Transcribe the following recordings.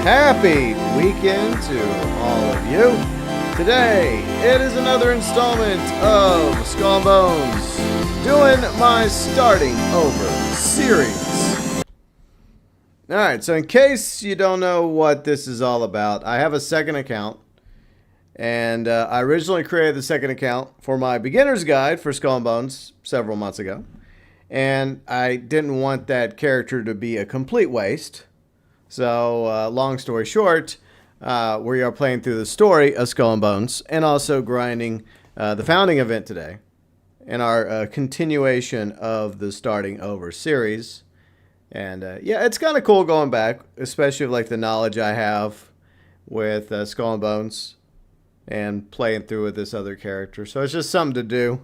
Happy weekend to all of you. Today, it is another installment of Skull and Bones, doing my starting over series. Alright, so in case you don't know what this is all about, I have a second account. And I originally created the second account for my beginner's guide for Skull and Bones several months ago. And I didn't want that character to be a complete waste. So, long story short, we are playing through the story of Skull and Bones and also grinding the founding event today in our continuation of the Starting Over series. And yeah, it's kind of cool going back, especially with, like, the knowledge I have with Skull and Bones and playing through with this other character. So it's just something to do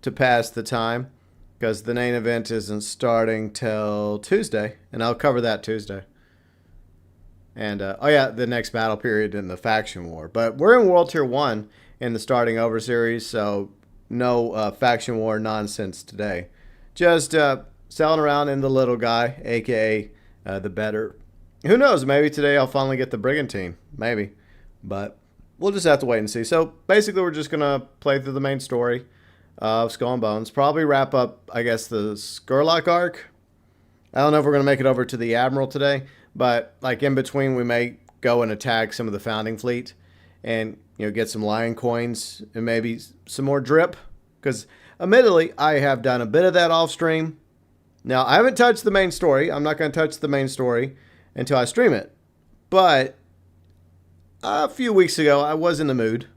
to pass the time because the main event isn't starting till Tuesday, and I'll cover that Tuesday. And, oh yeah, the next battle period in the faction war. But we're in World Tier 1 in the Starting Over series, so no faction war nonsense today. Just selling around in the little guy, a.k.a. The better. Who knows, maybe today I'll finally get the Brigantine. Maybe. But we'll just have to wait and see. So basically we're just going to play through the main story of Skull and Bones. Probably wrap up, I guess, the Skurlock arc. I don't know if we're going to make it over to the Admiral today. But, like, in between, we may go and attack some of the founding fleet and, you know, get some lion coins and maybe some more drip. Because, admittedly, I have done a bit of that off stream. Now, I haven't touched the main story. I'm not going to touch the main story until I stream it. But a few weeks ago, I was in the mood.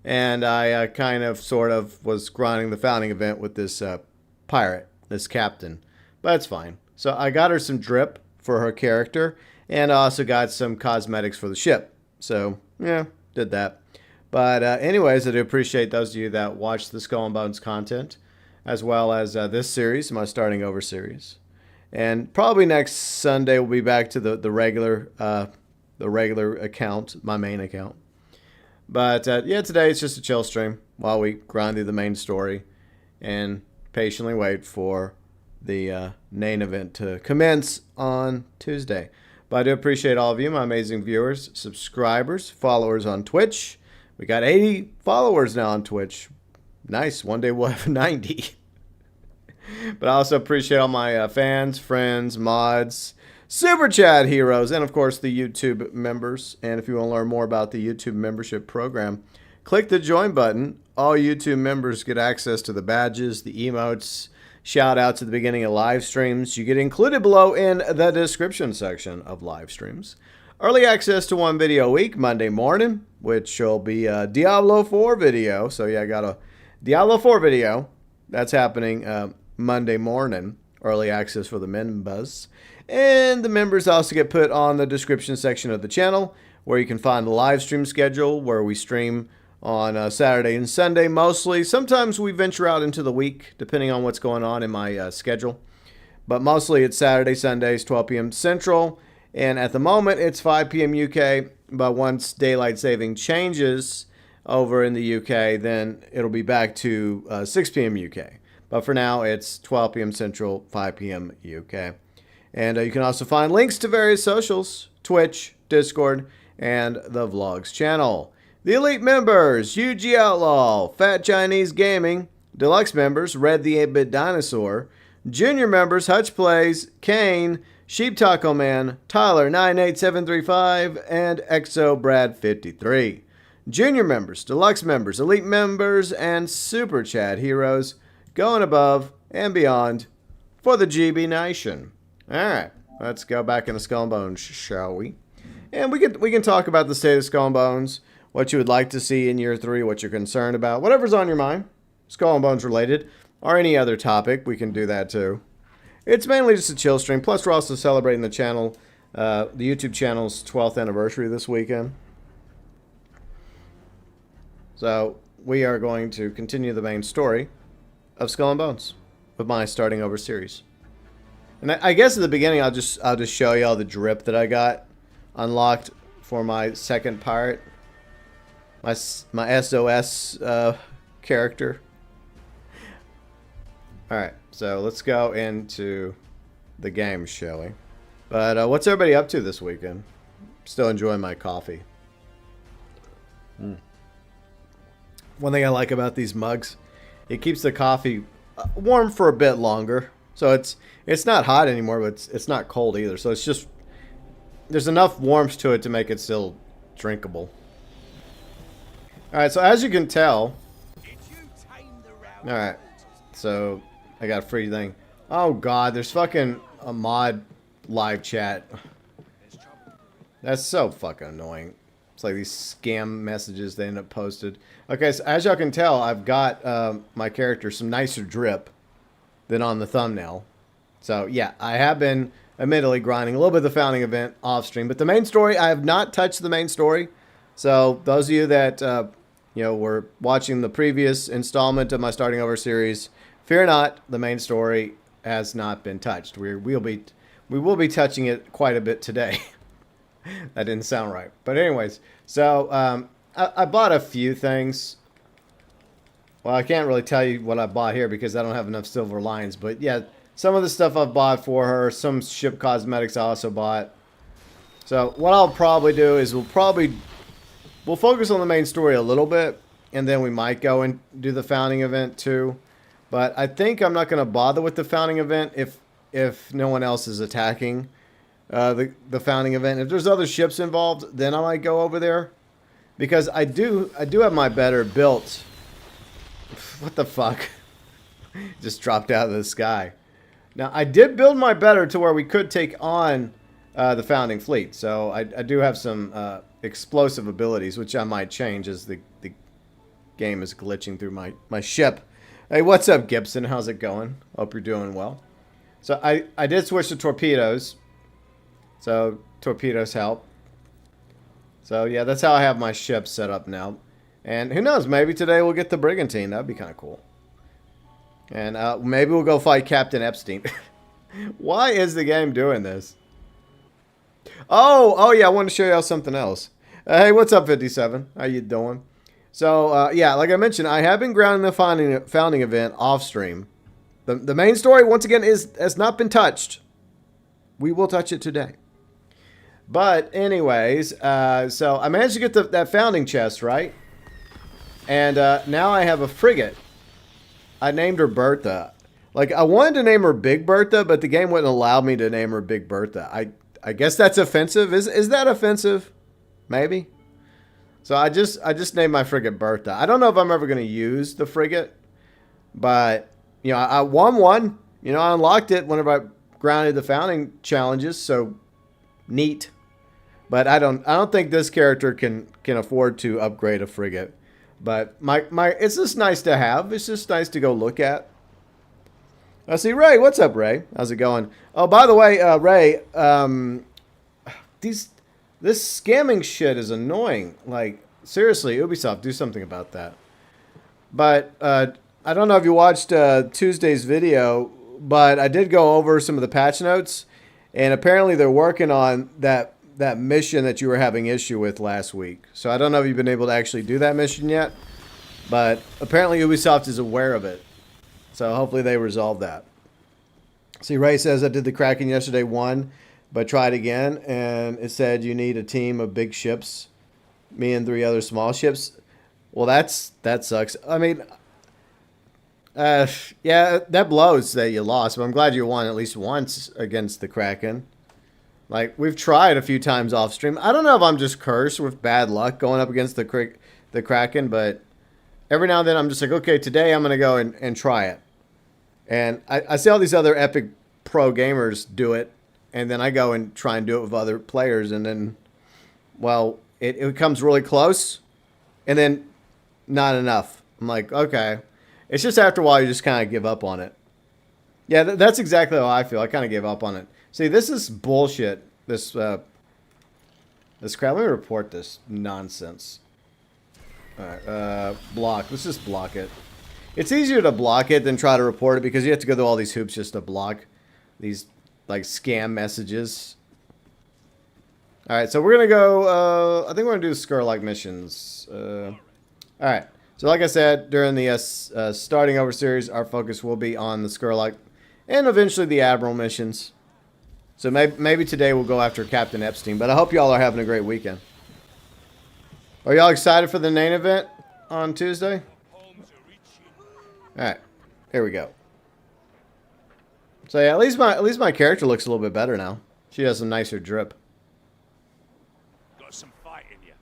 And I kind of, sort of, was grinding the founding event with this pirate, this captain. But it's fine. So, I got her some drip for her character, and I also got some cosmetics for the ship. So, yeah, did that. But anyways, I do appreciate those of you that watch the Skull and Bones content, as well as this series, my Starting Over series. And probably next Sunday we'll be back to the regular account, my main account. But yeah, today it's just a chill stream while we grind through the main story and patiently wait for the main event to commence on Tuesday. But I do appreciate all of you, my amazing viewers, subscribers, followers on Twitch. We got 80 followers now on Twitch. Nice. One day we'll have 90. But I also appreciate all my fans, friends, mods, Super Chat heroes, and of course the YouTube members. And if you want to learn more about the YouTube membership program, click the join button. All YouTube members get access to the badges, the emotes, shout outs at the beginning of live streams. You get included below in the description section of live streams. Early access to one video a week, Monday morning, which will be a Diablo 4 video. So yeah, I got a Diablo 4 video. That's happening Monday morning. Early access for the members. And the members also get put on the description section of the channel, where you can find the live stream schedule, where we stream on Saturday and Sunday mostly. Sometimes we venture out into the week, depending on what's going on in my schedule. But mostly it's Saturday, Sundays, 12 p.m. Central. And at the moment, it's 5 p.m. UK. But once daylight saving changes over in the UK, then it'll be back to 6 p.m. UK. But for now, it's 12 p.m. Central, 5 p.m. UK. And you can also find links to various socials, Twitch, Discord, and the Vlogs channel. The Elite Members, UG Outlaw, Fat Chinese Gaming, Deluxe Members, Red the 8-Bit Dinosaur, Junior Members, Huttch Plays, Kane, Sheep Taco Man, Tyler 98735, and Exo Brad 53. Junior Members, Deluxe Members, Elite Members, and Super Chat heroes going above and beyond for the GB Nation. Alright, let's go back into Skull and Bones, shall we? And we can talk about the state of Skull and Bones, what you would like to see in year 3, what you're concerned about, whatever's on your mind, Skull and Bones related, or any other topic, we can do that too. It's mainly just a chill stream, plus we're also celebrating the channel, the YouTube channel's 12th anniversary this weekend. So, we are going to continue the main story of Skull and Bones with my Starting Over series. And I guess at the beginning I'll just show you all the drip that I got unlocked for my second pirate. My S.O.S. character. Alright, so let's go into the game, shall we? But what's everybody up to this weekend? still enjoying my coffee. One thing I like about these mugs, it keeps the coffee warm for a bit longer. So it's not hot anymore, but it's not cold either. So it's just, there's enough warmth to it to make it still drinkable. Alright, so as you can tell, alright, so I got a free thing. Oh god, there's fucking a mod live chat. That's so fucking annoying. It's like these scam messages they end up posted. Okay, so as y'all can tell, I've got my character some nicer drip than on the thumbnail. So yeah, I have been admittedly grinding a little bit of the founding event off stream, but the main story, I have not touched the main story. So those of you that were watching the previous installment of my Starting Over series, fear not, the main story has not been touched. We will be touching it quite a bit today. That didn't sound right. But anyways, so I bought a few things. Well, I can't really tell you what I bought here because I don't have enough silver lines. But yeah, some of the stuff I've bought for her, some ship cosmetics I also bought. So what I'll probably do is we'll focus on the main story a little bit, and then we might go and do the founding event too. But I think I'm not going to bother with the founding event if no one else is attacking the founding event. If there's other ships involved, then I might go over there, because I do have my better built. What the fuck? Just dropped out of the sky. Now I did build my better to where we could take on the founding fleet. So I do have some explosive abilities, which I might change as the game is glitching through my ship. Hey, what's up, Gibson? How's it going? Hope you're doing well. So I did switch to torpedoes. So torpedoes help. So yeah, that's how I have my ship set up now. And who knows, maybe today we'll get the brigantine. That'd be kind of cool. And maybe we'll go fight Captain Epstein. Why is the game doing this? Oh yeah, I wanted to show y'all something else. Hey, what's up, 57? How you doing? So yeah, like I mentioned, I have been grounding the founding event off stream. The main story, once again, has not been touched. We will touch it today. But anyways, so I managed to get that founding chest, right? And now I have a frigate. I named her Bertha. Like, I wanted to name her Big Bertha, but the game wouldn't allow me to name her Big Bertha. I guess that's offensive. Is that offensive? Maybe. So I just named my frigate Bertha. I don't know if I'm ever going to use the frigate, but I won one. I unlocked it whenever I grounded the founding challenges. So neat. But I don't think this character can afford to upgrade a frigate. But it's just nice to have. It's just nice to go look at. I see Ray. What's up, Ray? How's it going? Oh, by the way, Ray, this scamming shit is annoying. Like, seriously, Ubisoft, do something about that. But I don't know if you watched Tuesday's video, but I did go over some of the patch notes, and apparently they're working on that mission that you were having issue with last week. So I don't know if you've been able to actually do that mission yet, but apparently Ubisoft is aware of it. So hopefully they resolve that. See, Ray says, I did the Kraken yesterday, won, but tried again, and it said you need a team of big ships, me and 3 other small ships. Well, that sucks. I mean, yeah, that blows that you lost, but I'm glad you won at least once against the Kraken. Like, we've tried a few times off stream. I don't know if I'm just cursed with bad luck going up against the Kraken, but every now and then I'm just like, okay, today I'm going to go and try it. And I see all these other epic pro gamers do it, and then I go and try and do it with other players, and then, well, it comes really close, and then not enough. I'm like, okay. It's just after a while you just kind of give up on it. Yeah, that's exactly how I feel. I kind of gave up on it. See, this is bullshit. This crap. Let me report this nonsense. All right, block. Let's just block it. It's easier to block it than try to report it because you have to go through all these hoops just to block these like scam messages. All right, so we're gonna go. I think we're gonna do Skir-like missions. All right. So like I said, during the Starting Over series, our focus will be on the Skir-like and eventually the Admiral missions. So maybe today we'll go after Captain Epstein. But I hope y'all are having a great weekend. Are y'all excited for the main event on Tuesday? All right, here we go. So yeah, at least my character looks a little bit better now. She has some nicer drip. Got some fight in you.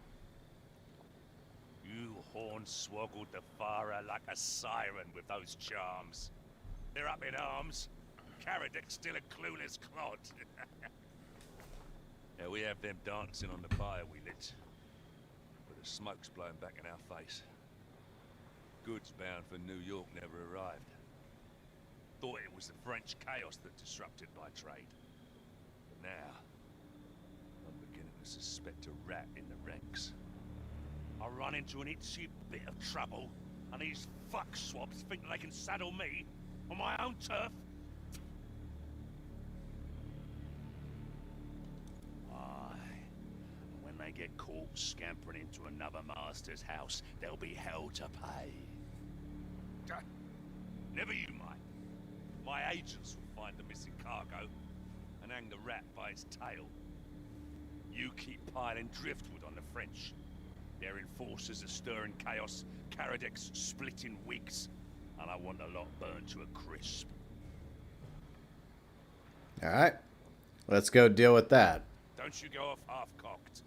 You horn-swoggled the Farah like a siren with those charms. They're up in arms. Caradec's still a clueless clod. Yeah, we have them dancing on the fire we lit. But the smoke's blowing back in our face. Goods bound for New York never arrived. Thought it was the French chaos that disrupted my trade. But now, I'm beginning to suspect a rat in the ranks. I run into an itchy bit of trouble, and these fuck swabs think they can saddle me on my own turf. Aye. When they get caught scampering into another master's house, there'll be hell to pay. Never you mind. My agents will find the missing cargo and hang the rat by its tail. You keep piling driftwood on the French. Their enforcers are stirring chaos, Caradec's splitting wigs, and I want the lot burned to a crisp. Alright. Let's go deal with that. Don't you go off half-cocked.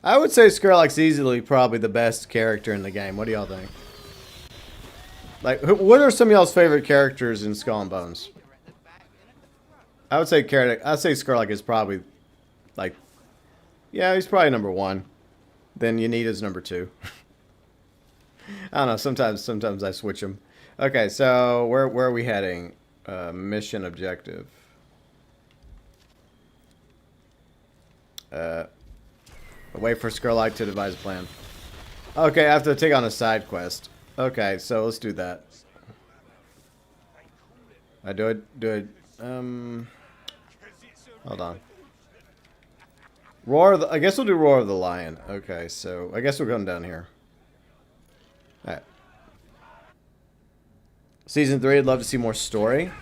I would say Skurlock's easily probably the best character in the game. What do y'all think? Like, what are some of y'all's favorite characters in Skull and Bones? I would say Caradec. I'd say Skurlock is probably, like, yeah, he's probably number 1. Then Yanita's number 2. I don't know. Sometimes I switch them. Okay, so where are we heading? Mission objective. Wait for Skurlock to devise a plan. Okay, I have to take on a side quest. Okay, so let's do that. I do it. Hold on. I guess we'll do Roar of the Lion. Okay, so I guess we're going down here. All right. Season 3, I'd love to see more story.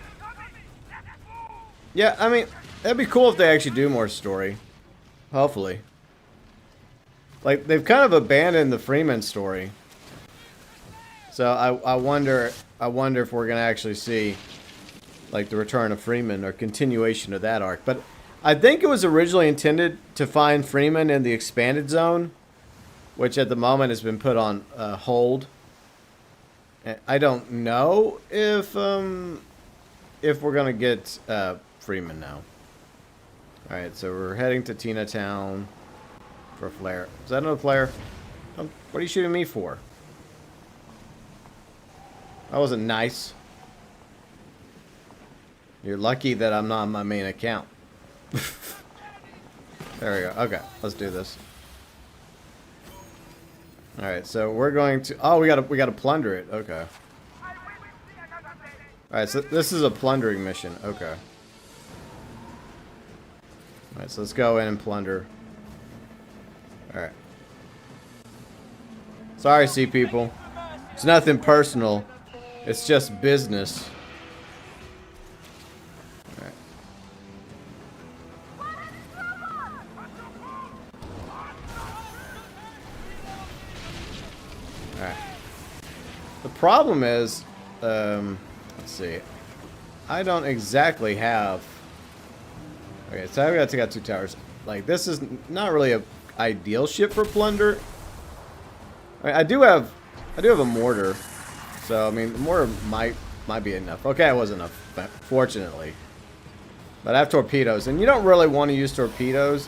Yeah, I mean, that'd be cool if they actually do more story. Hopefully. Like, they've kind of abandoned the Freeman story. So I wonder if we're gonna actually see like the return of Freeman or continuation of that arc. But I think it was originally intended to find Freeman in the expanded zone, which at the moment has been put on hold. And I don't know if we're gonna get Freeman now. All right, so we're heading to Tina Town for a flare. Is that another flare? What are you shooting me for? That wasn't nice. You're lucky that I'm not on my main account. There we go. Okay, let's do this. All right, so we're going to. Oh, we gotta plunder it. Okay. All right, so this is a plundering mission. Okay. All right, so let's go in and plunder. All right. Sorry, sea people. It's nothing personal. It's just business. Alright. Alright. The problem is, let's see. I don't exactly have. Okay, so I've got to take out 2 towers. Like, this is not really a ideal ship for plunder. I do have a mortar. So, I mean, the mortar might be enough. Okay, it was enough, fortunately. But I have torpedoes, and you don't really want to use torpedoes.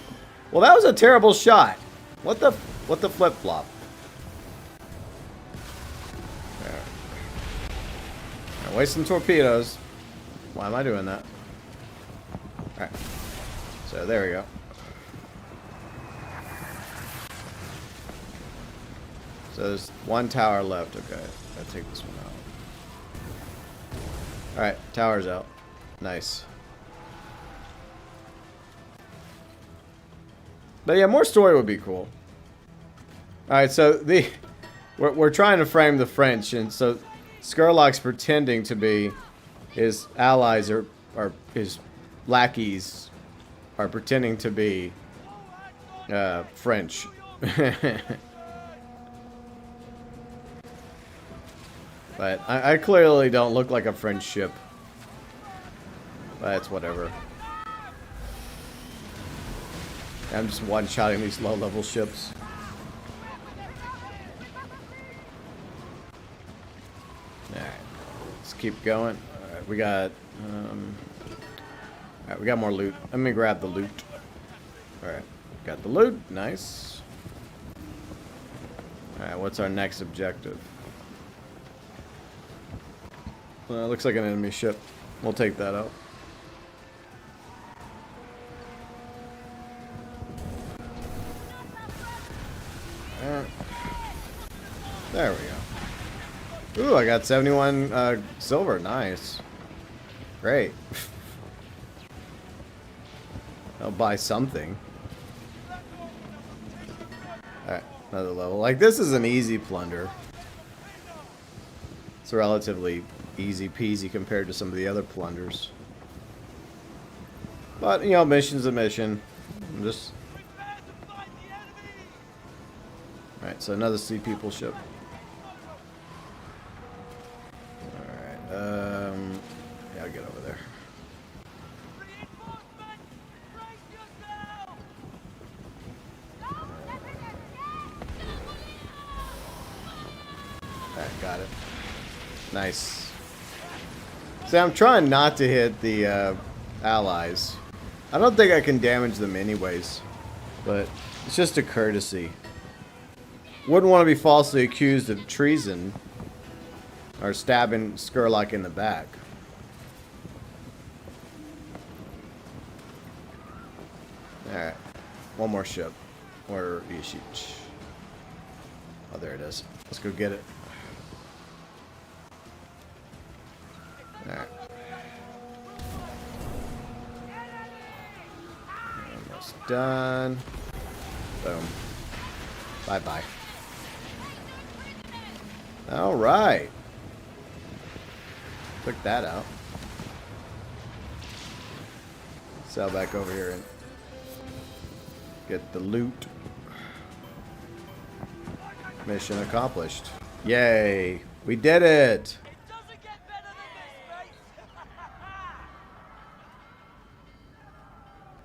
Well, that was a terrible shot. What the flip-flop? Waste some torpedoes. Why am I doing that? Alright. So, there we go. So, there's 1 tower left. Okay. I'll take this one out. Alright, tower's out. Nice. But yeah, more story would be cool. Alright, so we're trying to frame the French, and so Skurlock's pretending to be his allies or his lackeys are pretending to be French. But I clearly don't look like a French ship. But it's whatever. I'm just one-shotting these low-level ships. Alright. Let's keep going. Alright, we got... Alright, we got more loot. Let me grab the loot. Alright. Got the loot. Nice. Alright, what's our next objective? Looks like an enemy ship. We'll take that out. There we go. Ooh, I got 71 silver. Nice. Great. I'll buy something. Alright, another level. Like, this is an easy plunder. It's relatively easy peasy compared to some of the other plunders. But, you know, mission's a mission. I'm just... Alright, so another Sea People ship. Alright, yeah, I'll get over there. Alright, got it. Nice. See, I'm trying not to hit the allies. I don't think I can damage them anyways, but it's just a courtesy. Wouldn't want to be falsely accused of treason or stabbing Skurlock in the back. Alright. One more ship. Or Huttch. Oh, there it is. Let's go get it. Alright. Almost done. Boom. Bye-bye. Alright. Took that out. Sail back over here and get the loot. Mission accomplished. Yay! We did it!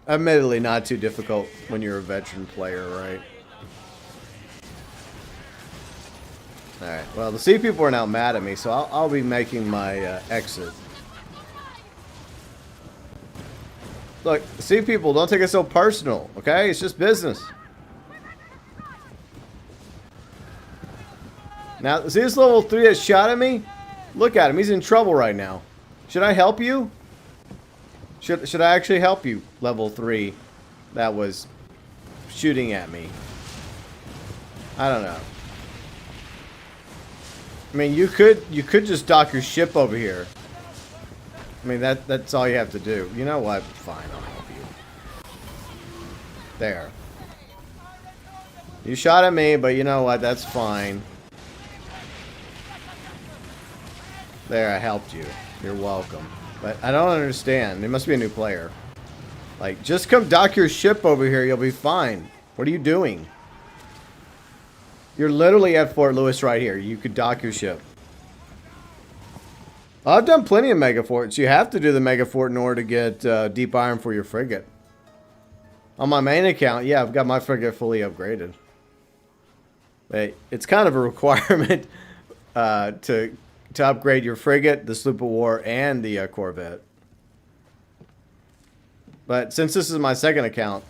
Admittedly, not too difficult when you're a veteran player, right? Alright, well, the Sea People are now mad at me, so I'll be making my exit. Look, the Sea People, don't take it so personal, okay? It's just business. Now, see this level 3 that shot at me? Look at him, he's in trouble right now. Should I help you? Should I actually help you, level 3, that was shooting at me? I don't know. I mean, you could just dock your ship over here. I mean, that's all you have to do. You know what? Fine, I'll help you. There. You shot at me, but you know what? That's fine. There, I helped you. You're welcome. But I don't understand. There must be a new player. Like, just come dock your ship over here. You'll be fine. What are you doing? You're literally at Fort Lewis right here. You could dock your ship. I've done plenty of mega forts. You have to do the mega fort in order to get deep iron for your frigate. On my main account, yeah, I've got my frigate fully upgraded. But it's kind of a requirement to upgrade your frigate, the sloop of war, and the corvette. But since this is my second account,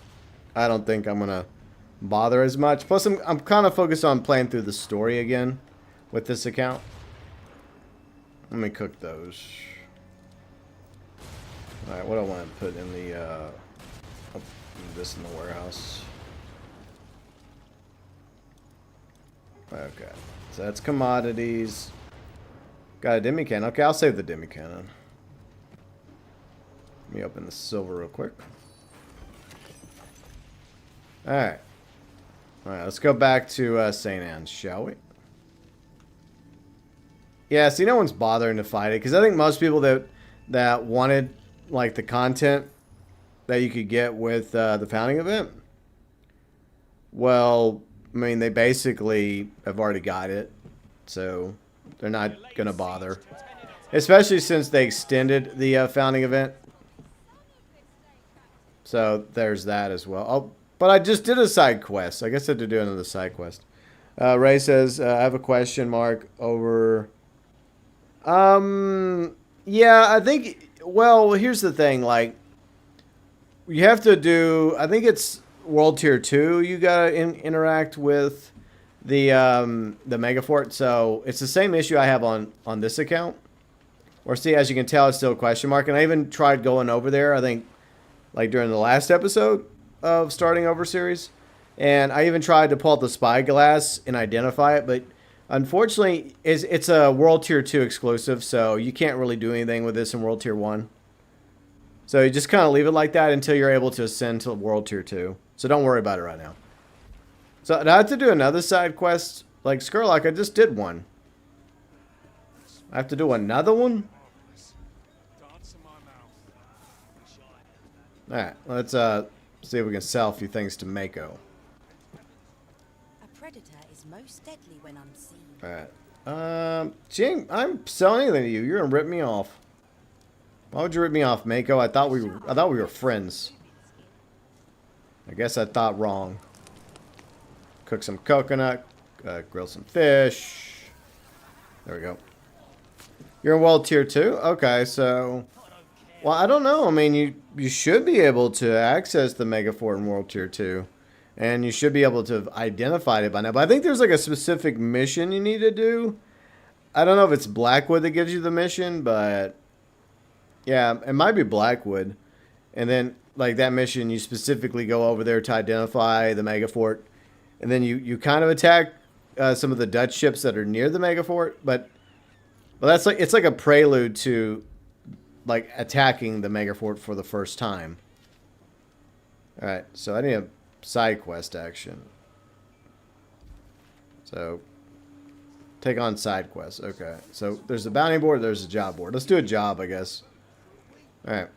I don't think I'm gonna bother as much. Plus, I'm kind of focused on playing through the story again with this account. Let me cook those. All right, what do I want to put in the this in the warehouse? Okay, so that's commodities. Got a demi cannon. Okay, I'll save the demi cannon. Let me open the silver real quick. All right. Alright, let's go back to St. Anne's, shall we? Yeah, see, no one's bothering to fight it, because I think most people that wanted, like, the content that you could get with the founding event. Well, I mean, they basically have already got it, so they're not going to bother. Especially since they extended the founding event. So there's that as well. Oh, but I just did a side quest. I guess I had to do another side quest. Ray says, I have a question mark over... Yeah, I think... Well, here's the thing. Like, you have to do... I think it's World Tier 2 you gotta interact with the Megafort. So it's the same issue I have on this account. Or see, as you can tell, it's still a question mark. And I even tried going over there, I think, like during the last episode of Starting Over series. And I even tried to pull out the spyglass and identify it. But unfortunately, it's a World Tier 2 exclusive. So you can't really do anything with this in World Tier 1. So you just kind of leave it like that until you're able to ascend to World Tier 2. So don't worry about it right now. So I have to do another side quest. Like Skurlock, I just did one. I have to do another one? Alright, let's see if we can sell a few things to Mako. A predator is most deadly when unseen. Alright. I'm selling anything to you. You're gonna rip me off. Why would you rip me off, Mako? I thought we were friends. I guess I thought wrong. Cook some coconut, grill some fish. There we go. You're in World Tier 2? Okay, so... Well, I don't know. I mean, you should be able to access the Megafort in World Tier 2. And you should be able to have identified it by now. But I think there's like a specific mission you need to do. I don't know if it's Blackwood that gives you the mission, but... Yeah, it might be Blackwood. And then, like, that mission, you specifically go over there to identify the Megafort. And then you kind of attack some of the Dutch ships that are near the Megafort. But that's like, it's like a prelude to, like, attacking the Megafort for the first time. Alright, so I need a side quest action. So, take on side quests. Okay, so there's a bounty board, there's a job board. Let's do a job, I guess. Alright,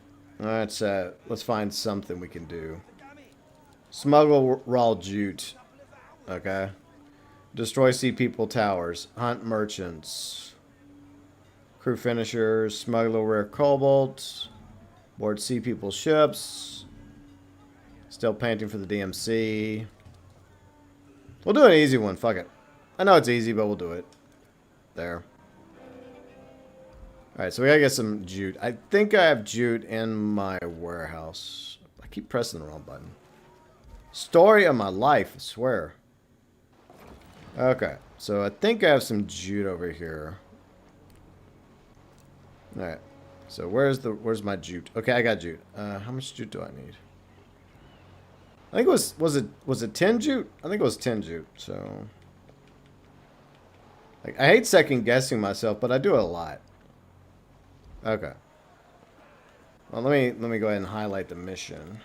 let's find something we can do. Smuggle raw jute. Okay. Destroy sea people towers. Hunt merchants. Crew finishers. Smuggle rare cobalt. Board sea people ships. Still painting for the DMC. We'll do an easy one. Fuck it. I know it's easy, but we'll do it. There. Alright, so we gotta get some jute. I think I have jute in my warehouse. I keep pressing the wrong button. Story of my life, I swear. Okay, so I think I have some jute over here. Alright, so where's my jute? Okay, I got jute. How much jute do I need? I think it was it 10 jute? I think it was 10 jute, so... Like, I hate second guessing myself, but I do it a lot. Okay. Well, let me go ahead and highlight the mission.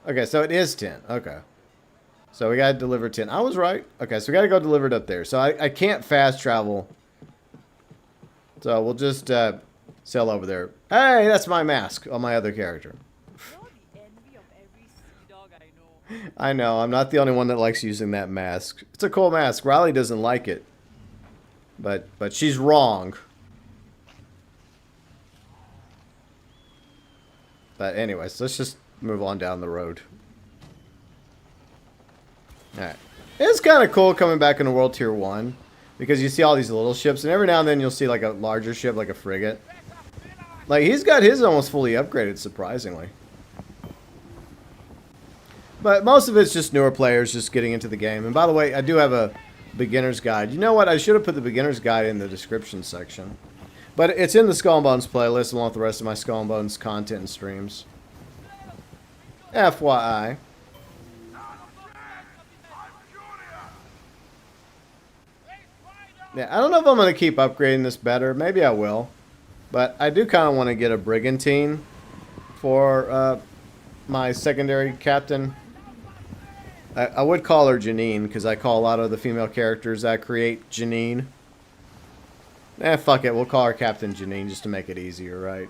Okay, so it is 10. Okay. So we gotta deliver 10. I was right. Okay, so we gotta go deliver it up there. So I can't fast travel. So we'll just sail over there. Hey, that's my mask on my other character. I know, I'm not the only one that likes using that mask. It's a cool mask. Riley doesn't like it. But she's wrong. But anyways, let's just move on down the road. Alright. It's kind of cool coming back into World Tier 1. Because you see all these little ships. And every now and then you'll see like a larger ship, like a frigate. Like, he's got his almost fully upgraded, surprisingly. But most of it's just newer players just getting into the game. And by the way, I do have a beginner's guide. You know what? I should have put the beginner's guide in the description section. But it's in the Skull and Bones playlist along with the rest of my Skull and Bones content and streams. FYI. Yeah, I don't know if I'm going to keep upgrading this better. Maybe I will. But I do kind of want to get a brigantine for my secondary captain. I would call her Janine, because I call a lot of the female characters I create Janine. Fuck it. We'll call her Captain Janine just to make it easier, right?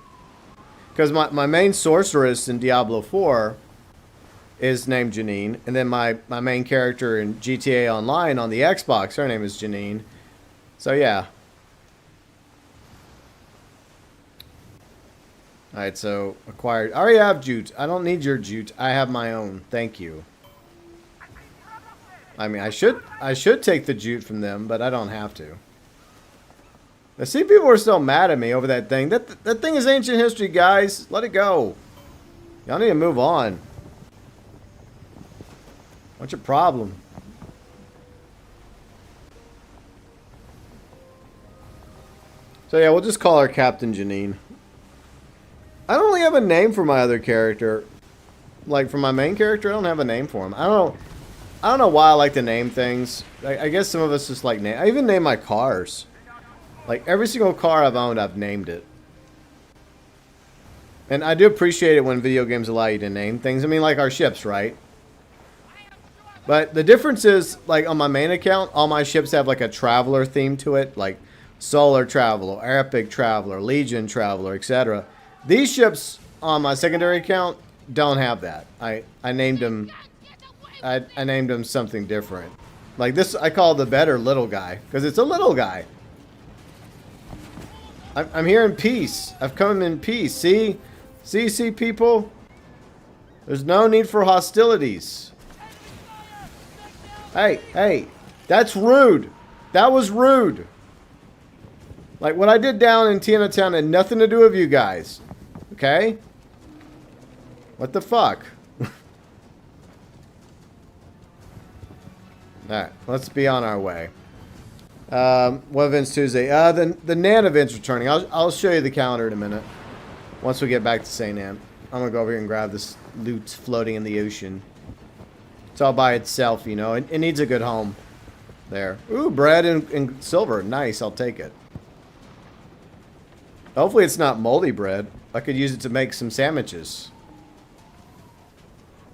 Because my main sorceress in Diablo 4 is named Janine. And then my main character in GTA Online on the Xbox, her name is Janine. So, yeah. Alright, so acquired. I already have jute. I don't need your jute. I have my own. Thank you. I mean, I should take the jute from them, but I don't have to. I see people are still mad at me over that thing. That thing is ancient history, guys. Let it go. Y'all need to move on. What's your problem? So yeah, we'll just call her Captain Janine. I don't really have a name for my other character. Like, for my main character, I don't have a name for him. I don't know why I like to name things. I guess some of us just like name. I even name my cars. Like, every single car I've owned, I've named it. And I do appreciate it when video games allow you to name things. I mean, like our ships, right? But the difference is, like, on my main account, all my ships have, like, a Traveler theme to it. Like, Solar Traveler, Epic Traveler, Legion Traveler, etc. These ships on my secondary account don't have that. I named them... I named him something different. Like this, I call the better little guy. Because it's a little guy. I'm here in peace. I've come in peace. See? See, people? There's no need for hostilities. Hey. That's rude. That was rude. Like, what I did down in Tiana Town had nothing to do with you guys. Okay? What the fuck? Alright, let's be on our way. What event's Tuesday? The Nan event's returning. I'll show you the calendar in a minute. Once we get back to St. Anne. I'm gonna go over here and grab this loot floating in the ocean. It's all by itself, you know. It needs a good home. There. Ooh, bread and silver. Nice, I'll take it. Hopefully it's not moldy bread. I could use it to make some sandwiches.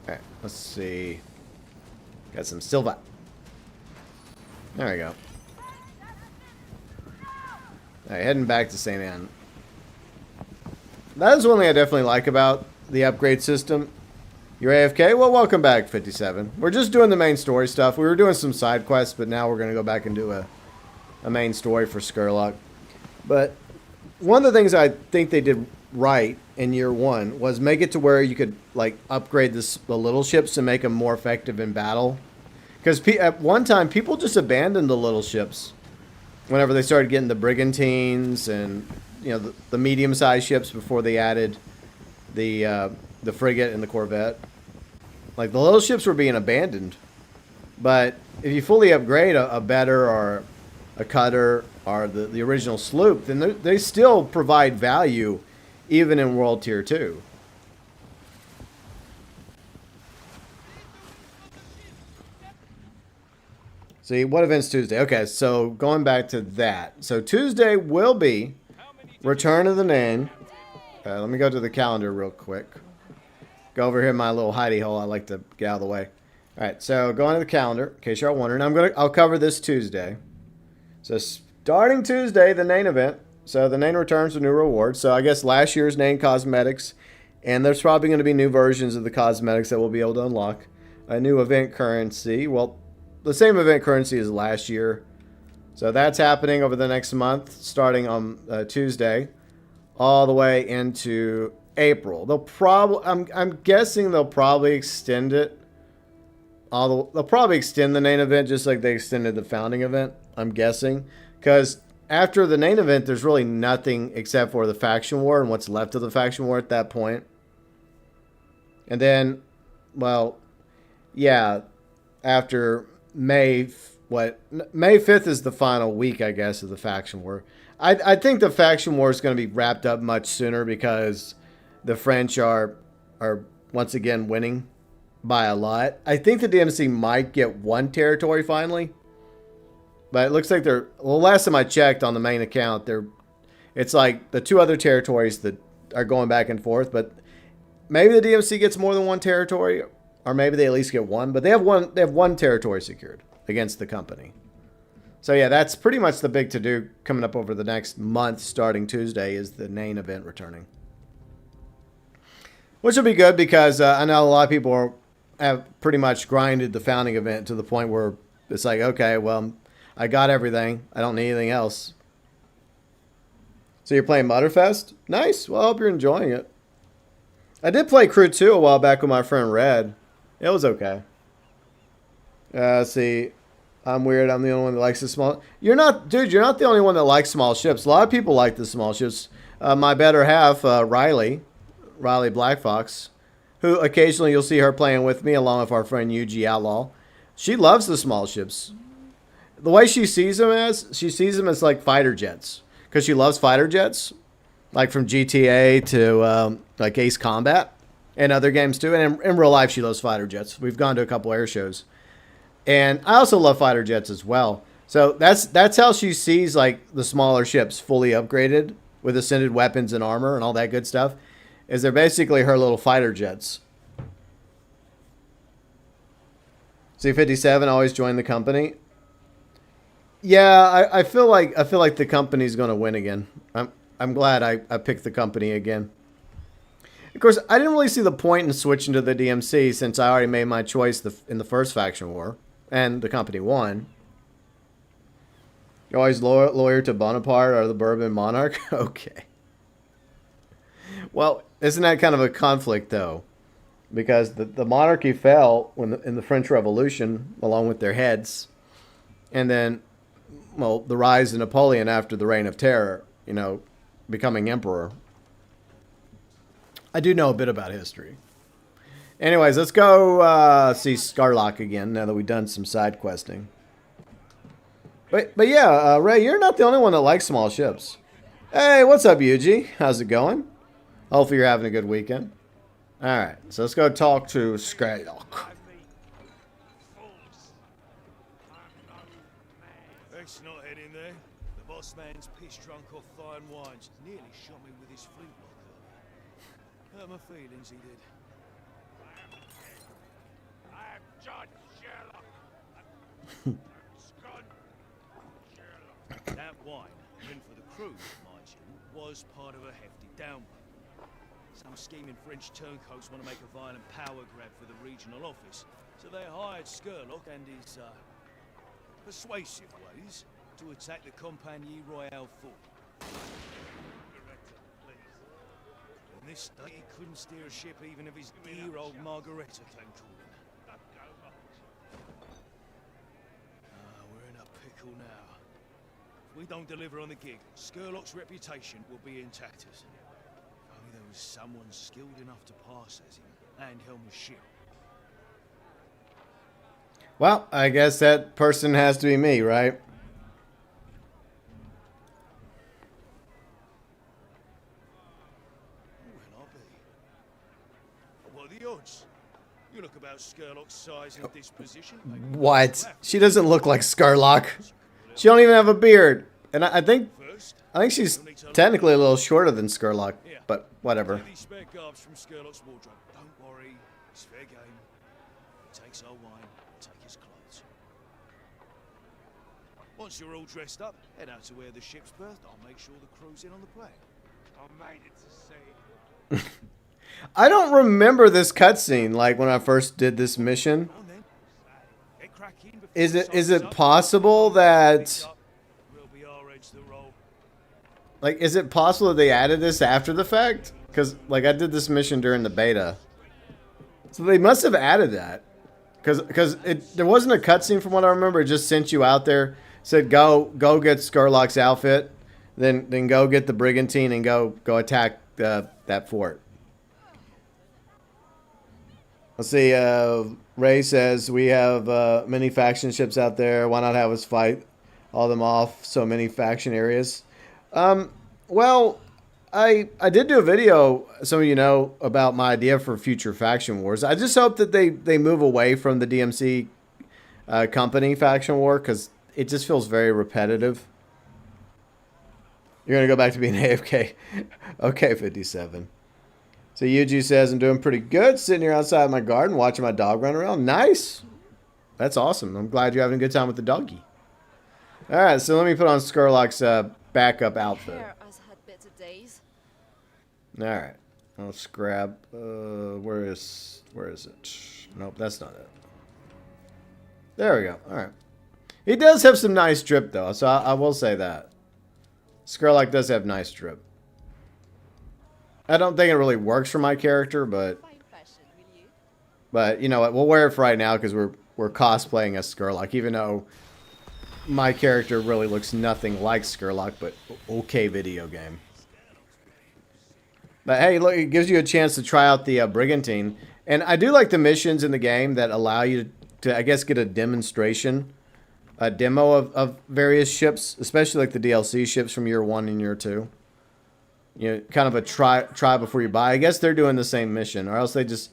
Alright, let's see. Got some silver. There we go. Alright, heading back to St. Anne. That is one thing I definitely like about the upgrade system. You're AFK? Well, welcome back, 57. We're just doing the main story stuff. We were doing some side quests, but now we're going to go back and do a main story for Skurlock. But one of the things I think they did right in year one was make it to where you could, like, upgrade the little ships and make them more effective in battle. Because at one time, people just abandoned the little ships whenever they started getting the brigantines and, you know, the medium-sized ships before they added the frigate and the corvette. Like, the little ships were being abandoned. But if you fully upgrade a better or a cutter or the original sloop, then they still provide value even in World Tier 2. See, what event's Tuesday? Okay, so going back to that. So Tuesday will be Return of the Nan. Let me go to the calendar real quick. Go over here in my little hidey hole. I like to get out of the way. All right, so going to the calendar, in case you're wondering, I'll cover this Tuesday. So starting Tuesday, the Nan event. So the Nan returns with new rewards. So I guess last year's Nan cosmetics, and there's probably going to be new versions of the cosmetics that we'll be able to unlock. A new event currency. Well, the same event currency as last year. So that's happening over the next month, starting on Tuesday, all the way into April. They'll probably, I'm guessing they'll probably extend it. They'll probably extend the Nan event just like they extended the founding event. I'm guessing, because after the Nan event, there's really nothing except for the faction war and what's left of the faction war at that point. And then, well, yeah, after May 5th is the final week, I guess, of the faction war. I think the faction war is going to be wrapped up much sooner because the French are once again winning by a lot. I think the DMC might get one territory finally, but it looks like well, last time I checked on the main account, it's like the two other territories that are going back and forth, but maybe the DMC gets more than one territory. Or maybe they at least get one, but they have one territory secured against the company. So yeah, that's pretty much the big to-do coming up over the next month, starting Tuesday, is the Nan event returning. Which will be good because I know a lot of people have pretty much grinded the founding event to the point where it's like, okay, well, I got everything. I don't need anything else. So you're playing Mutterfest? Nice. Well, I hope you're enjoying it. I did play Crew 2 a while back with my friend Red. It was okay. See, I'm weird. I'm the only one that likes the small... You're not... Dude, you're not the only one that likes small ships. A lot of people like the small ships. My better half, Riley Black Fox, who occasionally you'll see her playing with me along with our friend UG Outlaw. She loves the small ships. The way she sees them as like fighter jets. Because she loves fighter jets. Like from GTA to like Ace Combat. And other games too. And in real life, she loves fighter jets. We've gone to a couple air shows. And I also love fighter jets as well. So that's how she sees like the smaller ships fully upgraded with ascended weapons and armor and all that good stuff. Is they're basically her little fighter jets. C57 always joined the company. Yeah, I feel like the company's going to win again. I'm glad I picked the company again. Of course, I didn't really see the point in switching to the DMC since I already made my choice in the first faction war, and the company won. You're always loyal to Bonaparte or the Bourbon monarch? Okay. Well, isn't that kind of a conflict, though? Because the monarchy fell in the French Revolution, along with their heads. And then, well, the rise of Napoleon after the Reign of Terror, you know, becoming emperor. I do know a bit about history. Anyways, let's go see Scarlock again now that we've done some side questing. But yeah, Ray, you're not the only one that likes small ships. Hey, what's up, Yuji? How's it going? Hopefully you're having a good weekend. Alright, so let's go talk to Scarlock. Let's not head in there. The boss man's piss drunk off fine wines. Nearly shot me with his flintlock earlier. Hurt my feelings, he did. I am Judge Sherlock. That wine, meant for the crew, mind you, was part of a hefty downgrade. Some scheming French turncoats want to make a violent power grab for the regional office, so they hired Skurlock and his persuasive ways to attack the Compagnie Royale fort. In this state, he couldn't steer a ship even if his dear old Margareta came calling. We're in a pickle now. If we don't deliver on the gig, Skurlock's reputation will be intact. If only there was someone skilled enough to pass as him and helm a ship. Well, I guess that person has to be me, right? Who will I be? What are the odds? You look about Skurlock's size and disposition. What? She doesn't look like Scarlock. She don't even have a beard. And I think she's technically a little shorter than Skurlock, but whatever. These spare garbs from Skurlock's wardrobe. Don't worry, it's fair game. He takes our wine, take his clothes. Once you're all dressed up, head out to where the ship's berthed. I'll make sure the crew's in on the plane. I made it to sea. I don't remember this cutscene like when I first did this mission. Is it possible that like is it possible that they added this after the fact? Because like I did this mission during the beta, so they must have added that. Because there wasn't a cutscene from what I remember. It just sent you out there, said go get Skurlock's outfit, then go get the brigantine and go attack that fort. Let's see. Ray says we have many faction ships out there. Why not have us fight all them off? So many faction areas. Well, I did do a video, some of you know, about my idea for future faction wars. I just hope that they move away from the DMC company faction war because it just feels very repetitive. You're gonna go back to being AFK. Okay, 57. So Yuji says, I'm doing pretty good. Sitting here outside my garden watching my dog run around. Nice. That's awesome. I'm glad you're having a good time with the doggy. All right, so let me put on Skurlock's backup outfit. All right. Let's grab. Where is it? Nope, that's not it. There we go. All right. He does have some nice drip though, so I will say that. Skurlock does have nice drip. I don't think it really works for my character, but you know what? We'll wear it for right now because we're cosplaying as Skurlock, even though my character really looks nothing like Skurlock, but okay video game. But hey, look, it gives you a chance to try out the Brigantine. And I do like the missions in the game that allow you to, I guess, get a demonstration, a demo of various ships, especially like the DLC ships from year 1 and year 2. You know, kind of a try before you buy. I guess they're doing the same mission, or else they just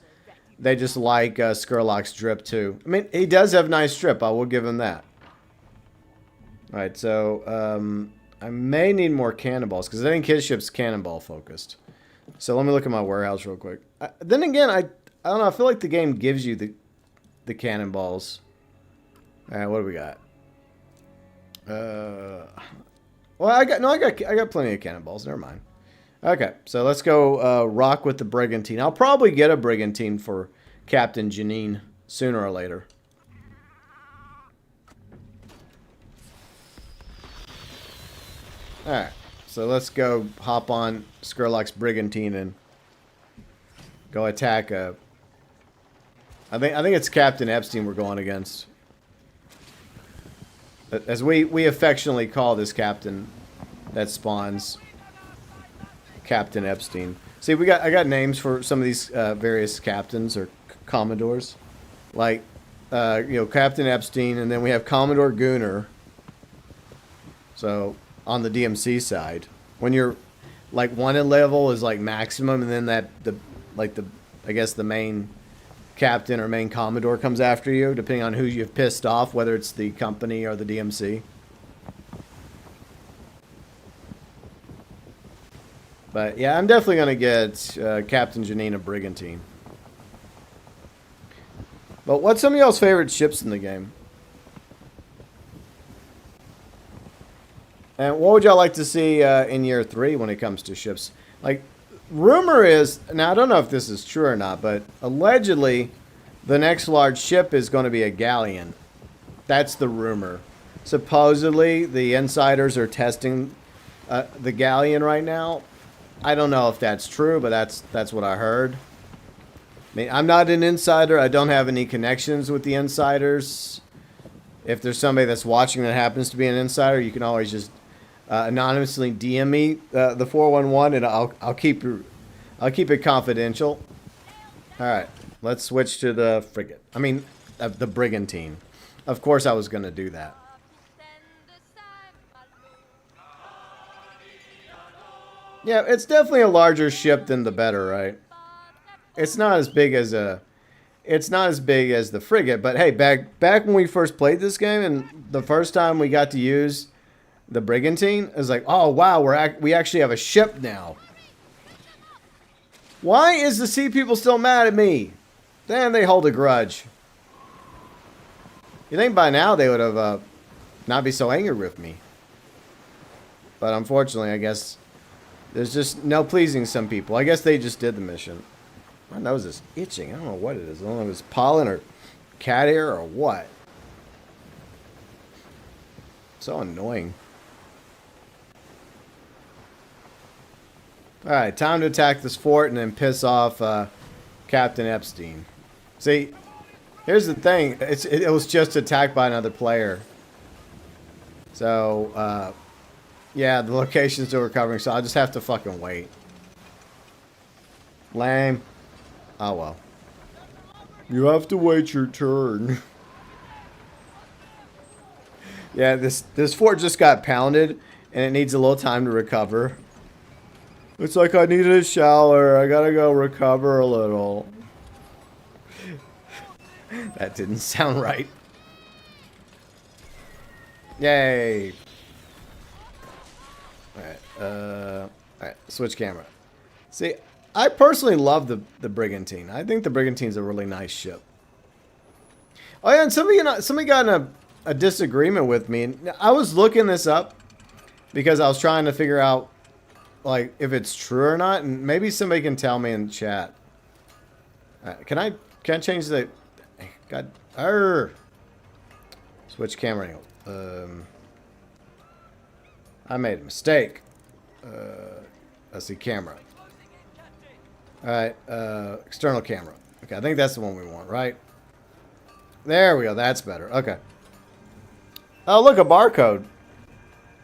like Skurlock's drip too. I mean, he does have nice drip. I will give him that. All right, so I may need more cannonballs because I think his ship's cannonball focused. So let me look at my warehouse real quick. Then again, I don't know. I feel like the game gives you the cannonballs. All right, what do we got? Well, I got plenty of cannonballs. Never mind. Okay, so let's go rock with the Brigantine. I'll probably get a Brigantine for Captain Janine sooner or later. Alright, so let's go hop on Skurlock's Brigantine and go attack I think it's Captain Epstein we're going against. As we affectionately call this captain that spawns Captain Epstein. See, I got names for some of these various captains or commodores, like you know, Captain Epstein, and then we have Commodore Gooner. So on the DMC side, when you're like wanted level is like maximum, and then I guess the main captain or main commodore comes after you, depending on who you've pissed off, whether it's the company or the DMC. But yeah, I'm definitely going to get Captain Janine a Brigantine. But what's some of y'all's favorite ships in the game? And what would y'all like to see in year 3 when it comes to ships? Like, rumor is, now I don't know if this is true or not, but allegedly the next large ship is going to be a galleon. That's the rumor. Supposedly the insiders are testing the galleon right now. I don't know if that's true, but that's what I heard. I mean, I'm not an insider. I don't have any connections with the insiders. If there's somebody that's watching that happens to be an insider, you can always just anonymously DM me the 411, and I'll keep it confidential. All right, let's switch to the frigate. I mean, the Brigantine. Of course, I was going to do that. Yeah, it's definitely a larger ship than the better, right? It's not as big as the frigate, but hey, back when we first played this game and the first time we got to use the Brigantine, it was like, oh wow, we actually have a ship now. Why is the sea people still mad at me? Then they hold a grudge. You think by now they would have not be so angry with me? But unfortunately, I guess there's just no pleasing some people. I guess they just did the mission. My nose is itching. I don't know what it is. I don't know if it's pollen or cat hair or what. So annoying. Alright, time to attack this fort and then piss off Captain Epstein. See, here's the thing. It was just attacked by another player. So, yeah, the location's still recovering, so I'll just have to fucking wait. Lame. Oh well. You have to wait your turn. Yeah, this fort just got pounded, and it needs a little time to recover. It's like I needed a shower. I gotta go recover a little. That didn't sound right. Yay. Alright, switch camera. See, I personally love the Brigantine. I think the Brigantine's a really nice ship. Oh yeah, and somebody got in a disagreement with me. I was looking this up because I was trying to figure out like if it's true or not, and maybe somebody can tell me in chat. Can I change the? God, switch camera angle. I made a mistake. Let's see, camera. All right, external camera. Okay, I think that's the one we want, right? There we go. That's better. Okay. Oh, look, a barcode.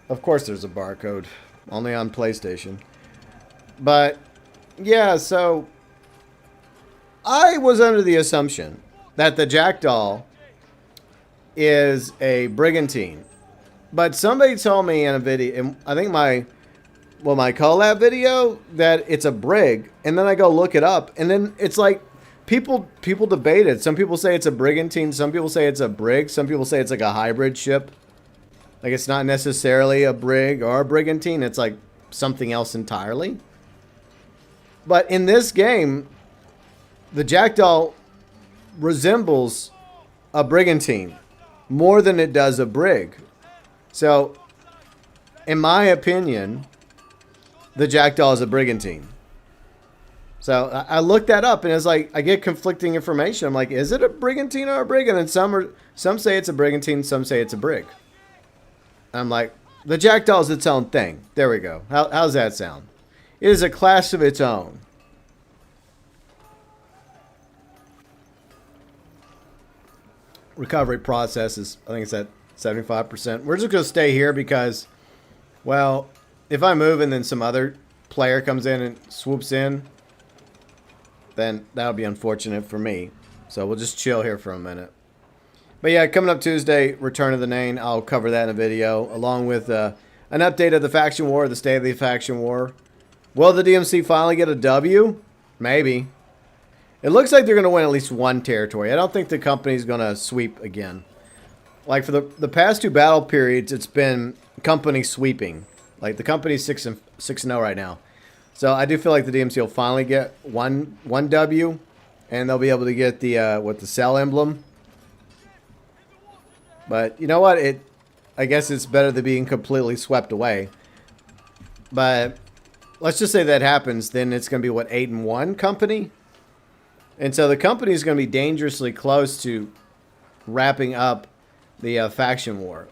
Of course there's a barcode. Only on PlayStation. But, yeah, so... I was under the assumption that the Jackdaw is a brigantine. But somebody told me in a video... I think my collab video, that it's a brig. And then I go look it up. And then it's like... People debate it. Some people say it's a brigantine. Some people say it's a brig. Some people say it's like a hybrid ship. Like it's not necessarily a brig or a brigantine. It's like something else entirely. But in this game, the Jackdaw resembles a brigantine more than it does a brig. So, in my opinion, the Jackdaw is a brigantine. So I looked that up, and it's like I get conflicting information. I'm like, is it a brigantine or a brig? And then some say it's a brigantine, some say it's a brig. I'm like, the Jackdaw is its own thing. There we go. How's that sound? It is a class of its own. Recovery process is, I think it's at 75%. We're just going to stay here because, well, if I move and then some other player comes in and swoops in, then that'll be unfortunate for me. So we'll just chill here for a minute. But yeah, coming up Tuesday, Return of the Name. I'll cover that in a video, along with an update of the faction war, the state of the faction war. Will the DMC finally get a W? Maybe. It looks like they're going to win at least one territory. I don't think the company's going to sweep again. Like for the past two battle periods, it's been company sweeping. Like the company's 6-0 right now. So I do feel like the DMC will finally get one W, and they'll be able to get the with the cell emblem. But you know what? I guess it's better than being completely swept away. But let's just say that happens, then it's going to be what, 8-1 company, and so the company is going to be dangerously close to wrapping up the faction war.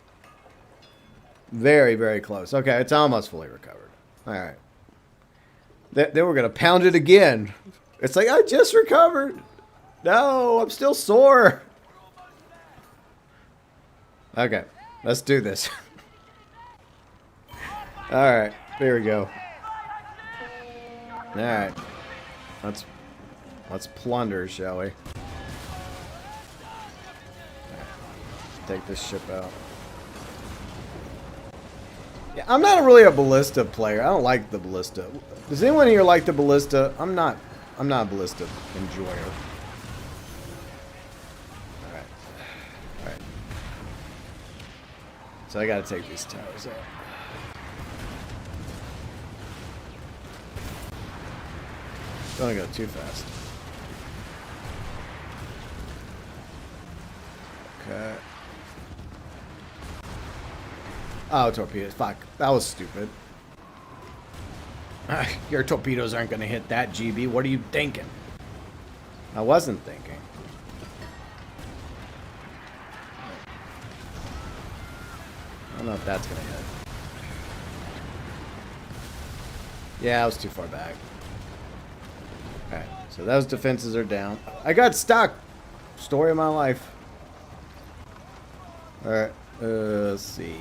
Very, very close. Okay, it's almost fully recovered. All right. They were going to pound it again. It's like, I just recovered. No, I'm still sore. Okay, let's do this. Alright, here we go. Alright. Let's plunder, shall we? Right. Take this ship out. Yeah, I'm not really a ballista player. I don't like the ballista. Does anyone here like the ballista? I'm not a ballista enjoyer. Alright. Alright. So I gotta take these towers out. Don't go too fast. Okay. Oh, torpedoes. Fuck. That was stupid. Your torpedoes aren't going to hit that, GB. What are you thinking? I wasn't thinking. I don't know if that's going to hit. Yeah, I was too far back. Alright, so those defenses are down. I got stuck! Story of my life. Alright, let's see.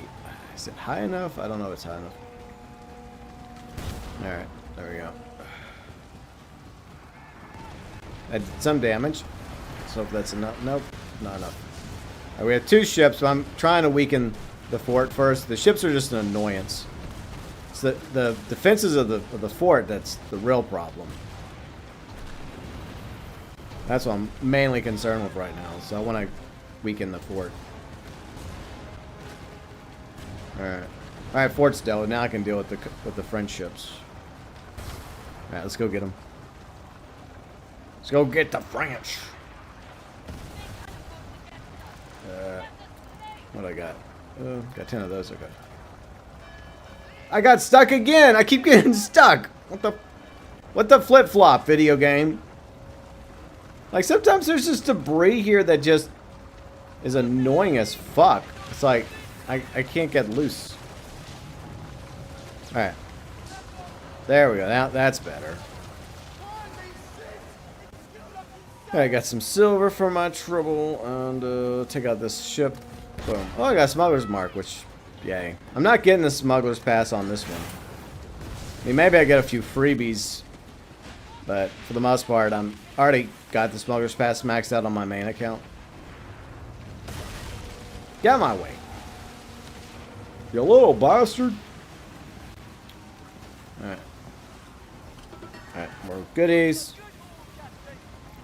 Is it high enough? I don't know if it's high enough. Alright, there we go. I did some damage. So if that's enough. Nope, not enough. Right, we have two ships, so I'm trying to weaken the fort first. The ships are just an annoyance. It's the defenses of the fort that's the real problem. That's what I'm mainly concerned with right now. So I want to weaken the fort. Alright. Alright, fort's dealt. Now I can deal with the French ships. Alright, let's go get them. Let's go get the French. What do I got? Got 10 of those. Okay. I got stuck again. I keep getting stuck. What the flip-flop, video game? Like, sometimes there's just debris here that just is annoying as fuck. It's like, I can't get loose. Alright. There we go. Now that's better. Alright, got some silver for my trouble. And take out this ship. Boom. Oh, I got a smuggler's mark, which, yay. I'm not getting the smuggler's pass on this one. I mean, maybe I get a few freebies. But for the most part, I'm already got the smuggler's pass maxed out on my main account. Get out of my way. You little bastard. Alright. Alright, more goodies.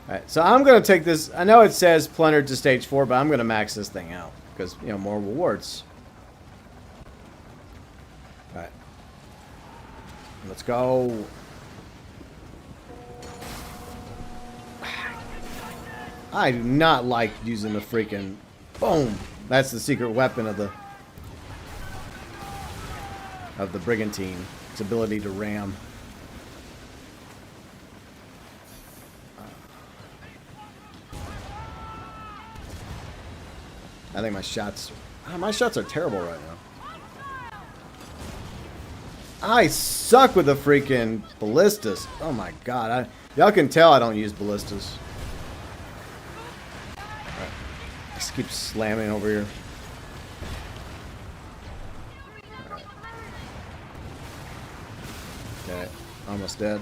Alright, so I'm going to take this. I know it says plundered to stage 4, but I'm going to max this thing out. Because, you know, more rewards. Alright. Let's go. I do not like using the freaking... Boom! That's the secret weapon of the brigantine. Its ability to ram. I think my shots are terrible right now. I suck with the freaking ballistas. Oh my god. Y'all can tell I don't use ballistas. I just keep slamming over here. Alright. Okay. Almost dead.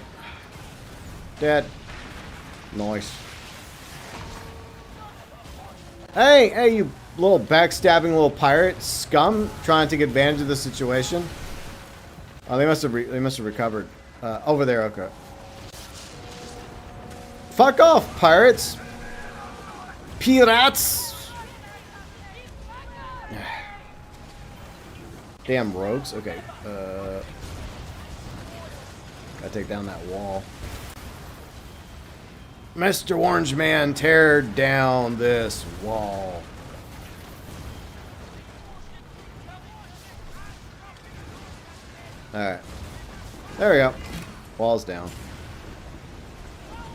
Dead. Nice. Hey, you little backstabbing little pirate scum trying to take advantage of the situation. Oh, they must have recovered. Over there, okay. Fuck off, pirates. Pirates. Damn rogues. Okay. Gotta take down that wall. Mr. Orange Man, tear down this wall. Alright. There we go. Wall's down.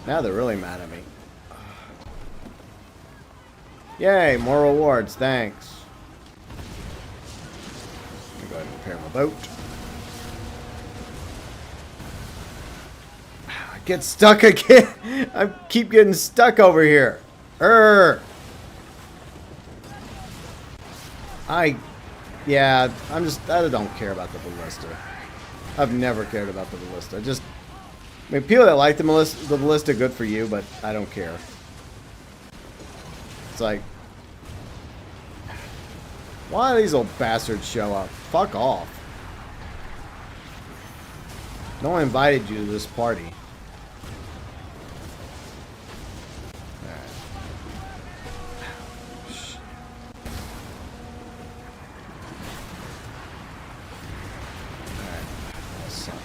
Now they're really mad at me. Yay, more rewards, thanks. Let me go ahead and repair my boat. I get stuck again. I keep getting stuck over here. Yeah, I don't care about the ballista. I've never cared about the ballista. I mean, people that like the ballista, good for you, but I don't care. It's like, why do these old bastards show up? Fuck off. No one invited you to this party.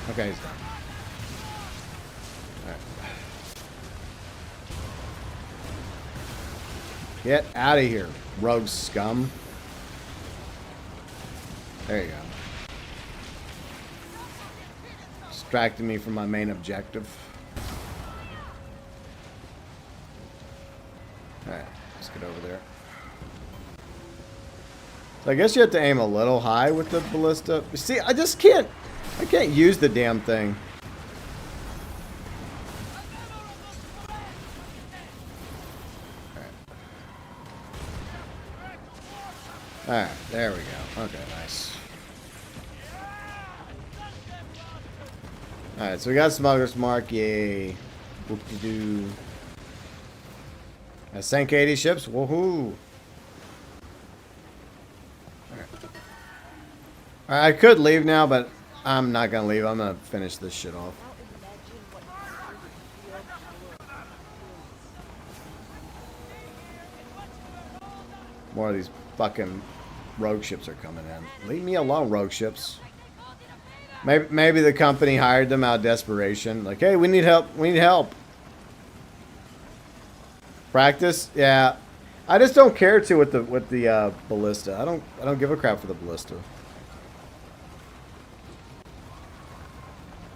Okay, he's done. Alright. Get out of here, rogue scum. There you go. Distracting me from my main objective. Alright, let's get over there. So I guess you have to aim a little high with the ballista. See, I just can't. I can't use the damn thing. Alright, there we go. Okay, nice. Alright, so we got Smuggler's Mark, yay. Whoop-de-doo. I sank 80 ships, woohoo. Alright. I could leave now, but I'm not gonna leave. I'm gonna finish this shit off. More of these fucking rogue ships are coming in. Leave me alone, rogue ships. Maybe the company hired them out of desperation. Like, hey, we need help. We need help. Practice? Yeah. I just don't care to with the ballista. I don't give a crap for the ballista.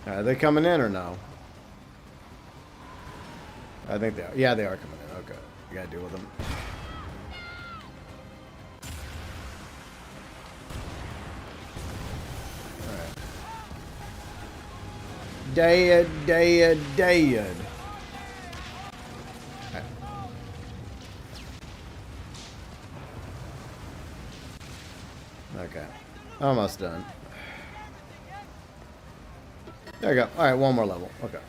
Are they coming in or no? I think they are. Yeah, they are coming in. Okay. We gotta deal with them. Alright. Dead. Okay. Almost done. There we go. Alright, one more level. Okay.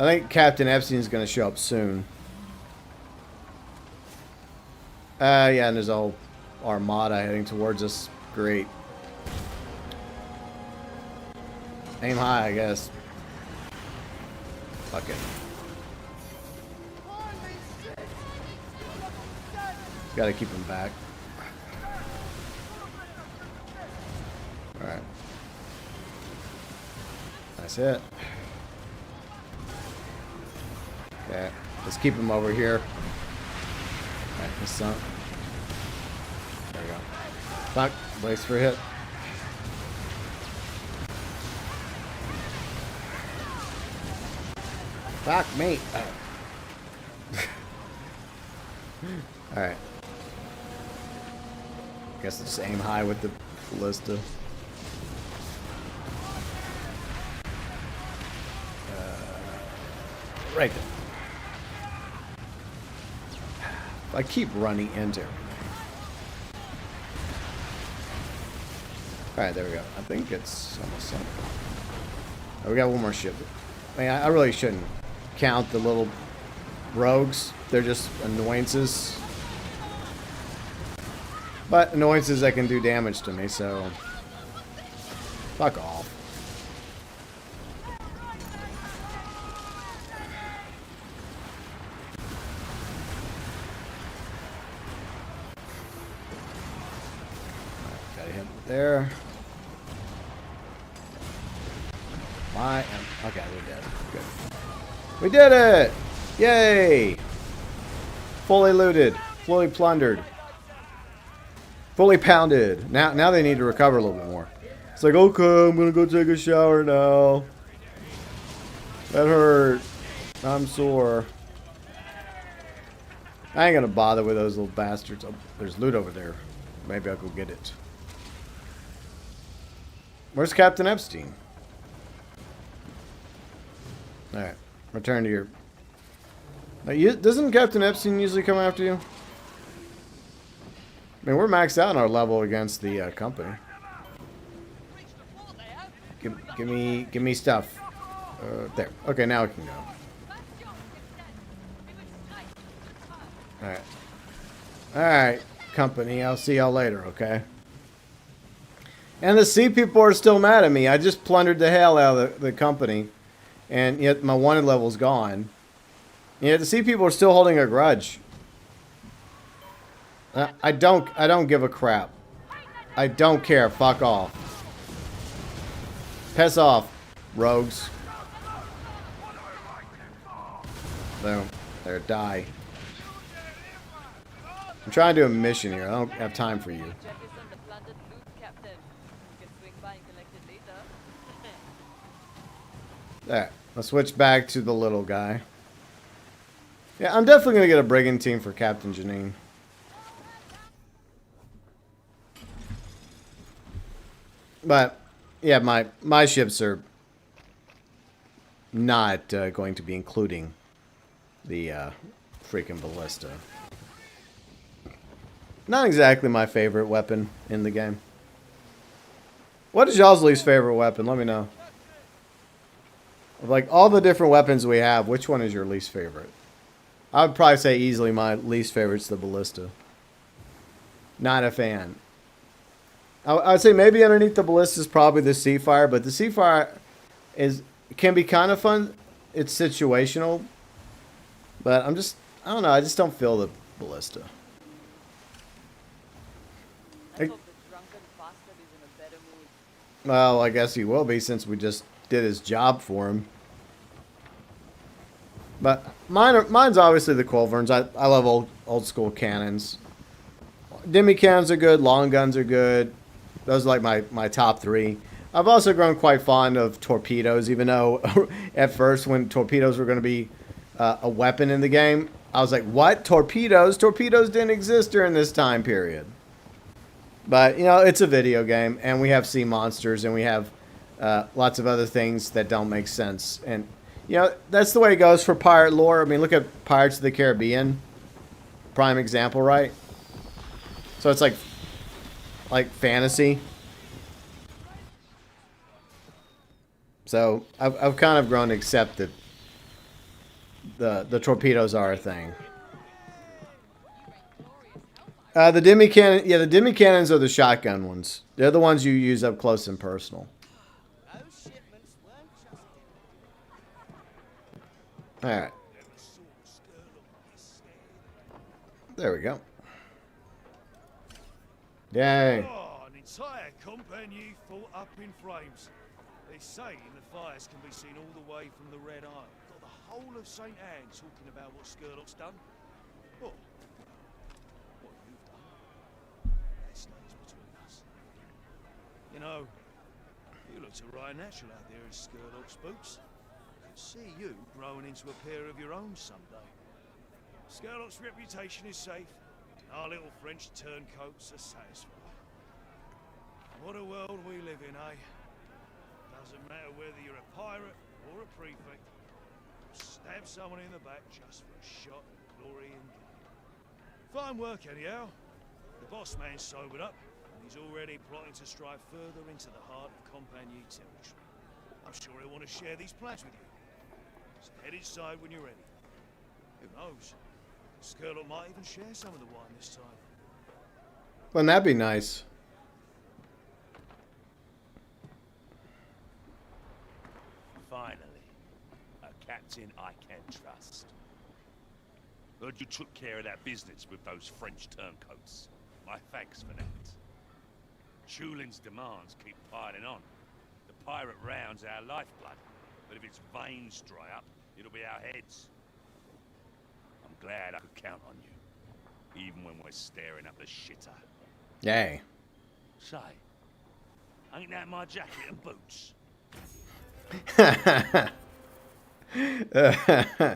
I think Captain Epstein's going to show up soon. Yeah, and there's a whole armada heading towards us. Great. Aim high, I guess. Fuck it. Gotta keep him back. Alright. That's it. Okay, let's keep him over here. Alright, this sunk. There we go. Fuck, brace for a hit. Fuck me. Alright. Guess just aim high with the ballista. Right there. I keep running into everything. Alright, there we go. I think it's almost done. Oh, we got one more ship. I mean, I really shouldn't count the little rogues. They're just annoyances. But annoyances that can do damage to me, so... Fuck off. There. Okay, we're dead. Good. We did it! Yay! Fully looted. Fully plundered. Fully pounded. Now they need to recover a little bit more. It's like, okay, I'm gonna go take a shower now. That hurt. I'm sore. I ain't gonna bother with those little bastards. Oh, there's loot over there. Maybe I'll go get it. Where's Captain Epstein? Alright. Return to your... Now, doesn't Captain Epstein usually come after you? I mean, we're maxed out on our level against the company. Give me stuff. There. Okay, now we can go. Alright. Alright, company. I'll see y'all later, okay? And the sea people are still mad at me. I just plundered the hell out of the company. And yet my wanted level's gone. And yet the sea people are still holding a grudge. I don't give a crap. I don't care. Fuck off. Piss off, rogues. There, die. I'm trying to do a mission here. I don't have time for you. There. Let's switch back to the little guy. Yeah, I'm definitely going to get a brigand team for Captain Janine. But, yeah, my ships are not going to be including the freaking ballista. Not exactly my favorite weapon in the game. What is y'all's least favorite weapon? Let me know. Of like all the different weapons we have, which one is your least favorite? I would probably say easily my least favorite's the ballista. Not a fan. I'd say maybe underneath the ballista is probably the Seafire, but the Seafire can be kind of fun. It's situational. But I don't know, I just don't feel the ballista. Well, I guess he will be since we just did his job for him. But mine's obviously the GeauxBurns. I love old school cannons. Demi cannons are good. Long guns are good. Those are like my top three. I've also grown quite fond of torpedoes, even though at first when torpedoes were going to be a weapon in the game, I was like, what? Torpedoes? Torpedoes didn't exist during this time period. But, you know, it's a video game, and we have sea monsters, and we have lots of other things that don't make sense. And, you know, that's the way it goes for pirate lore. I mean, look at Pirates of the Caribbean. Prime example, right? So it's like fantasy. So I've kind of grown to accept that the torpedoes are a thing. The demi cannon, yeah, the demi cannons are the shotgun ones. They're the ones you use up close and personal. All right. There we go. Yay. Oh, an entire company full up in flames. They say the fires can be seen all the way from the Red Isle. Got the whole of St. Anne talking about what Skurlock's done. Oh, what you've done. That stays between us. You know, you looked a right natural out there in Skurlock's boots. Could see you growing into a pair of your own someday. Skurlock's reputation is safe. Our little French turncoats are satisfied. What a world we live in, eh? Doesn't matter whether you're a pirate or a prefect. Stab someone in the back just for a shot at glory and gain. Fine work, anyhow. The boss man's sobered up, and he's already plotting to strike further into the heart of Compagnie territory. I'm sure he'll want to share these plans with you. So head inside when you're ready. Who knows? Skurlock might even share some of the wine this time. Wouldn't that be nice? Finally, a captain I can trust. Heard you took care of that business with those French turncoats. My thanks for that. Chulin's demands keep piling on. The pirate round's our lifeblood, but if its veins dry up, it'll be our heads. I'm glad I could count on you, even when we're staring up the shitter. Yay. Say, ain't that my jacket and boots?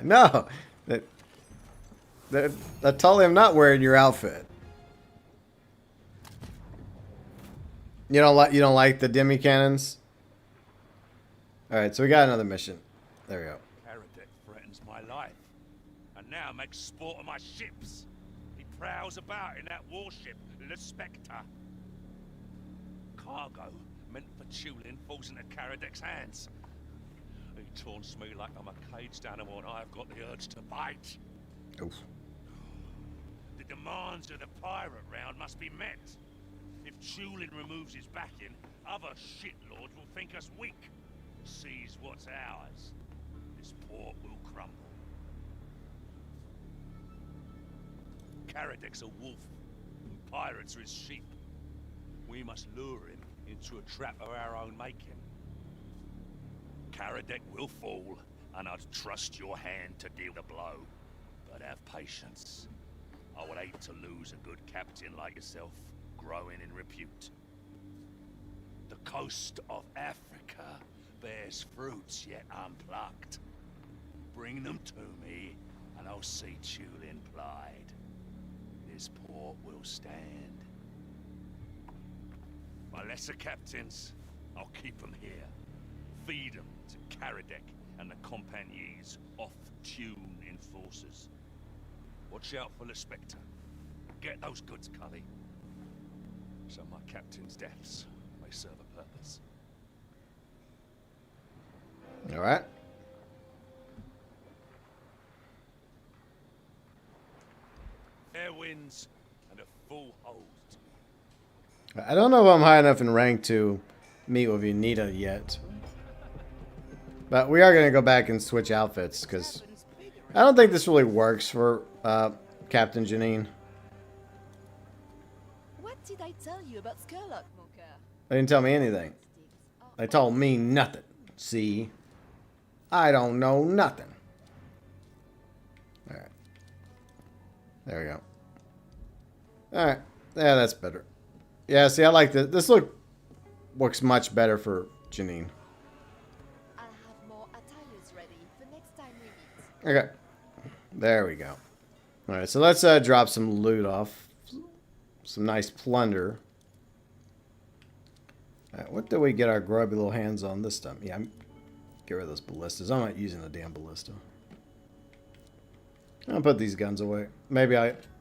No. I told him not wearing your outfit. You don't like the demi cannons? Alright, so we got another mission. There we go. Caradec threatens my life, and now makes sport of my ships. He prowls about in that warship, Le Spectre. Cargo meant for Chulin falls into Caradec's hands. He taunts me like I'm a caged animal and I've got the urge to bite. Oof. The demands of the pirate round must be met. If Chulin removes his backing, other shitlords will think us weak. Seize what's ours. This port will crumble. Caradec's a wolf, and pirates are his sheep. We must lure him into a trap of our own making. Caradec will fall, and I'd trust your hand to deal the blow. But have patience. I would hate to lose a good captain like yourself, growing in repute. The coast of Africa bears fruits yet unplucked. Bring them to me, and I'll see Chulin plied. This port will stand. My lesser captains, I'll keep them here. Feed them to Caradec and the Compagnie's off-tune enforcers. Watch out for the Spectre. Get those goods, Cully. So my captain's deaths may serve a purpose. All right. Fair winds and a full hold. I don't know if I'm high enough in rank to meet with Unita yet. But we are going to go back and switch outfits, because I don't think this really works for Captain Janine. What did I tell you about Skurlock, Mocha? They didn't tell me anything. They told me nothing. See? I don't know nothing. Alright. There we go. Alright. Yeah, that's better. Yeah, see, I like this. works much better for Janine. I'll have more attires ready for next time we meet. Okay. There we go. Alright, so let's drop some loot off. Some nice plunder. Alright, what do we get our grubby little hands on this time? Yeah, get rid of those ballistas. I'm not using a damn ballista. I'll put these guns away. Maybe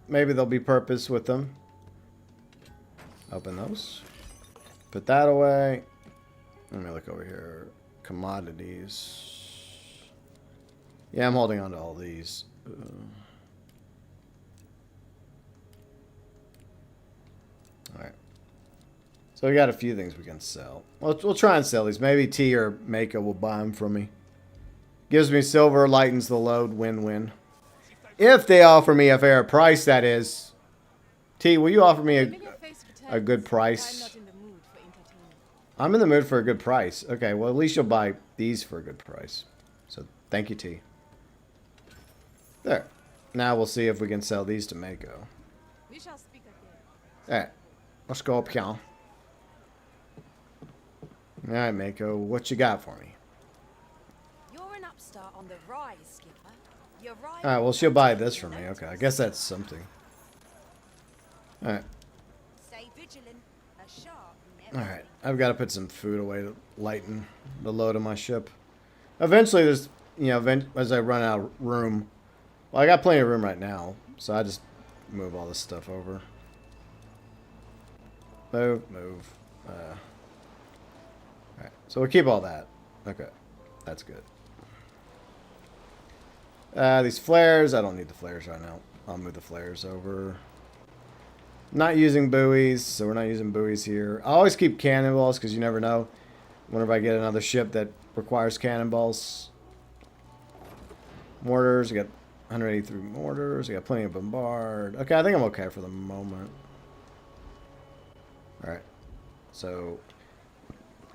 there'll be purpose with them. Open those. Put that away. Let me look over here. Commodities. Yeah, I'm holding on to all these. Alright. So we got a few things we can sell. We'll try and sell these. Maybe T or Mako will buy them from me. Gives me silver, lightens the load, win-win. If they offer me a fair price, that is. T, will you offer me a good price? I'm in the mood for a good price. Okay, well, at least you'll buy these for a good price. So, thank you, T. There. Now we'll see if we can sell these to Mako. We shall speak again. Alright. Let's go up here. Alright, Mako. What you got for me? You're an upstart on the rise, Skipper. You're right. Alright, well, she'll buy this from me. Okay, I guess that's something. Alright. Stay vigilant. A shark never Alright. I've got to put some food away to lighten the load of my ship. Eventually, there's, you know, as I run out of room. Well, I got plenty of room right now, so I just move all this stuff over. Move. Alright, so we'll keep all that. Okay, that's good. These flares, I don't need the flares right now. I'll move the flares over. Not using buoys, so we're not using buoys here. I always keep cannonballs because you never know. Whenever I get another ship that requires cannonballs. Mortars, I got 183 mortars. I got plenty of bombard. Okay, I think I'm okay for the moment. Alright. So,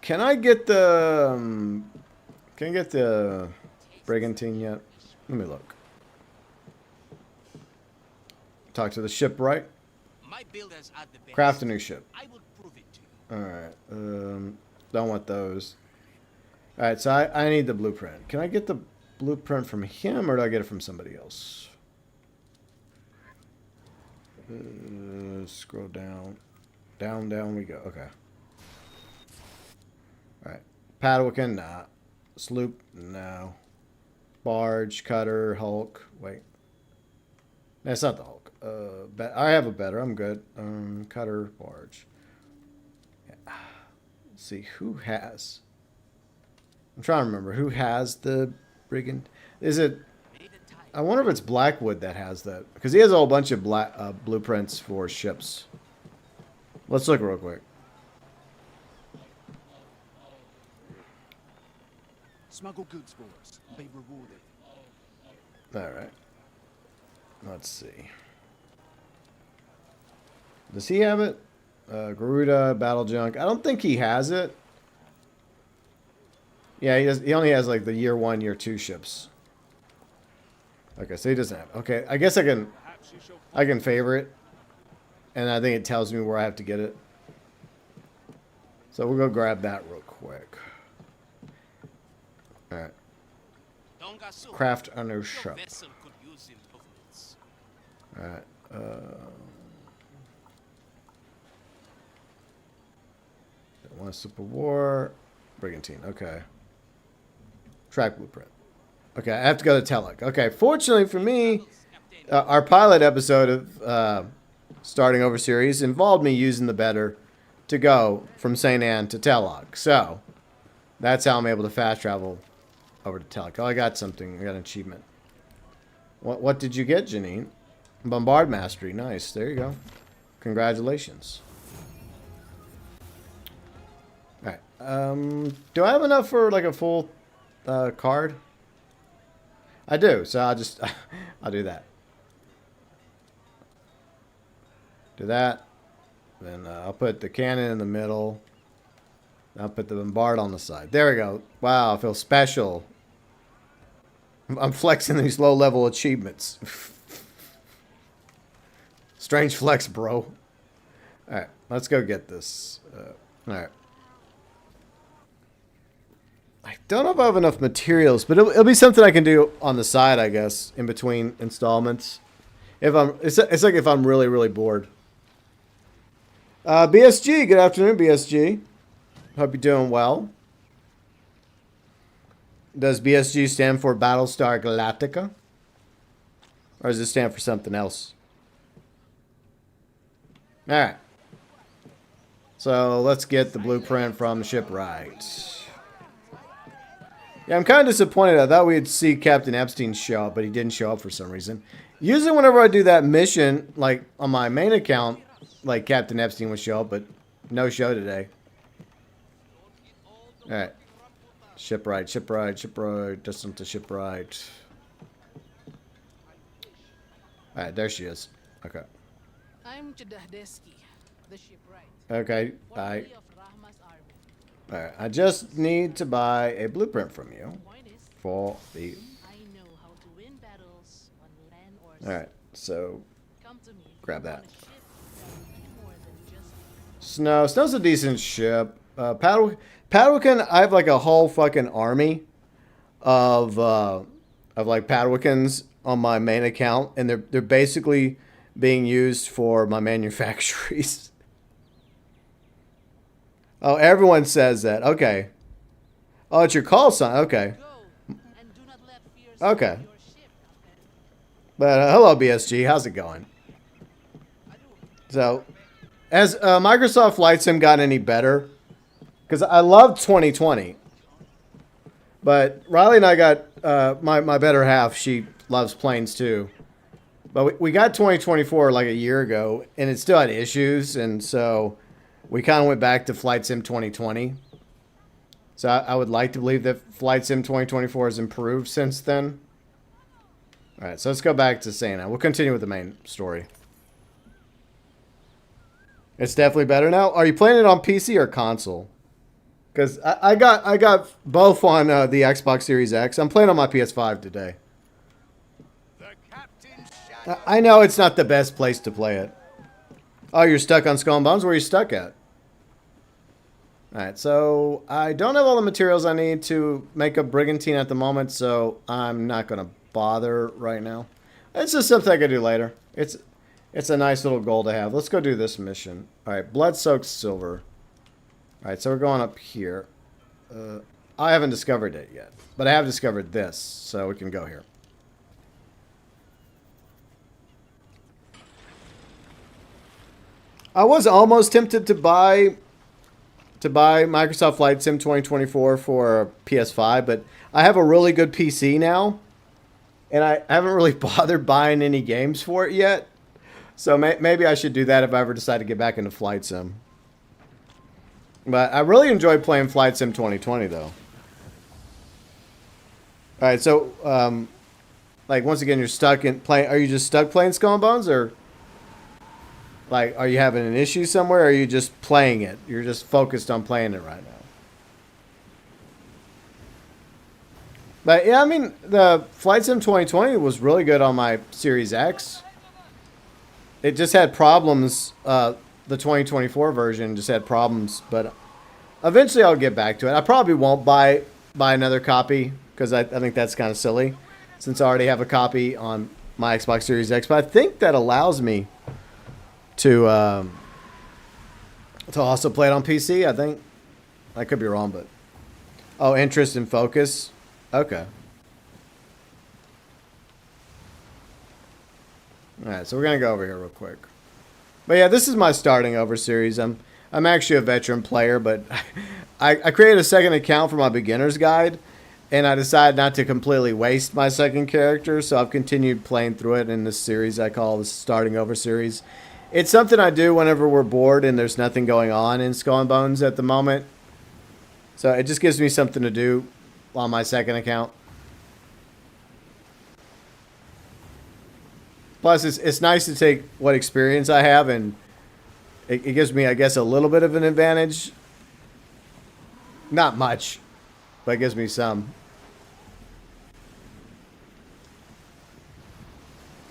can I get the brigantine yet? Let me look. Talk to the shipwright. My builders are the best. Craft a new ship. I will prove it to you. Alright. Don't want those. Alright, so I need the blueprint. Can I get the blueprint from him, or do I get it from somebody else? Scroll down. Down we go. Okay. Alright. Paddlekin, nah. Sloop, no. Barge, cutter, Hulk. Wait. That's not the Hulk. I have a better. I'm good. Cutter, barge. Yeah. Let's see who has. I'm trying to remember who has the brigand. Is it? I wonder if it's Blackwood that has that, because he has a whole bunch of blueprints for ships. Let's look real quick. Smuggle goods for us. Be rewarded. All right. Let's see. Does he have it? Garuda, Battle Junk. I don't think he has it. Yeah, he does. He only has like the year 1, year 2 ships. Okay, so he doesn't have. Okay, I guess I can favor it, and I think it tells me where I have to get it. So we'll go grab that real quick. All right. Craft a new ship. All right. One Super War, Brigantine. Okay. Track blueprint. Okay, I have to go to Telek. Okay, fortunately for me, our pilot episode of Starting Over series involved me using the better to go from St. Anne to Telek. So, that's how I'm able to fast travel over to Telek. Oh, I got something. I got an achievement. What did you get, Janine? Bombard Mastery. Nice. There you go. Congratulations. Alright. Do I have enough for like a full card? I do, so I'll do that. Do that. Then I'll put the cannon in the middle. I'll put the bombard on the side. There we go. Wow, I feel special. I'm flexing these low-level achievements. Strange flex, bro. Alright, let's go get this. Alright. I don't know if I have enough materials, but it'll be something I can do on the side, I guess, in between installments. It's like if I'm really, really bored. BSG, good afternoon, BSG. Hope you're doing well. Does BSG stand for Battlestar Galactica? Or does it stand for something else? Alright. So let's get the blueprint from the shipwright. Yeah, I'm kind of disappointed. I thought we'd see Captain Epstein show up, but he didn't show up for some reason. Usually whenever I do that mission, like on my main account, like Captain Epstein would show up, but no show today. Alright. Shipwright, distance to shipwright. Alright, there she is. Okay. I'm Caradec, the shipwright. Okay, Formerly of Rahma's army. Alright, I just need to buy a blueprint from you Point is, for the... I know how to win battles on land or sea. Alright, so Come to me if grab you that. want a ship that will do more than just Snow. Snow's a decent ship. Padwakan, I have like a whole fucking army of like Padwakans on my main account, and they're basically being used for my manufactories. Oh, everyone says that. Okay. Oh, it's your call sign. Okay. go and do not let fear Okay. steal your ship, Captain. But hello, BSG. How's it going? So, has Microsoft Flight Sim gotten any better? Because I love 2020. But Riley and I got my better half. She loves planes too. But we got 2024 like a year ago, and it still had issues, and so we kind of went back to Flight Sim 2020. So I would like to believe that Flight Sim 2024 has improved since then. All right, so let's go back to Santa. We'll continue with the main story. It's definitely better now. Are you playing it on PC or console? Because I got both on the Xbox Series X. I'm playing on my PS5 today. I know it's not the best place to play it. Oh, you're stuck on Skull and Bones? Where are you stuck at? Alright, so I don't have all the materials I need to make a brigantine at the moment, so I'm not going to bother right now. It's just something I could do later. It's a nice little goal to have. Let's go do this mission. Alright, blood-soaked silver. Alright, so we're going up here. I haven't discovered it yet, but I have discovered this, so we can go here. I was almost tempted to buy Microsoft Flight Sim 2024 for PS5, but I have a really good PC now, and I haven't really bothered buying any games for it yet. So maybe I should do that if I ever decide to get back into Flight Sim. But I really enjoyed playing Flight Sim 2020 though. All right, so like once again, you're stuck in playing. Are you just stuck playing Skull and Bones, or like are you having an issue somewhere? Or are you just playing it? You're just focused on playing it right now. But yeah, I mean the Flight Sim 2020 was really good on my Series X. It just had problems. The 2024 version just had problems, but eventually I'll get back to it. I probably won't buy another copy because I think that's kind of silly since I already have a copy on my Xbox Series X. But I think that allows me to also play it on PC. I think I could be wrong, but oh, interest and focus. Okay. All right, so we're gonna go over here real quick. But yeah, this is my starting over series. I'm actually a veteran player, but I created a second account for my beginner's guide, and I decided not to completely waste my second character, so I've continued playing through it in this series I call the starting over series. It's something I do whenever we're bored and there's nothing going on in Skull and Bones at the moment. So it just gives me something to do on my second account. Plus, it's nice to take what experience I have, and it gives me, I guess, a little bit of an advantage. Not much, but it gives me some.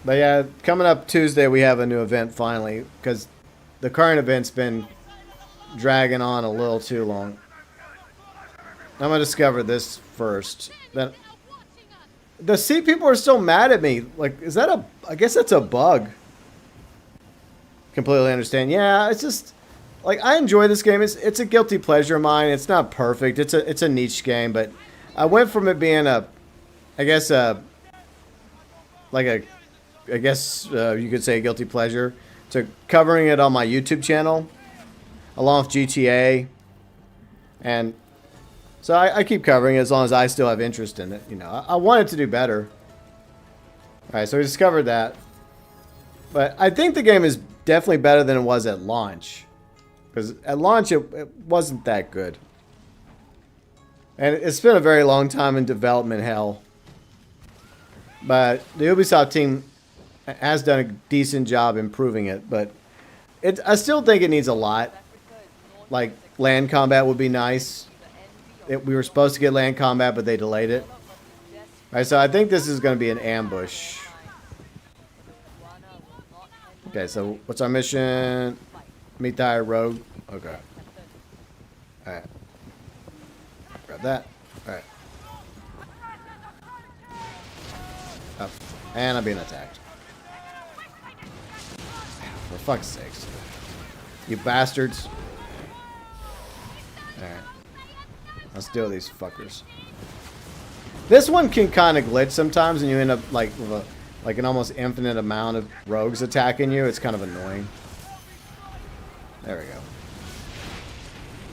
But yeah, coming up Tuesday, we have a new event finally, because the current event's been dragging on a little too long. I'm gonna discover this first. Then the sea people are still mad at me. Like, is that a? I guess that's a bug. Completely understand. Yeah, it's just like I enjoy this game. It's a guilty pleasure of mine. It's not perfect. It's a niche game, but I went from it being a, I guess like a, I guess you could say a guilty pleasure, to covering it on my YouTube channel, along with GTA, and so I keep covering it as long as I still have interest in it. You know, I want it to do better. All right, so we discovered that, but I think the game is definitely better than it was at launch, because at launch it wasn't that good, and it's been a very long time in development hell. But the Ubisoft team has done a decent job improving it, but I still think it needs a lot. Like, land combat would be nice. We were supposed to get land combat, but they delayed it. Alright, so I think this is going to be an ambush. Okay, so what's our mission? Meet the high rogue. Okay. Alright. Grab that. Alright. Up. And I'm being attacked. For fuck's sakes. You bastards. Alright. Let's deal with these fuckers. This one can kind of glitch sometimes, and you end up like with like an almost infinite amount of rogues attacking you. It's kind of annoying. There we go.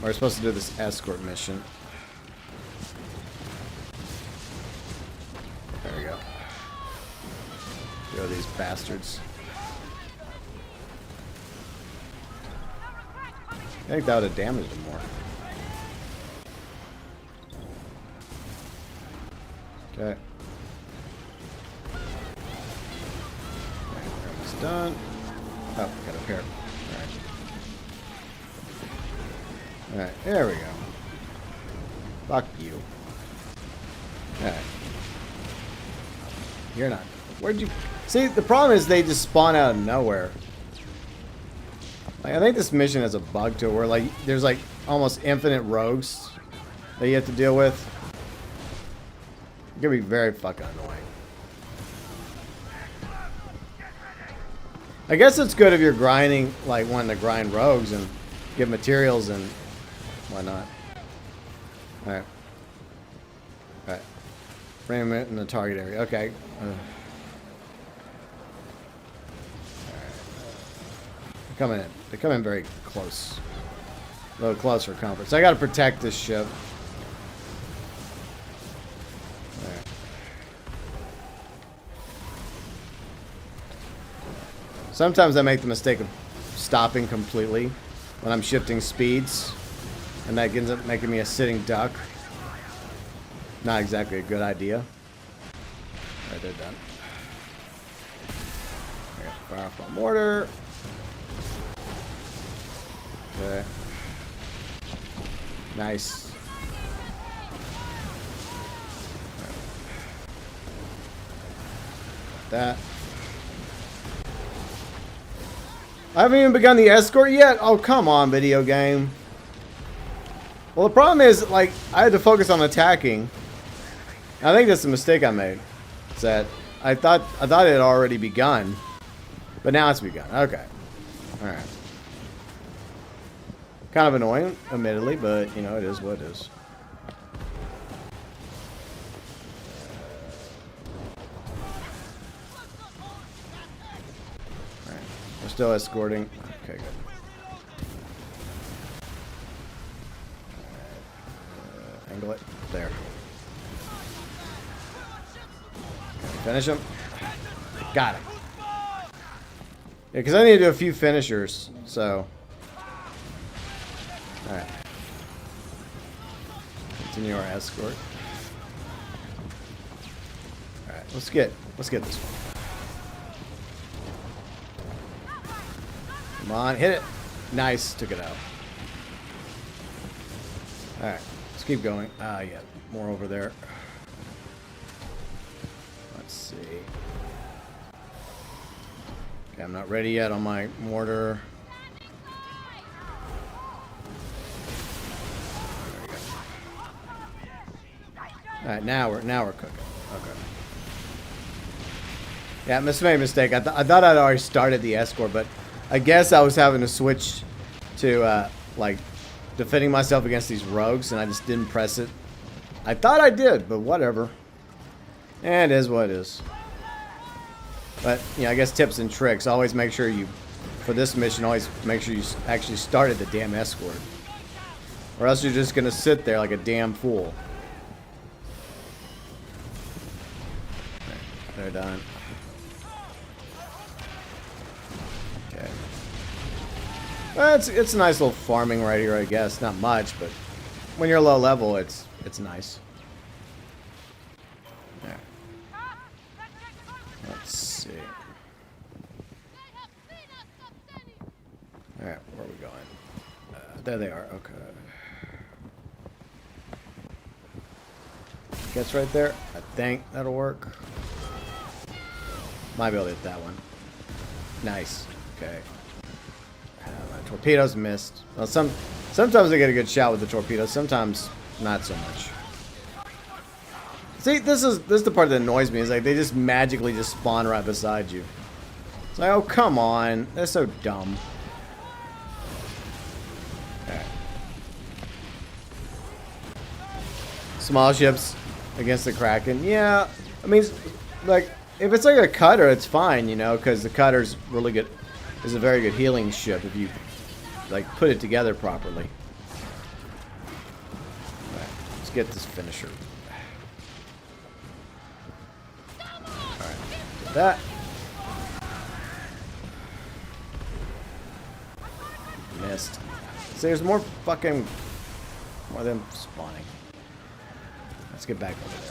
We're supposed to do this escort mission. There we go. Deal with these bastards. I think that would have damaged them more. Okay. It's done. Oh, got a pair. Alright. Alright, there we go. Fuck you. Alright. You're not. Where'd you... See, the problem is they just spawn out of nowhere. Like, I think this mission has a bug to it where, like, there's, like, almost infinite rogues that you have to deal with. It can be very fucking annoying. I guess it's good if you're grinding, like, wanting to grind rogues and get materials and whatnot. Alright. Alright. Frame it in the target area. Okay. Coming in. They come in very close. A little close for comfort. So I gotta protect this ship. Alright. Sometimes I make the mistake of stopping completely when I'm shifting speeds, and that ends up making me a sitting duck. Not exactly a good idea. Alright, they're done. I got fire off my mortar. Okay. Nice. Right. That. I haven't even begun the escort yet? Oh, come on, video game. Well, the problem is, like, I had to focus on attacking. I think that's the mistake I made. Is that I thought it had already begun, but now it's begun. Okay. All right. Kind of annoying, admittedly, but, you know, it is what it is. Alright, we're still escorting. Okay, good. Angle it. There. Finish him. Got him. Yeah, because I need to do a few finishers, so... Alright. Continue our escort. Alright, let's get this one. Come on, hit it. Nice, took it out. Alright, let's keep going. Ah, yeah, more over there. Let's see. Okay, I'm not ready yet on my mortar. Alright, now we're cooking. Okay. Yeah, I made a mistake. I thought I'd already started the escort, but I guess I was having to switch to, like, defending myself against these rogues, and I just didn't press it. I thought I did, but whatever. And it is what it is. But, you know, I guess tips and tricks. Always make sure you, for this mission, always make sure you actually started the damn escort. Or else you're just going to sit there like a damn fool. They're done. Okay. Well, it's a nice little farming right here, I guess. Not much, but when you're low level, it's nice. Yeah. Let's see. All right, where are we going? There they are. Okay. Guess right there. I think that'll work. Might be able to hit that one. Nice. Okay. My torpedoes missed. Well, sometimes I get a good shot with the torpedoes. Sometimes not so much. See, this is the part that annoys me. Is like they just magically just spawn right beside you. It's like, oh come on, they're so dumb. Okay. Small ships against the Kraken. Yeah, I mean, like. If it's like a cutter, it's fine, you know, because the cutter's really good. Is a very good healing ship if you, like, put it together properly. Right, let's get this finisher. Alright, get that. Missed. See, there's more of them spawning. Let's get back over there.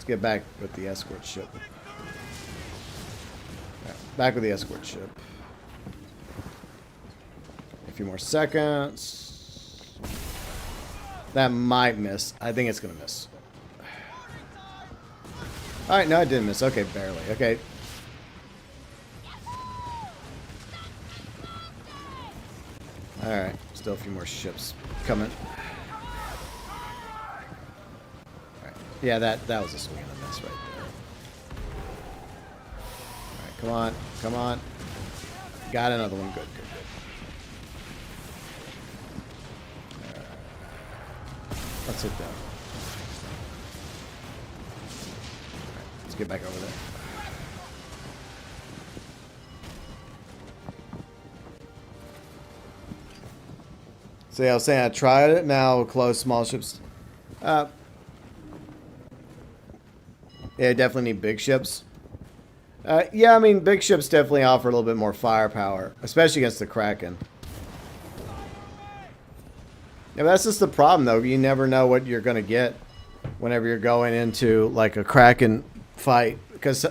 Get back with the escort ship. Right, back with the escort ship. A few more seconds. That might miss. I think it's gonna miss. Alright, no, it didn't miss. Okay, barely. Okay. Alright, still a few more ships coming. Yeah, that was a swing and a miss right there. Alright, come on. Come on. Got another one. Good, good, good. Let's hit that. Alright, let's get back over there. So yeah, I was saying I tried it. Now close small ships. Yeah, definitely need big ships. Yeah, I mean, big ships definitely offer a little bit more firepower, especially against the Kraken. Yeah, that's just the problem, though. You never know what you're going to get whenever you're going into, like, a Kraken fight. Because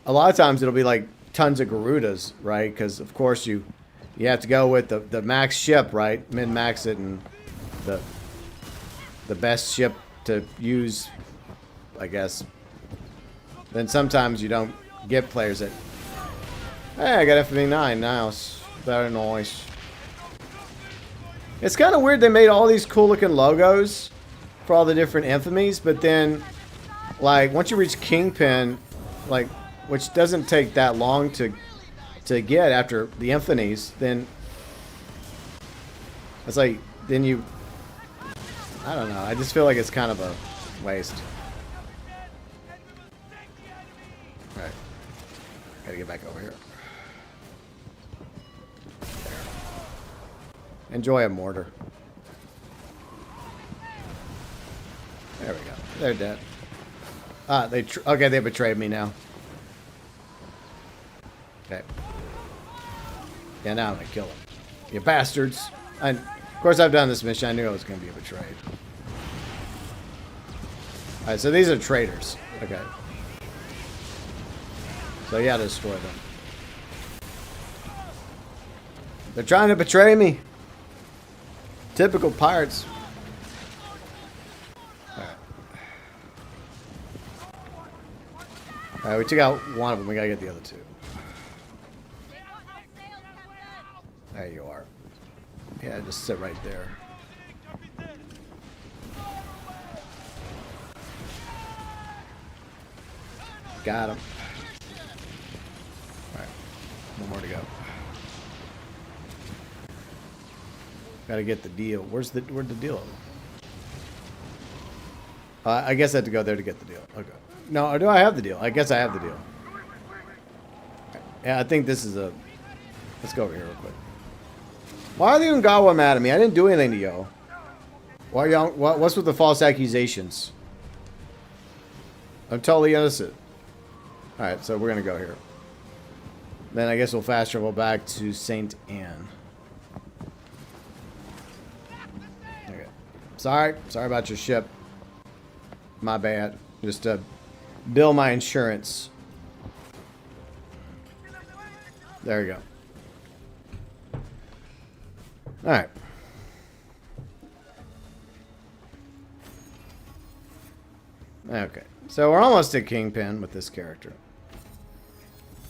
a lot of times it'll be, like, tons of Garudas, right? Because, of course, you have to go with the max ship, right? Min-max it, and the best ship to use, I guess. Then sometimes you don't get players that... Hey, I got FB9 now. It's very nice. It's kind of weird they made all these cool looking logos for all the different infamies, but then, like, once you reach Kingpin, like, which doesn't take that long to get after the infinies, then it's like, then you... I don't know. I just feel like it's kind of a waste. Alright. Gotta get back over here. There. Enjoy a mortar. There we go. They're dead. Ah, okay, they betrayed me now. Okay. Yeah, now I'm gonna kill them. You bastards. And of course, I've done this mission. I knew I was gonna be betrayed. Alright, so these are traitors. Okay. So you gotta destroy them. They're trying to betray me. Typical pirates. Alright, we took out one of them. We gotta get the other two. There you are. Yeah, just sit right there. Got him. Alright. One more to go. Gotta get the deal. Where'd the deal? I guess I had to go there to get the deal. Okay. No, or do I have the deal? I guess I have the deal. Yeah, I think this is a... Let's go over here real quick. Why are the Ungawa mad at me? I didn't do anything to y'all. Why y'all... What's with the false accusations? I'm totally innocent. Alright, so we're gonna go here. Then I guess we'll fast travel back to St. Anne. Okay. Sorry about your ship. My bad. Just bill my insurance. There you go. Alright. Okay. So we're almost at Kingpin with this character.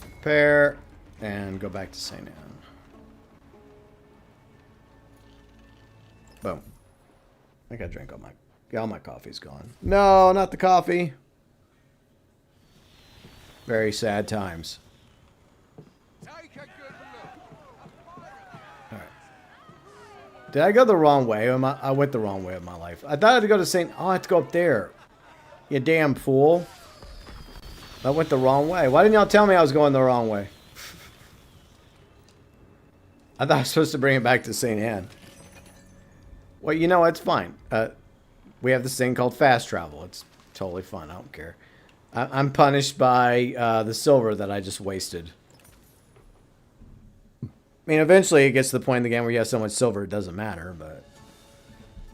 Prepare and go back to St. Anne. Boom. I think I drank all my coffee's gone. No, not the coffee. Very sad times. Alright. Did I go the wrong way? I went the wrong way of my life. I thought I had to go to St. Oh, I have to go up there. You damn fool. I went the wrong way. Why didn't y'all tell me I was going the wrong way? I thought I was supposed to bring it back to St. Anne. Well, you know, it's fine. We have this thing called fast travel. It's totally fun. I don't care. I'm punished by the silver that I just wasted. I mean, eventually it gets to the point in the game where you have so much silver it doesn't matter. But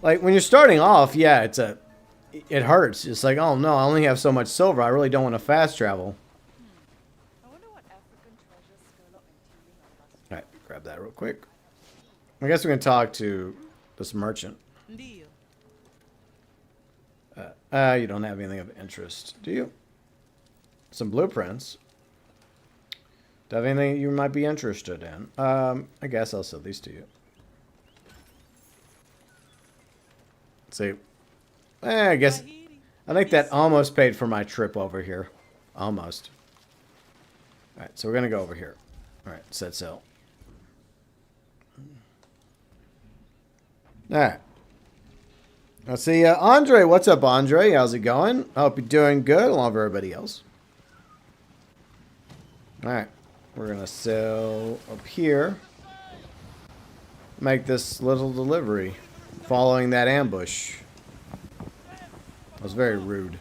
like when you're starting off, yeah, it hurts. It's like, oh no, I only have so much silver. I really don't want to fast travel. I wonder what African treasures Sherlock and Teeling are about. All right, grab that real quick. I guess we're gonna talk to this merchant. Deal. You don't have anything of interest, do you? Some blueprints. Do you have anything you might be interested in? I guess I'll sell these to you. Let's see. I guess I think that almost paid for my trip over here. Almost. Alright, so we're going to go over here. Alright, set sail. Alright. Let's see, Andre. What's up, Andre? How's it going? I hope you're doing good along with everybody else. Alright. We're going to sail up here. Make this little delivery. Following that ambush. That was very rude.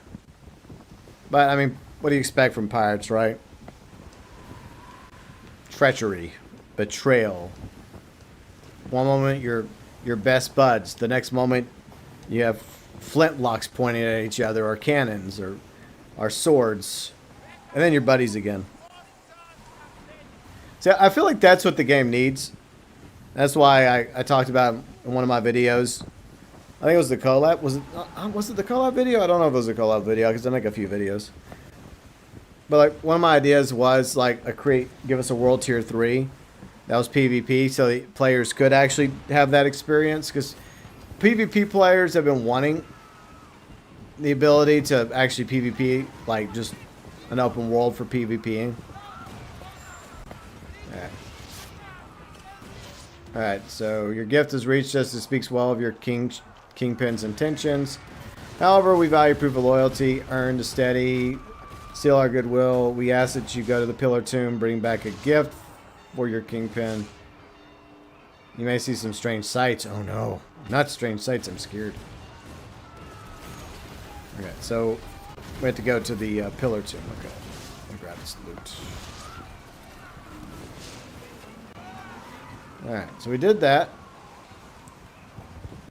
But, I mean, what do you expect from pirates, right? Treachery. Betrayal. One moment, you're best buds. The next moment, you have flintlocks pointing at each other, or cannons, or swords. And then you're buddies again. See, I feel like that's what the game needs. That's why I talked about in one of my videos. I think it was the collab. Was it the collab video? I don't know if it was a collab video because I make a few videos. But like one of my ideas was like give us a World Tier 3 that was PvP, so the players could actually have that experience. Because PvP players have been wanting the ability to actually PvP, like just an open world for PvPing. Alright, so your gift has reached us. It speaks well of your Kingpin's intentions. However, we value proof of loyalty, earned a steady, seal our goodwill. We ask that you go to the Pillar Tomb, bring back a gift for your Kingpin. You may see some strange sights. Oh no, not strange sights, I'm scared. Okay, so we have to go to the Pillar Tomb. Okay, let me grab this loot. Alright, so we did that.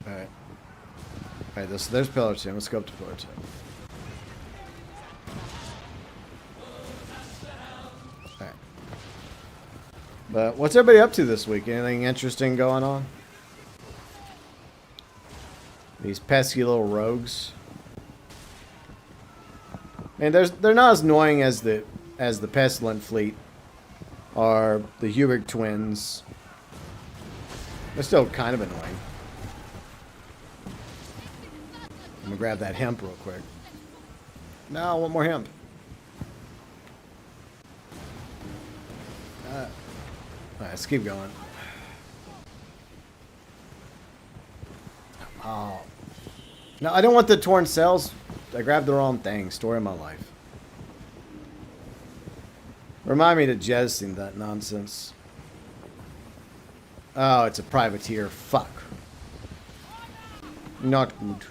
Alright. Alright, there's Pillar Tomb. Let's go up to Pillar Tomb. Alright. But what's everybody up to this week? Anything interesting going on? These pesky little rogues. I mean, they're not as annoying as the Pestilent fleet or the Hubert twins They're still kind of annoying. I'm gonna grab that hemp real quick. No, I want more hemp. Alright, let's keep going. Oh. No, I don't want the torn cells. I grabbed the wrong thing. Story of my life. Remind me to jettison that nonsense. Oh, it's a privateer. Fuck. Not good.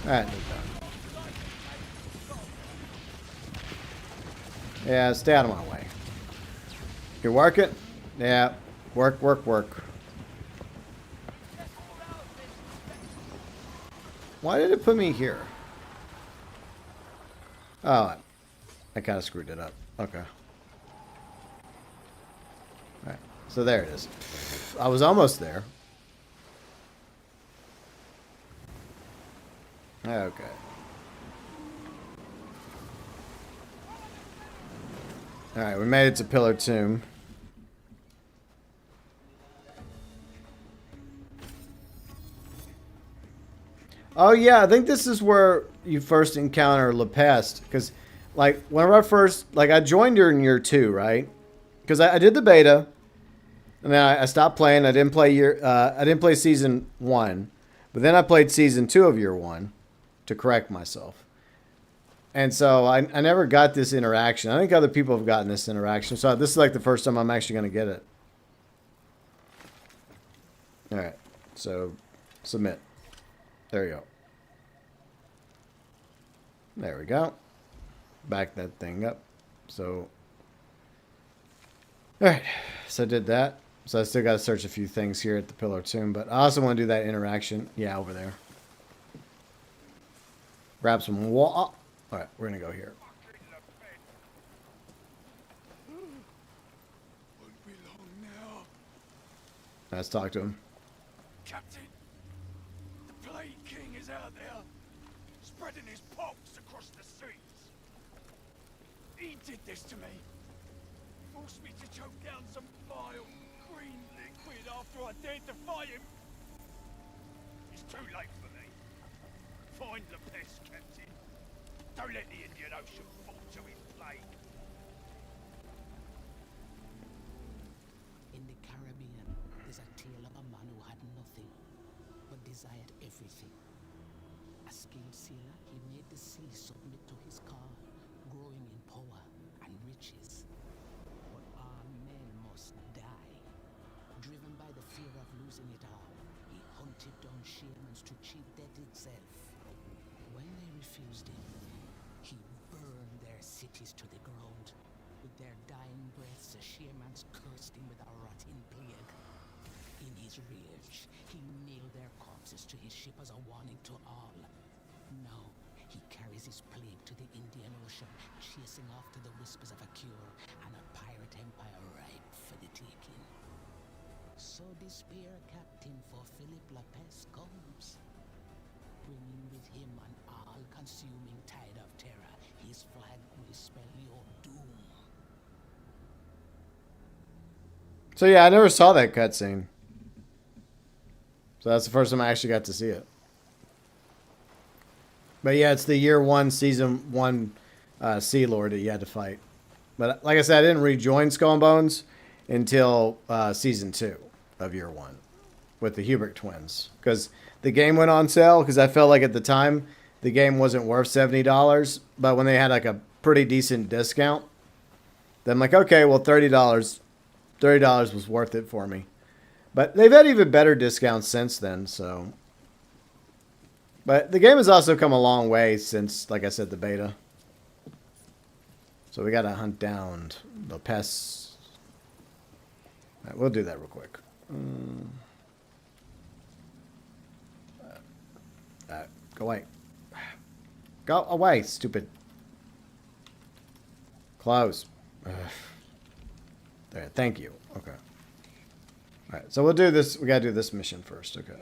Alright, yeah, stay out of my way. You work it? Yeah. Work, work, work. Why did it put me here? Oh, I kind of screwed it up. Okay. Alright, so there it is. I was almost there. Okay. Alright, we made it to Pillar Tomb. Oh yeah, I think this is where you first encounter La Peste. Because, like, whenever I first... Like, I joined her in year 2, right? Because I did the beta. And then I stopped playing. I didn't play season 1. But then I played season 2 of year 1. To correct myself. And so I never got this interaction. I think other people have gotten this interaction. So this is like the first time I'm actually going to get it. Alright. So, submit. There you go. There we go. Back that thing up. So, alright. So I did that. So I still got to search a few things here at the Pillar Tomb. But I also want to do that interaction. Yeah, over there. Grab some water. Alright, we're going to go here. Let's talk to him. Captain, the Plague King is out there, spreading his pox across the seas. He did this to me. Forced me to choke down some vile green liquid after I dared to fight him. It's too late for me. Find the pest, Captain. Don't let the Indian Ocean fall to his plague. In the Caribbean, there's a tale of a man who had nothing, but desired everything. A skilled sailor, he made the sea submit to his call, growing in power and riches. But all men must die. Driven by the fear of losing it all, he hunted down shamans to cheat death itself. When they refused him, he burned their cities to the ground. With their dying breaths, the shamans cursed him with a rotten plague. In his rage, he nailed their corpses to his ship as a warning to all. Now, he carries his plague to the Indian Ocean, chasing after the whispers of a cure and a pirate empire ripe for the taking. So despair, Captain, for Philip Lapes comes, bringing with him an all-consuming tide of terror. His flag will spell your doom. So yeah, I never saw that cutscene. So that's the first time I actually got to see it. But yeah, it's the year 1, season 1 Sea Lord that you had to fight. But like I said, I didn't rejoin Skull and Bones until season 2 of year 1 with the Hubert twins. Because the game went on sale, because I felt like at the time the game wasn't worth $70. But when they had like a pretty decent discount, then I'm like, okay, well, $30 was worth it for me. But they've had even better discounts since then, so. But the game has also come a long way since, like I said, the beta. So we got to hunt down the pests. All right, we'll do that real quick. Go away. Go away, stupid. Close. There, thank you. Okay. Alright, so we'll do this. We gotta do this mission first. Okay.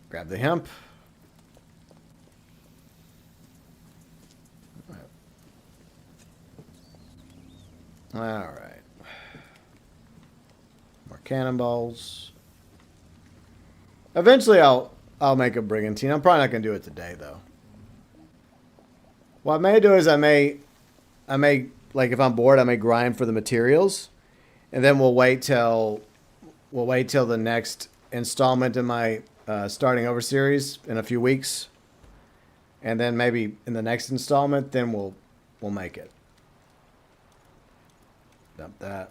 Grab the hemp. All right. More cannonballs. Eventually, I'll make a brigantine. I'm probably not gonna do it today, though. What I may do is I may like if I'm bored, I may grind for the materials, and then we'll wait till the next installment in my starting over series in a few weeks, and then maybe in the next installment, then we'll make it. Dump that.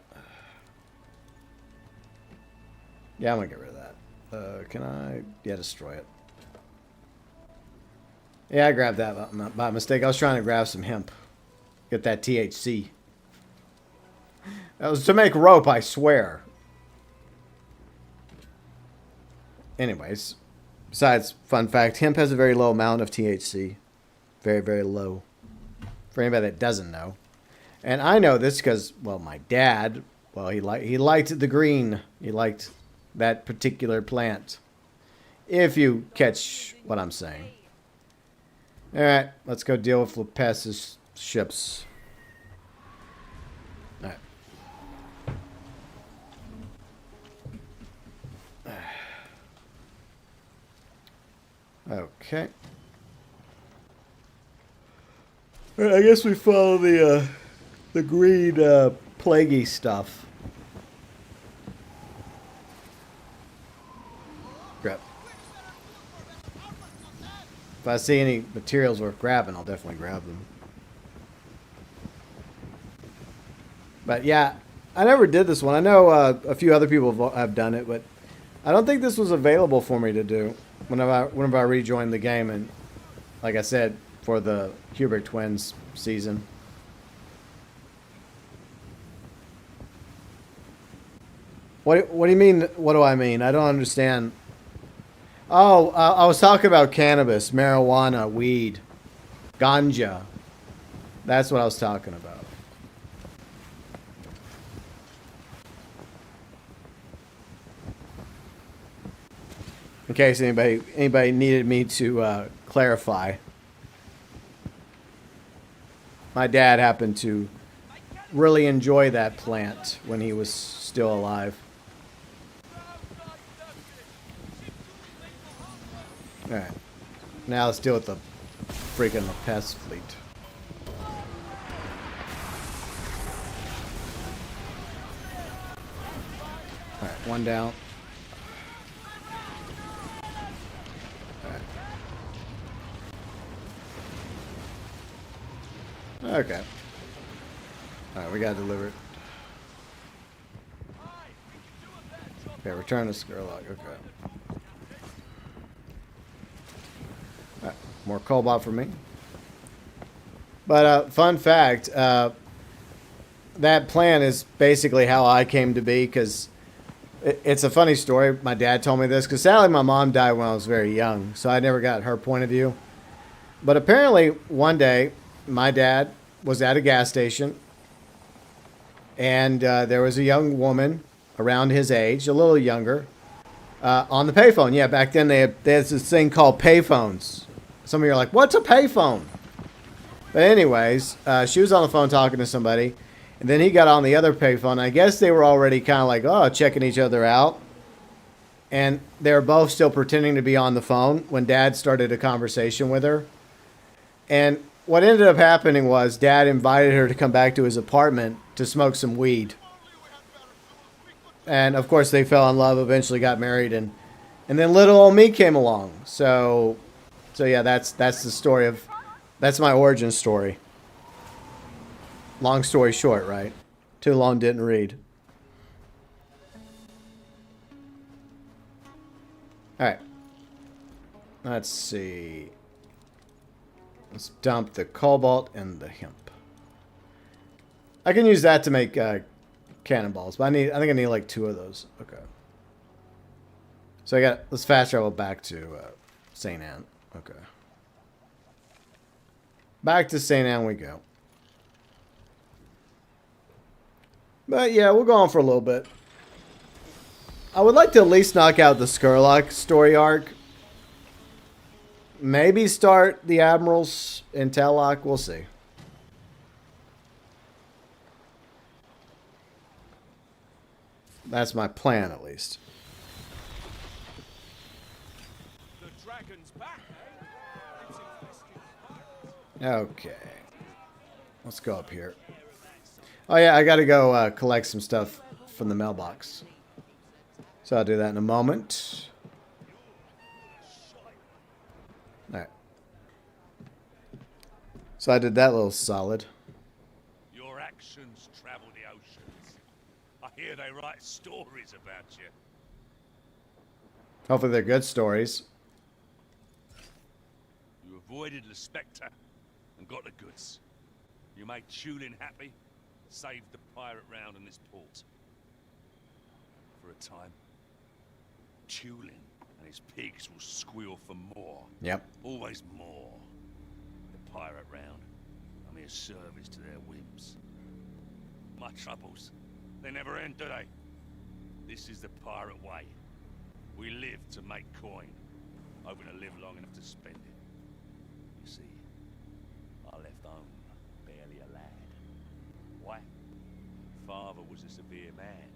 Yeah, I'm gonna get rid of that. Can I? Yeah, destroy it. Yeah, I grabbed that by mistake. I was trying to grab some hemp. Get that THC. That was to make rope, I swear. Anyways, besides, fun fact, hemp has a very low amount of THC. Very, very low. For anybody that doesn't know. And I know this because, well, my dad, well, he liked the green. He liked that particular plant. If you catch what I'm saying. All right, let's go deal with Lopez's ships. All right. Okay. All right, I guess we follow the green plaguey stuff. Grab. If I see any materials worth grabbing, I'll definitely grab them. But yeah, I never did this one. I know a few other people have done it, but I don't think this was available for me to do whenever I rejoined the game. And like I said, for the Hubert Twins season. What do you mean? What do I mean? I don't understand. Oh, I was talking about cannabis, marijuana, weed, ganja. That's what I was talking about. In case anybody needed me to clarify. My dad happened to really enjoy that plant when he was still alive. Alright. Now let's deal with the freaking Lopez fleet. Alright, one down. Alright. Okay. Alright, we gotta deliver it. Okay, return to Skurlock. Okay. Alright, more cobalt for me. But fun fact, that plan is basically how I came to be, because it's a funny story. My dad told me this, because sadly my mom died when I was very young, so I never got her point of view. But apparently one day, my dad was at a gas station, and there was a young woman around his age, a little younger, on the payphone. Yeah, back then they had this thing called payphones. Some of you are like, what's a payphone? But anyways, she was on the phone talking to somebody, and then he got on the other payphone. I guess they were already kind of like, oh, checking each other out. And they were both still pretending to be on the phone when Dad started a conversation with her. And what ended up happening was Dad invited her to come back to his apartment to smoke some weed. And of course they fell in love, eventually got married, and then little old me came along. So yeah, that's the story of, that's my origin story. Long story short, right? Too long didn't read. Alright. Let's see. Let's dump the cobalt and the hemp. I can use that to make cannonballs, but I think I need like 2 of those. Okay. So let's fast travel back to St. Anne. Okay. Back to St. Anne we go. But yeah, we'll go on for a little bit. I would like to at least knock out the Skurlock story arc. maybe start the Admiral's intel lock. We'll see. That's my plan, at least. The dragon's back, eh? Okay. Let's go up here. Oh, yeah, I got to go collect some stuff from the mailbox. So I'll do that in a moment. Alright. So I did that little solid. Your actions travel the oceans. I hear they write stories about you. Hopefully they're good stories. You avoided the Spectre and got the goods. You made Tulin happy, saved the pirate round in this port. For a time, Tulin and his pigs will squeal for more. Yep. Always more. The pirate round, a mere service to their whims. My troubles, they never end, do they? This is the pirate way. We live to make coin, hoping to live long enough to spend it. You see, I left home barely a lad. Why? Father was a severe man.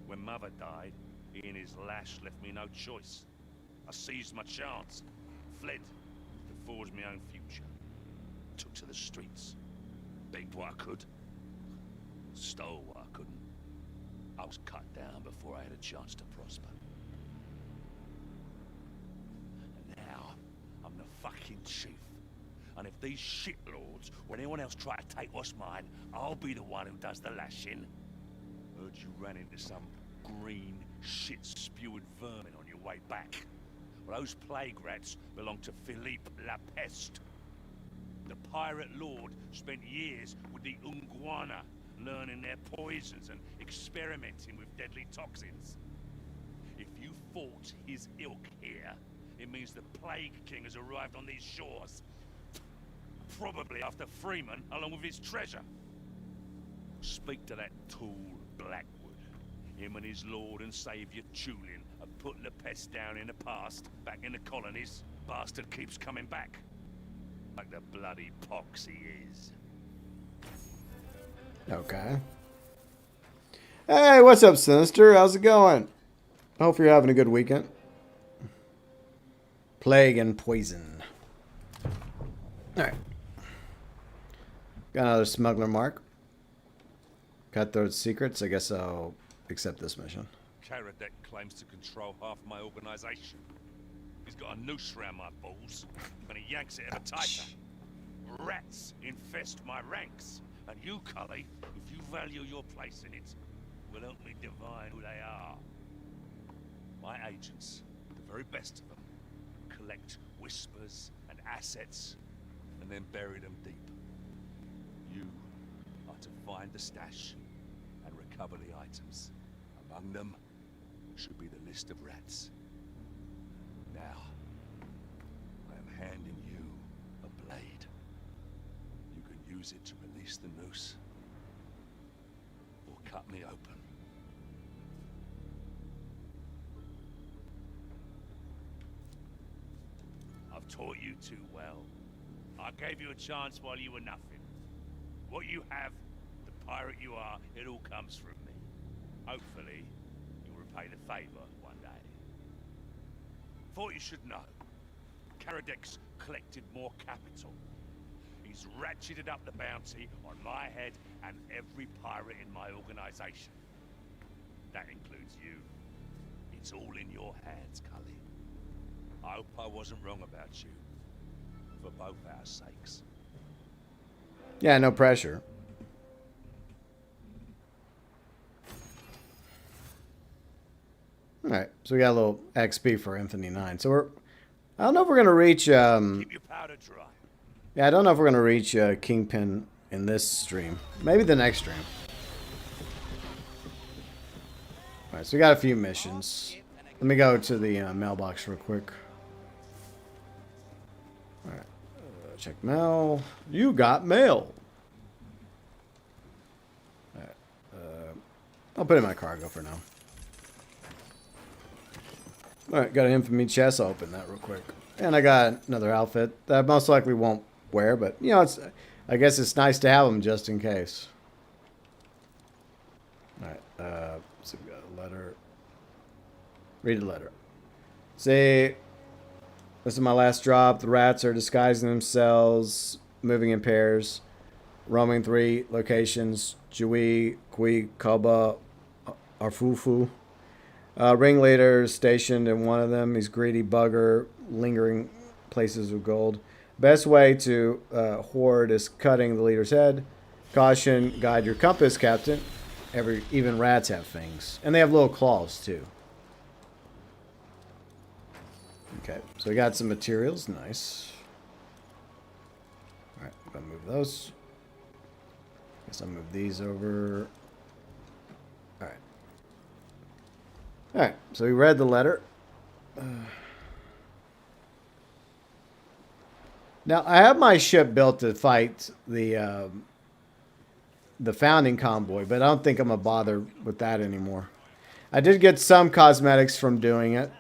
When Mother died, he and his lash left me no choice. I seized my chance, fled to forge my own future. Took to the streets, begged what I could, stole what I couldn't. I was cut down before I had a chance to prosper. And now, I'm the fucking chief. And if these shitlords or anyone else try to take what's mine, I'll be the one who does the lashing. Heard you ran into some green, shit-spewing vermin on your way back. Well, those plague rats belong to Philippe La Peste. The pirate lord spent years with the Ungwana, learning their poisons and experimenting with deadly toxins. If you fought his ilk here, it means the Plague King has arrived on these shores. Probably after Freeman, along with his treasure. Speak to that tool Blackwood. Him and his lord and savior Tulin have put the pest down in the past, back in the colonies. Bastard keeps coming back. Like the bloody pox he is. Okay. Hey, what's up, Sinister? How's it going? I hope you're having a good weekend. Plague and poison. Alright. Got another smuggler mark. Cutthroat secrets. I guess I'll accept this mission. Caradec claims to control half my organization. He's got a noose around my balls, and he yanks it ever tighter. Rats infest my ranks, and you, Cully, if you value your place in it, will help me divine who they are. My agents, the very best of them, collect whispers and assets, and then bury them deep. You are to find the stash and recover the items. Among them should be the list of rats. Now, I am handing you a blade. You can use it to release the noose, or cut me open. I've taught you too well. I gave you a chance while you were nothing. What you have, the pirate you are, it all comes from me. Hopefully, you'll repay the favor one day. Thought you should know. Caradec's collected more capital. He's ratcheted up the bounty on my head and every pirate in my organization. That includes you. It's all in your hands, Cully. I hope I wasn't wrong about you. For both our sakes. Yeah, no pressure. Alright, so we got a little XP for Infinity 9. So we're... I don't know if we're going to reach... Keep your powder dry. Yeah, I don't know if we're going to reach Kingpin in this stream. Maybe the next stream. Alright, so we got a few missions. Let me go to the mailbox real quick. Alright. Check mail. You got mail. Alright. I'll put it in my cargo for now. Alright, got an infamy chest. I'll open that real quick. And I got another outfit that I most likely won't wear, but, you know, it's, I guess it's nice to have them just in case. Alright, so we got a letter. Read the letter. Say, this is my last drop. The rats are disguising themselves, moving in pairs, roaming 3 locations: Jui, Kui, Kaba, Arfufu. Ringleader stationed in one of them. He's greedy bugger, lingering places of gold. Best way to hoard is cutting the leader's head. Caution, guide your compass, Captain. Even rats have fangs. And they have little claws, too. Okay, so we got some materials. Nice. Alright, I'm going to move those. Guess I'll move these over. Alright. Alright, so we read the letter. Now, I have my ship built to fight the founding convoy, but I don't think I'm going to bother with that anymore. I did get some cosmetics from doing it,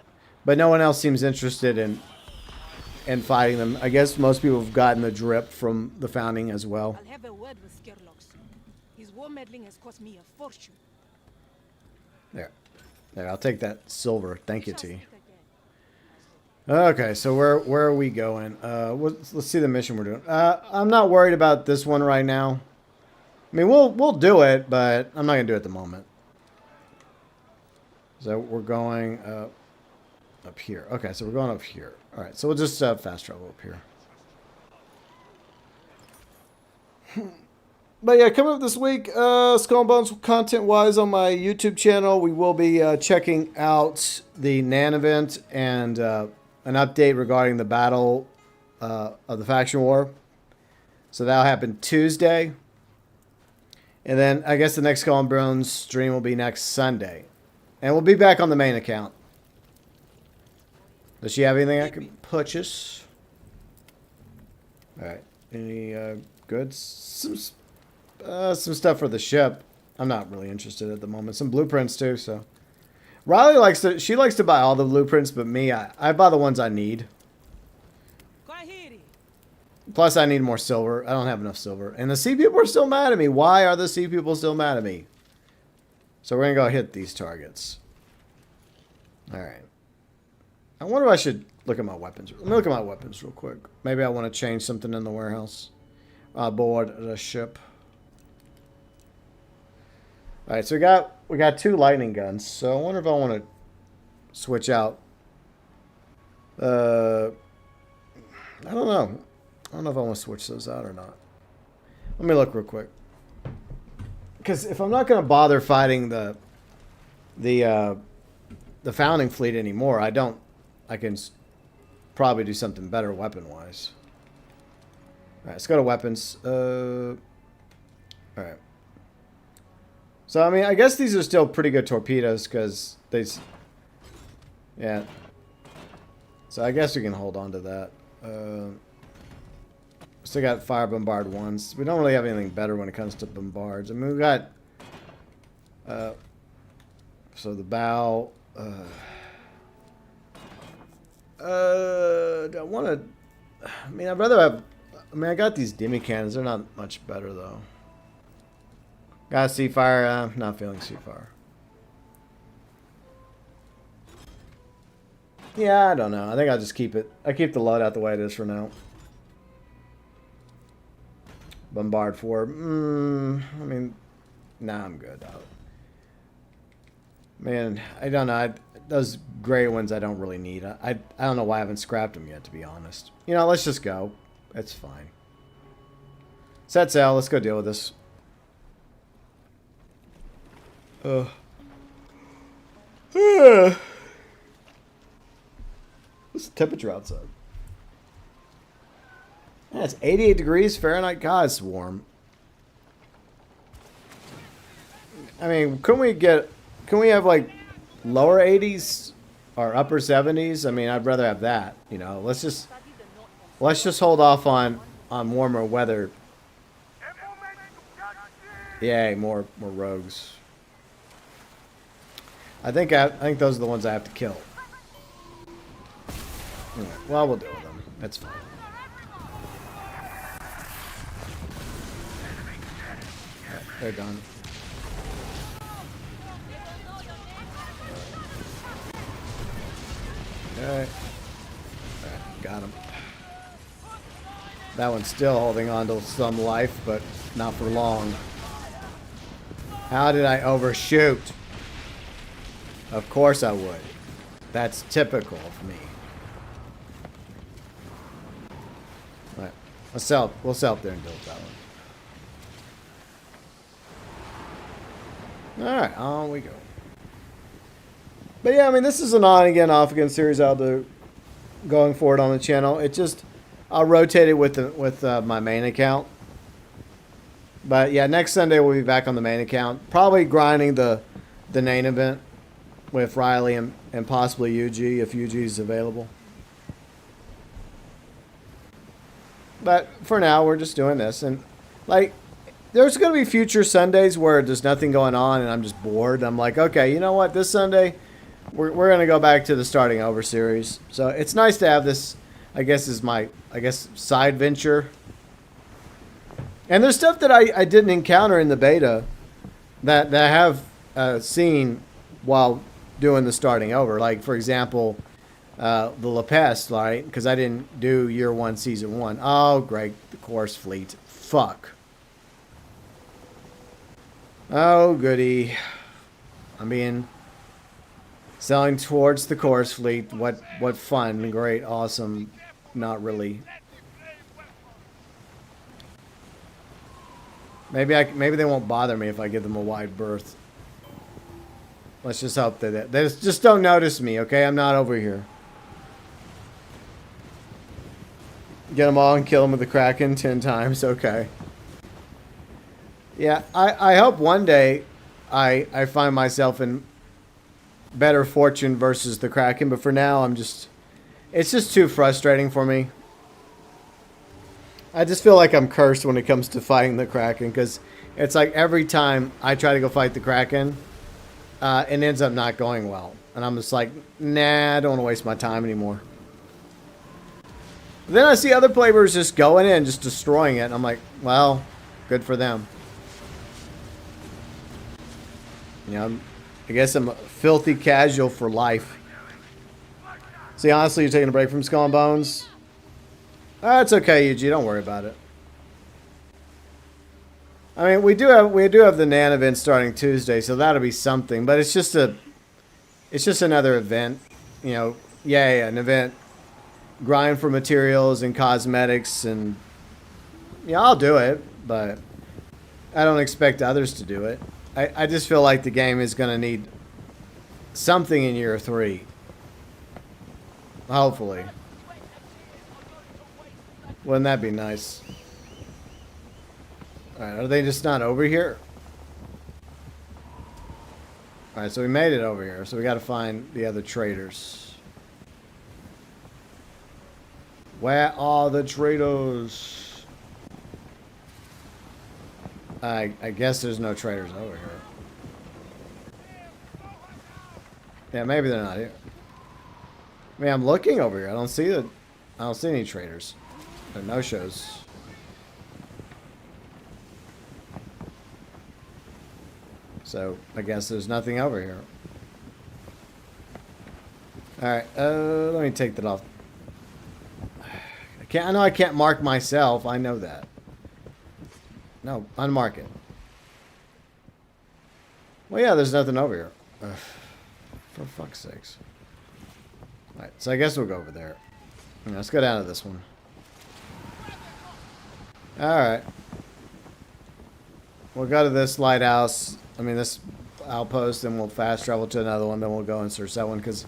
but no one else seems interested in fighting them. I guess most people have gotten the drip from the founding as well. I'll have a word with Skerlox. His war meddling has cost me a fortune. There, I'll take that silver. Thank you, T. Okay, so where are we going? Let's see the mission we're doing. I'm not worried about this one right now. I mean, we'll do it, but I'm not gonna do it at the moment. So we're going up here. Okay, so we're going up here. All right, so we'll just fast travel up here. But yeah, coming up this week, Skull and Bones content-wise on my YouTube channel, we will be checking out the NAN event and an update regarding the battle of the faction war. So that'll happen Tuesday. And then I guess the next Skull and Bones stream will be next Sunday. And we'll be back on the main account. Does she have anything I can purchase? Alright. Any goods? Some stuff for the ship. I'm not really interested at the moment. Some blueprints too, so. Riley likes to buy all the blueprints, but me, I buy the ones I need. Plus, I need more silver. I don't have enough silver. And the sea people are still mad at me. Why are the sea people still mad at me? So we're going to go hit these targets. Alright. I wonder if I should look at my weapons. Let me look at my weapons real quick. Maybe I want to change something in the warehouse. Aboard the ship. Alright, so we got 2 lightning guns. So I wonder if I want to switch out. I don't know. I don't know if I want to switch those out or not. Let me look real quick. Because if I'm not going to bother fighting the founding fleet anymore, I can probably do something better weapon-wise. Alright, let's go to weapons. Alright. So, I mean, I guess these are still pretty good torpedoes because they... Yeah. So, I guess we can hold on to that. Still got fire bombard ones. We don't really have anything better when it comes to bombards. I mean, we got... so, the bow... do I want to... I mean, I'd rather have... I mean, I got these demi cannons. They're not much better, though. Got sea fire. Not feeling sea fire. Yeah, I don't know. I think I'll just keep it. I keep the loadout the way it is for now. Bombard 4. I mean, nah, I'm good. Man, I don't know. Those gray ones I don't really need. I don't know why I haven't scrapped them yet, to be honest. You know, let's just go. It's fine. Set sail. Let's go deal with this. What's the temperature outside? Yeah, it's 88 degrees Fahrenheit. God, it's warm. I mean, can we have like lower 80s or upper 70s? I mean, I'd rather have that. You know, let's just hold off on warmer weather. Yay, more rogues. I think those are the ones I have to kill. Alright, well, we'll deal with them. That's fine. Alright, they're done. Alright. Alright, got him. That one's still holding on to some life, but not for long. How did I overshoot? Of course I would. That's typical of me. Alright. We'll sell up there and build that one. Alright, on we go. But yeah, I mean, this is an on again, off again series I'll do going forward on the channel. It just, I'll rotate it with my main account. But yeah, next Sunday we'll be back on the main account. Probably grinding the main event with Riley and possibly UG if UG is available. But for now, we're just doing this. And like, there's going to be future Sundays where there's nothing going on and I'm just bored. I'm like, okay, you know what? This Sunday, we're going to go back to the Starting Over series. So it's nice to have this, I guess, is my, side venture. And there's stuff that I didn't encounter in the beta that I have seen while doing the Starting Over. Like, for example, the La Peste, right? Because I didn't do Year 1, Season 1. Oh, great. The Course Fleet. Fuck. Oh, goody. I mean, selling towards the Course Fleet. What fun. Great. Awesome. Not really. Maybe they won't bother me if I give them a wide berth. Let's just hope that they just don't notice me, okay? I'm not over here. Get them all and kill them with the Kraken 10 times, okay. Yeah, I hope one day I find myself in better fortune versus the Kraken, but for now it's just too frustrating for me. I just feel like I'm cursed when it comes to fighting the Kraken, because it's like every time I try to go fight the Kraken, it ends up not going well. And I'm just like, nah, I don't want to waste my time anymore. Then I see other players just going in, just destroying it, and I'm like, well, good for them. You know, I guess I'm a filthy casual for life. See, honestly, you're taking a break from Skull and Bones? It's okay, Yuji. Don't worry about it. I mean, we do have the NAN event starting Tuesday, so that'll be something. But it's just another event. You know, yay, an event. Grind for materials and cosmetics, and yeah, I'll do it, but I don't expect others to do it. I just feel like the game is going to need something in Year 3. Hopefully. Wouldn't that be nice? Alright, are they just not over here? Alright, so we made it over here. So we got to find the other traders. Where are the traders? I guess there's no traders over here. Yeah, maybe they're not here. I mean, I'm looking over here. I don't see any traders. There are no shows. So I guess there's nothing over here. Alright, let me take that off. I know I can't mark myself. I know that. No, unmark it. Well, yeah, there's nothing over here. Ugh, for fuck's sakes. Alright, so I guess we'll go over there. Let's go down to this one. Alright. We'll go to this lighthouse. I mean, this outpost, and we'll fast travel to another one. Then we'll go and search that one, because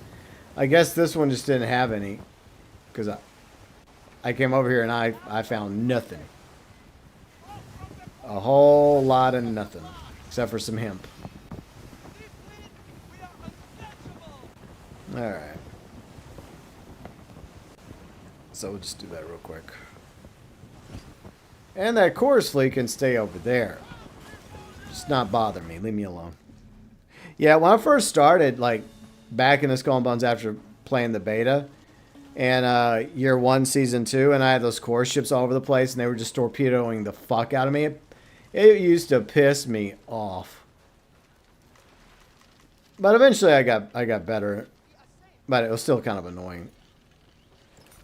I guess this one just didn't have any. Because I came over here and I found nothing. A whole lot of nothing. Except for some hemp. Alright. So we'll just do that real quick. And that chorus fleet can stay over there. Just not bother me. Leave me alone. Yeah, when I first started, like, back in the Skull and Bones after playing the beta, And year 1, season 2, and I had those core ships all over the place, and they were just torpedoing the fuck out of me. It used to piss me off. But eventually I got better. But it was still kind of annoying.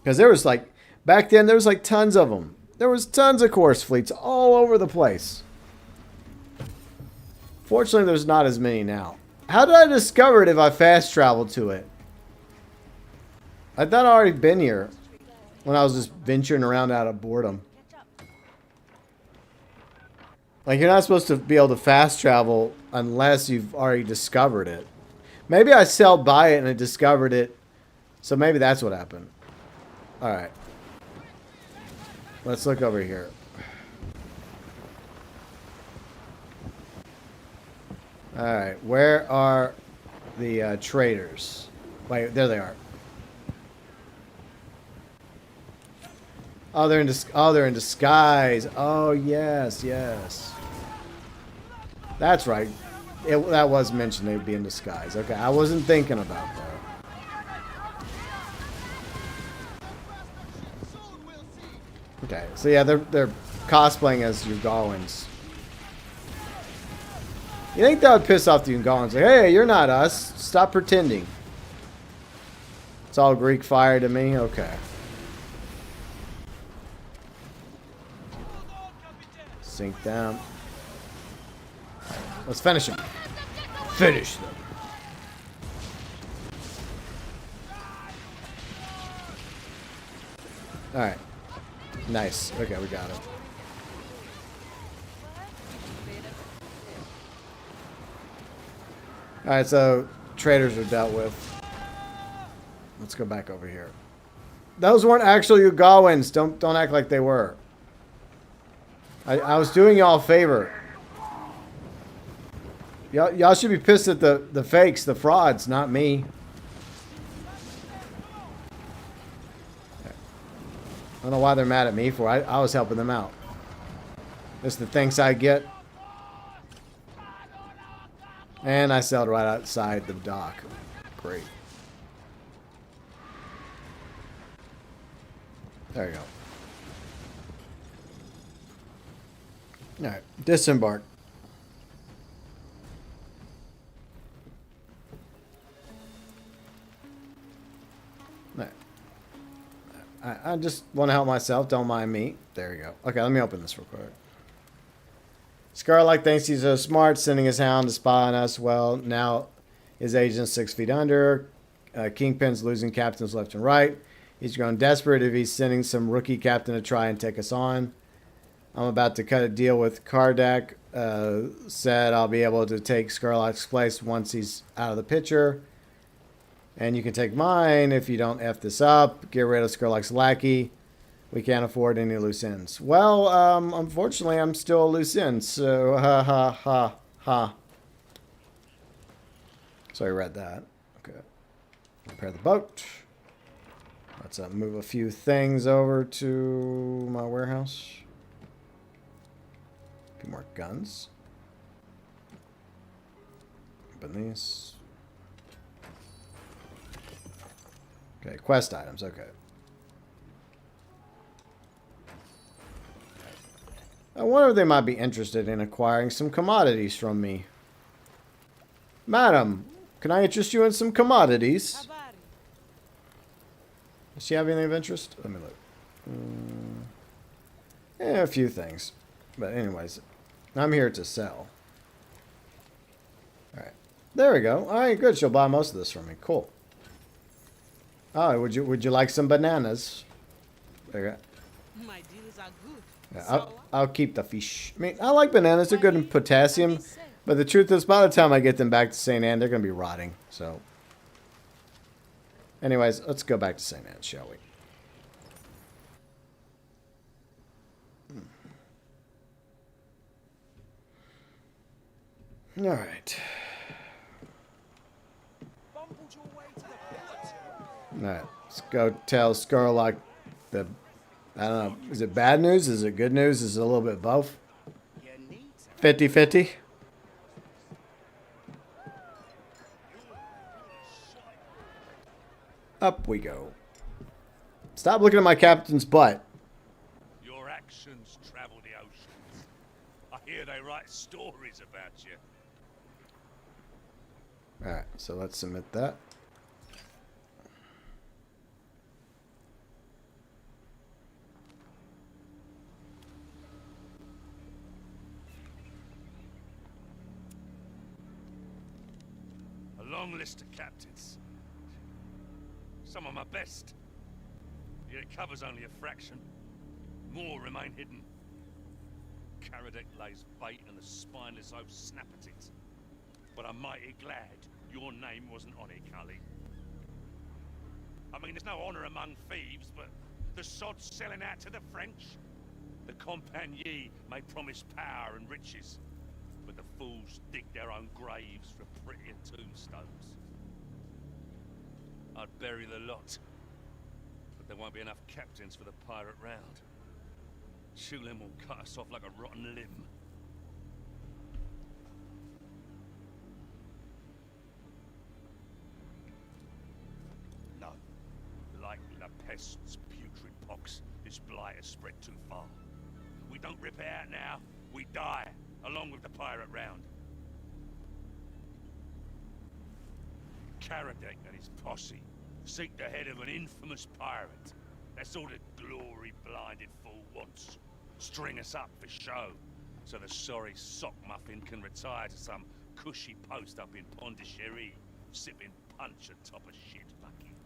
Because there was like, back then there was like tons of them. There was tons of course fleets all over the place. Fortunately, there's not as many now. How did I discover it if I fast traveled to it? I thought I'd already been here when I was just venturing around out of boredom. Like, you're not supposed to be able to fast travel unless you've already discovered it. Maybe I sailed by it and I discovered it. So maybe that's what happened. Alright. Let's look over here. Alright, where are the traders? Wait, there they are. Oh, they're in disguise. Oh, yes, yes. That's right. That was mentioned they'd be in disguise. Okay, I wasn't thinking about that. Okay, so yeah, they're cosplaying as GeauxBurns. You think that would piss off the GeauxBurns? Like, hey, you're not us. Stop pretending. It's all Greek fire to me. Okay. Sink down. Right, let's finish them. Finish them. Alright. Nice. Okay, we got it. Alright, so traders are dealt with. Let's go back over here. Those weren't actually GeauxBurns. Don't act like they were. I was doing y'all a favor. Y'all should be pissed at the fakes, the frauds, not me. I don't know why they're mad at me for. I was helping them out. This is the thanks I get. And I sailed right outside the dock. Great. There you go. Alright, disembark. Alright. I just want to help myself, don't mind me. There you go. Okay, let me open this real quick. Scarlet thinks he's so smart, sending his hound to spy on us. Well, now his agent's 6 feet under. Kingpin's losing captains left and right. He's grown desperate if he's sending some rookie captain to try and take us on. I'm about to cut a deal with Caradec. Said I'll be able to take Scarlet's place once he's out of the picture. And you can take mine if you don't F this up. Get rid of Scarlet's lackey. We can't afford any loose ends. Well, unfortunately, I'm still a loose end. So, ha, ha, ha, ha. So I read that. Okay. Prepare the boat. Let's move a few things over to my warehouse. A few more guns. Open these. Okay, quest items. Okay. I wonder if they might be interested in acquiring some commodities from me. Madam, can I interest you in some commodities? Does she have anything of interest? Let me look. Yeah, a few things. But anyways, I'm here to sell. Alright. There we go. Alright, good. She'll buy most of this from me. Cool. Oh, would you like some bananas? There you go. My deals are good. Yeah, I'll keep the fish. I mean, I like bananas. They're good in potassium. But the truth is, by the time I get them back to St. Anne, they're going to be rotting. So, anyways, let's go back to St. Anne, shall we? All right. All right. Let's go tell Scarlock the... I don't know. Is it bad news? Is it good news? Is it a little bit both? 50-50? Up we go. Stop looking at my captain's butt. Your actions travel the oceans. I hear they write stories about you. Alright, so let's submit that. A long list of captains. Some of my best. Yet it covers only a fraction. More remain hidden. Caradec lays bait and the spineless oafs snap at it. But I'm mighty glad your name wasn't on it, Cully. I mean, there's no honor among thieves, but the sods selling out to the French. The compagnie may promise power and riches, but the fools dig their own graves for prettier tombstones. I'd bury the lot, but there won't be enough captains for the pirate round. Chulin will cut us off like a rotten limb. No. Like La Peste's putrid pox, this blight has spread too far. We don't rip it out now, we die, along with the pirate round. Caradec and his posse seek the head of an infamous pirate. That's all the glory-blinded fool wants. String us up for show, so the sorry sock muffin can retire to some cushy post up in Pondicherry, sipping punch atop a shit bucket.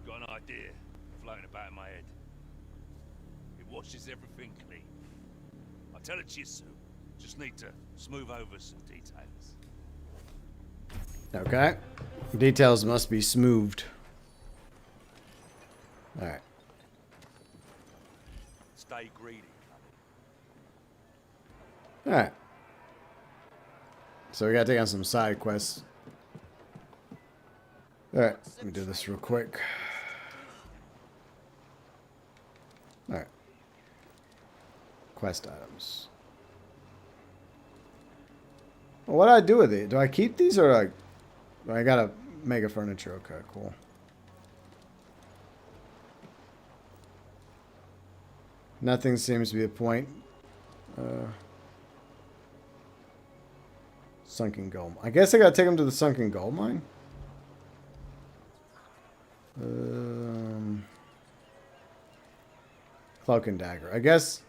Got an idea floating about in my head. It washes everything clean. I'll tell it to you soon. Just need to smooth over some details. Okay. Details must be smoothed. Alright. Stay greedy, Alright. So we gotta take on some side quests. Alright, let me do this real quick. Alright. Quest items. Well, what do I do with it? Do I keep these or I gotta make a furniture? Okay, cool. Nothing seems to be a point. Sunken gold. I guess I gotta take them to the sunken gold mine. Cloak and dagger. I guess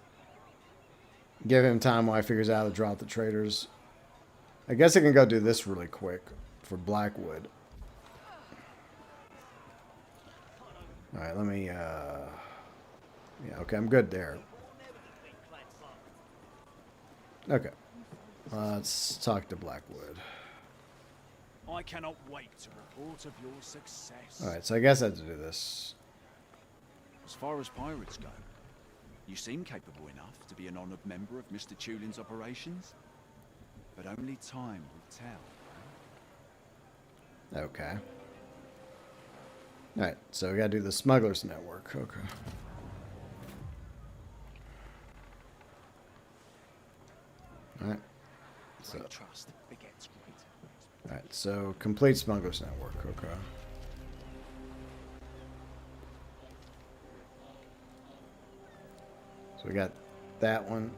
give him time while he figures out how to drop the traders. I guess I can go do this really quick for Blackwood. Alright, let me yeah, okay, I'm good there. Okay. Let's talk to Blackwood. I cannot wait to report of your success. Alright, so I guess I have to do this. As far as pirates go, you seem capable enough to be an honored member of Mr. Chulin's operations. But only time will tell. Okay. Alright, so we gotta do the Smugglers Network. Okay. Alright. So, Great trust begets great. alright, so complete Smugglers Network. Okay. So we got that one.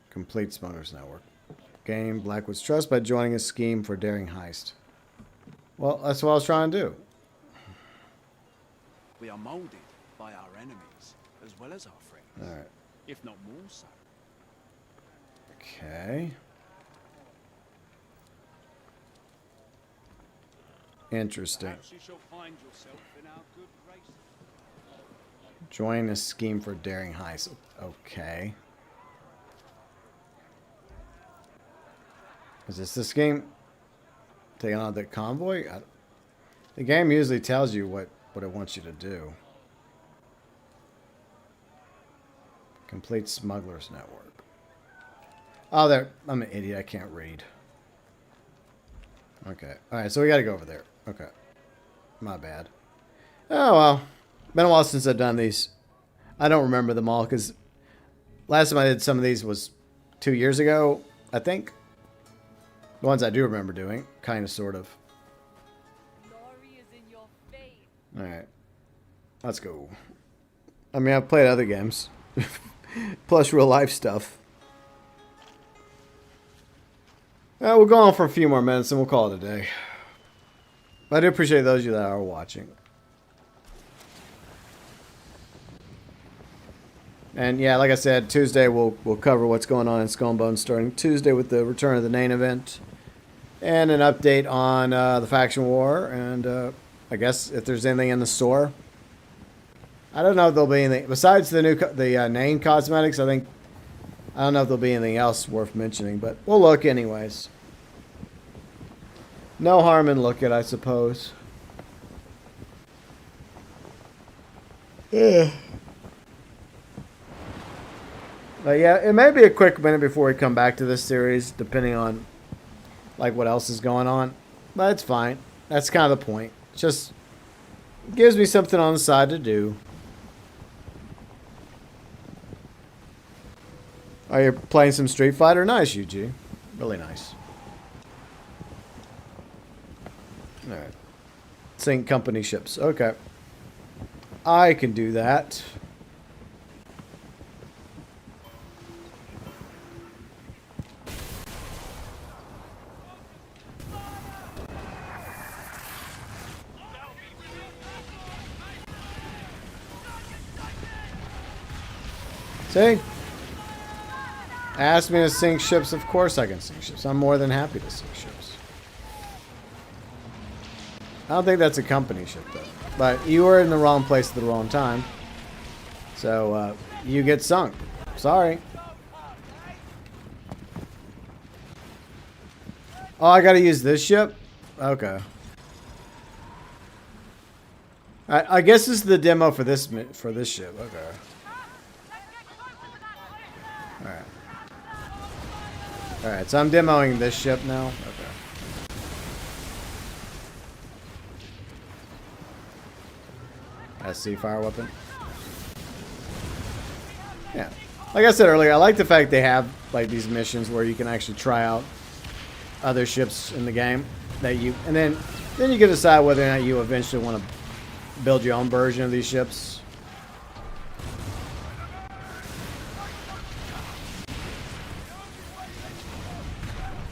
Complete Smugglers Network. Gain Blackwood's trust by joining a scheme for daring heist. Well, that's what I was trying to do. We are molded by our enemies as well as our friends. Alright. If not more so. Okay. Interesting. Perhaps you shall find yourself in our good graces. Join a scheme for daring heist. Okay. Is this the scheme? Taking on the convoy? The game usually tells you what it wants you to do. Complete Smugglers Network. Oh, there. I'm an idiot. I can't read. Okay. Alright, so we gotta go over there. Okay. My bad. Oh, well. Been a while since I've done these. I don't remember them all, because last time I did some of these was 2 years ago, I think. The ones I do remember doing. Kind of, sort of. Glory is in your face. Alright. Let's go. I mean, I've played other games. Plus real life stuff. We'll go on for a few more minutes and we'll call it a day. I do appreciate those of you that are watching. And yeah, like I said, Tuesday we'll cover what's going on in Skull and Bones starting Tuesday with the return of the main event. And an update on the faction war. And I guess if there's anything in the store. I don't know if there'll be anything. Besides the new name cosmetics, I don't know if there'll be anything else worth mentioning. But we'll look anyways. No harm in looking, I suppose. Yeah. But yeah, it may be a quick minute before we come back to this series, depending on like what else is going on. But it's fine. That's kind of the point. It just gives me something on the side to do. Are you playing some Street Fighter? Nice, UG. Really nice. Alright. Sync company ships. Okay. I can do that. See? Ask me to sink ships. Of course I can sink ships. I'm more than happy to sink ships. I don't think that's a company ship, though. But you were in the wrong place at the wrong time. So, you get sunk. Sorry. Oh, I gotta use this ship? Okay. I guess this is the demo for this ship. Okay. Alright. Alright, so I'm demoing this ship now. Okay. SC fire weapon. Yeah. Like I said earlier, I like the fact they have like these missions where you can actually try out other ships in the game that you, and then you can decide whether or not you eventually want to build your own version of these ships.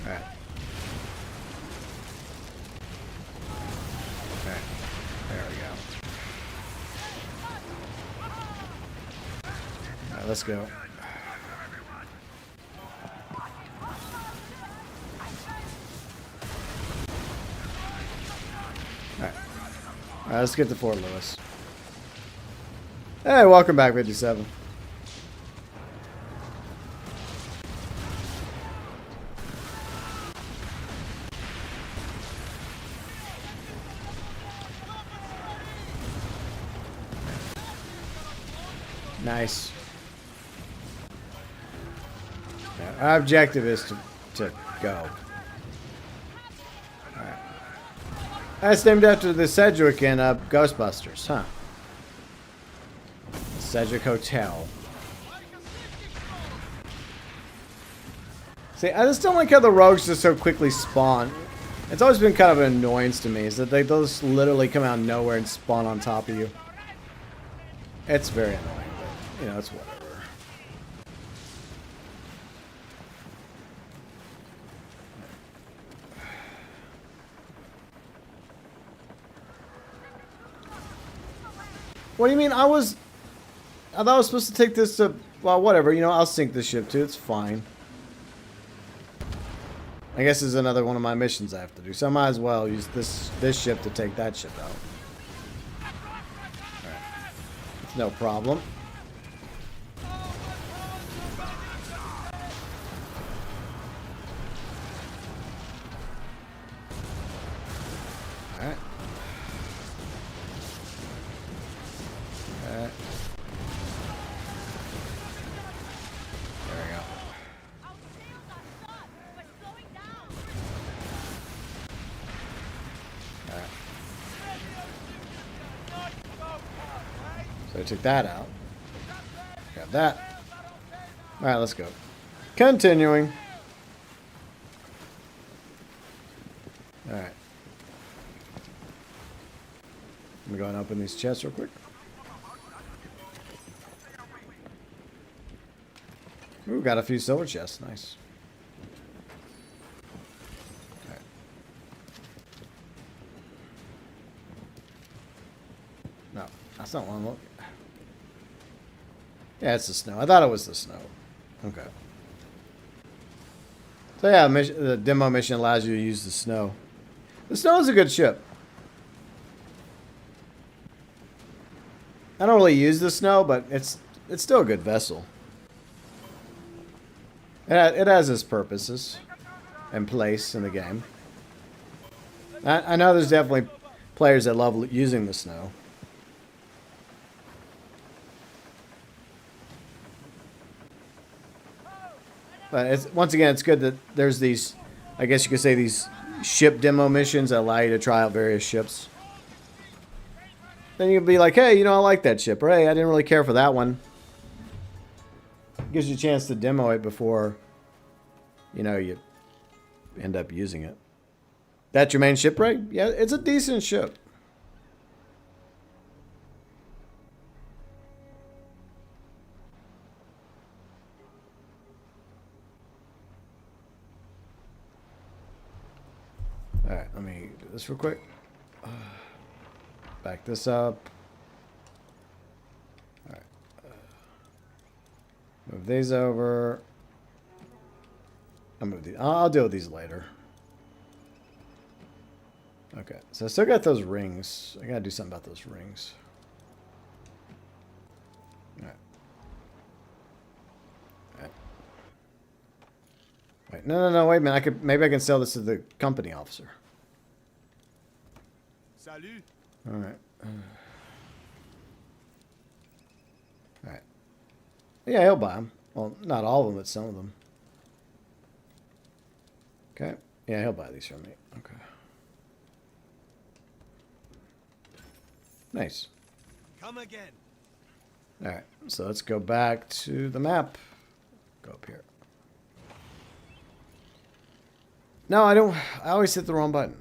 Alright. Okay. There we go. Alright, let's go. Alright, let's get to Fort Lewis. Hey, welcome back, 57. Nice. Yeah, our objective is to go. That's named after the Sedgwick in Ghostbusters, huh? Sedgwick Hotel. See, I just don't like how the rogues just so quickly spawn. It's always been kind of an annoyance to me, is that they'll just literally come out of nowhere and spawn on top of you. It's very annoying, but, you know, it's whatever. What do you mean? I thought I was supposed to take this to, well, whatever, you know, I'll sink this ship too, it's fine. I guess this is another one of my missions I have to do, so I might as well use this ship to take that ship out. Alright. It's no problem. Alright. So I took that out. Got that. Alright, let's go. Continuing. me go and open these chests real quick. Ooh, got a few silver chests. Nice. Right. No, that's not one. Look. Yeah, it's the snow. I thought it was the snow. Okay. So yeah, the demo mission allows you to use the snow. The snow is a good ship. I don't really use the snow, but it's still a good vessel. It has its purposes and place in the game. I know there's definitely players that love using the snow. But once again, it's good that there's these, I guess you could say, these ship demo missions that allow you to try out various ships. Then you can be like, hey, you know, I like that ship. Or, hey, I didn't really care for that one. Gives you a chance to demo it before, you know, you end up using it. That's your main ship, right? Yeah, it's a decent ship. Alright, let me do this real quick. Back this up. Alright. Move these over. I'll deal with these later. Okay, so I still got those rings. I gotta do something about those rings. Alright. Alright. Wait, no, wait a minute. Maybe I can sell this to the company officer. Salut. Alright. Alright. Yeah, he'll buy them. Well, not all of them, but some of them. Okay. Yeah, he'll buy these from me. Okay. Nice. Come again. Alright, so let's go back to the map. Go up here. No, I don't. I always hit the wrong button.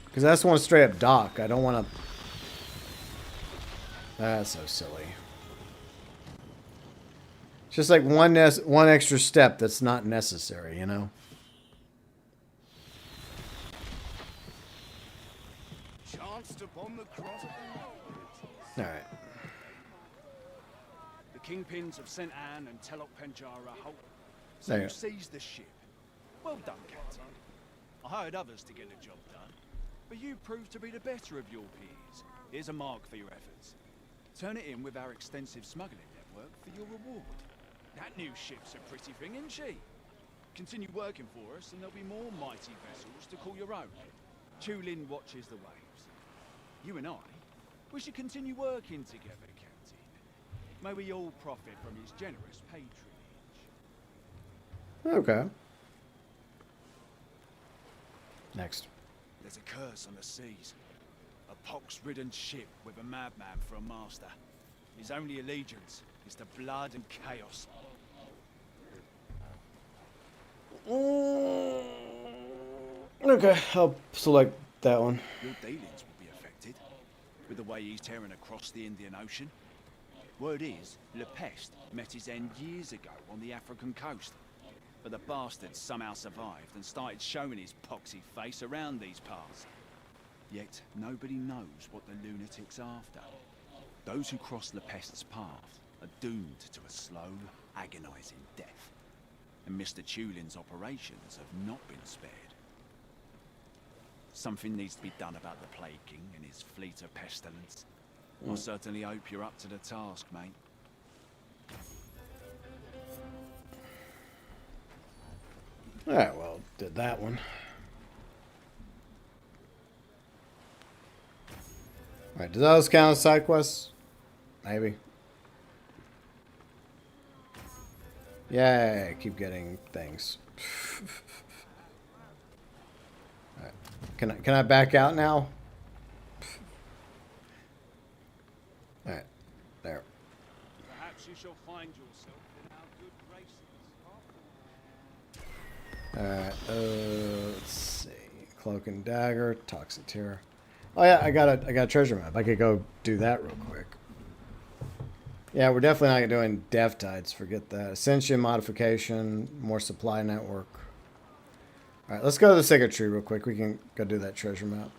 Because I just want to straight up dock. I don't want to... That's so silly. It's just like one extra step that's not necessary, you know? Alright. The kingpins of St. Anne and Telok Penjara hope. So There you you go. seized the ship. Well done, Captain. I hired others to get the job done, but you proved to be the better of your peers. Here's a mark for your efforts. Turn it in with our extensive smuggling network for your reward. That new ship's a pretty thing, isn't she? Continue working for us, and there'll be more mighty vessels to call your own. Tulin watches the waves. You and I, we should continue working together, Captain. May we all profit from his generous patronage. Okay. Next. There's a curse on the seas. A pox-ridden ship with a madman for a master. His only allegiance is to blood and chaos. Okay, I'll select that one. Your dealings will be affected with the way he's tearing across the Indian Ocean. Word is, Le Peste met his end years ago on the African coast. But the bastard somehow survived and started showing his poxy face around these parts. Yet nobody knows what the lunatic's after. Those who cross Le Peste's path are doomed to a slow, agonizing death. And Mr. Tulin's operations have not been spared. Something needs to be done about the Plague King and his fleet of pestilence. I certainly hope you're up to the task, mate. Alright, well, did that one. Alright, does those count as side quests? Maybe. Yay, keep getting things. Alright. Can I back out now? Alright, there. Perhaps you shall find yourself in our good graces. Alright, let's see. Cloak and Dagger, Toxic Terror. Oh yeah, I got a treasure map. I could go do that real quick. Yeah, we're definitely not doing dev tides. Forget that. Ascension modification, more supply network. All right, let's go to the Sacred Tree real quick. We can go do that treasure map.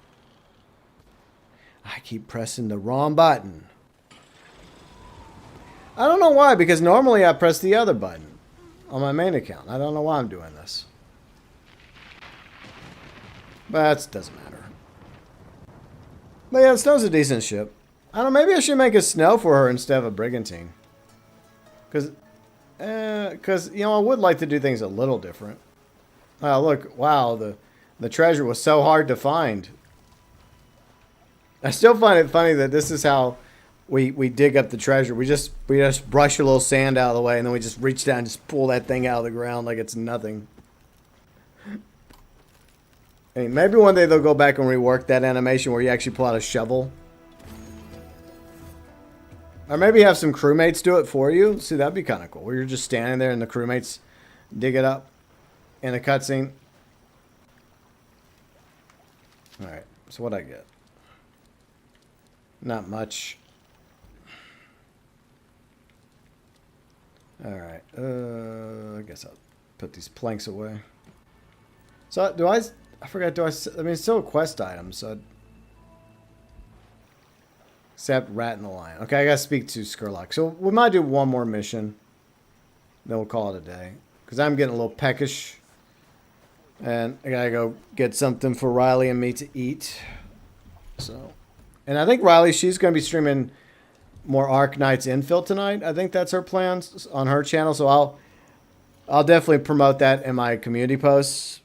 I keep pressing the wrong button. I don't know why, because normally I press the other button on my main account. I don't know why I'm doing this. But it doesn't matter. But yeah, Snow's a decent ship. I don't know, maybe I should make a Snow for her instead of a Brigantine. Because, you know, I would like to do things a little different. Oh, look, wow, the treasure was so hard to find. I still find it funny that this is how we dig up the treasure. We just brush a little sand out of the way, and then we just reach down and just pull that thing out of the ground like it's nothing. I mean, maybe one day they'll go back and rework that animation where you actually pull out a shovel. Or maybe have some crewmates do it for you. See, that'd be kind of cool. Where you're just standing there and the crewmates dig it up in a cutscene. Alright, so what'd I get? Not much. Alright, I guess I'll put these planks away. So, I forgot, I mean, it's still a quest item, so... Except Rat in the Lion. Okay, I gotta speak to Skurlock. So, we might do one more mission. Then we'll call it a day. Because I'm getting a little peckish. And I gotta go get something for Riley and me to eat. So... And I think Riley, she's going to be streaming more Ark Knights Infill tonight. I think that's her plans on her channel. So I'll definitely promote that in my community posts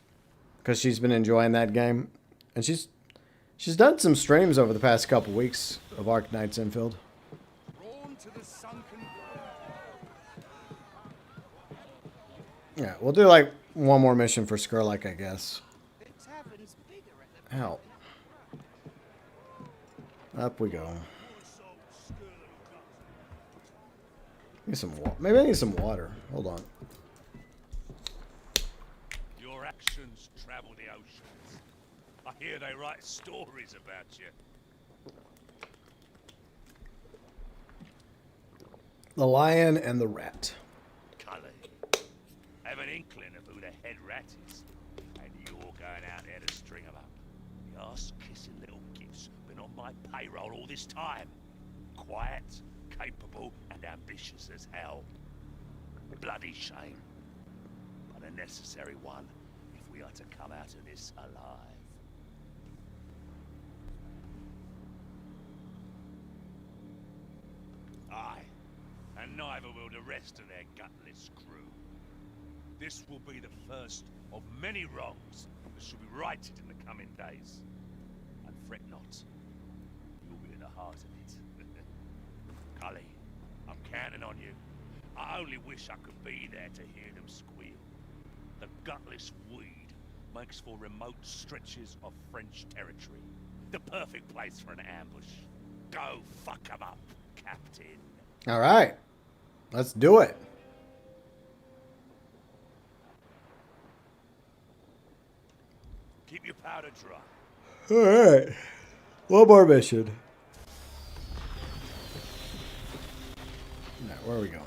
because she's been enjoying that game. And she's done some streams over the past couple weeks of Ark Knights Infill. Yeah, we'll do like one more mission for Skurlock, I guess. Ow. Up we go. Need some water. Maybe I need some water. Hold on. Your actions travel the oceans. I hear they write stories about you. The lion and the rat. Cully, have an inkling of who the head rat is, and you're going out there to string them up. The ass-kissing little gifts been on my payroll all this time. Quiet, capable, and ambitious as hell. Bloody shame, but a necessary one if we are to come out of this alive. Aye, and neither will the rest of their gutless crew. This will be the first of many wrongs that shall be righted in the coming days. And fret not, you'll be at the heart of it. Cully, I'm counting on you. I only wish I could be there to hear them squeal. The gutless weed makes for remote stretches of French territory. The perfect place for an ambush. Go fuck 'em up, Captain. All right, let's do it. Keep your powder dry. All right, one more mission. Now, where are we going?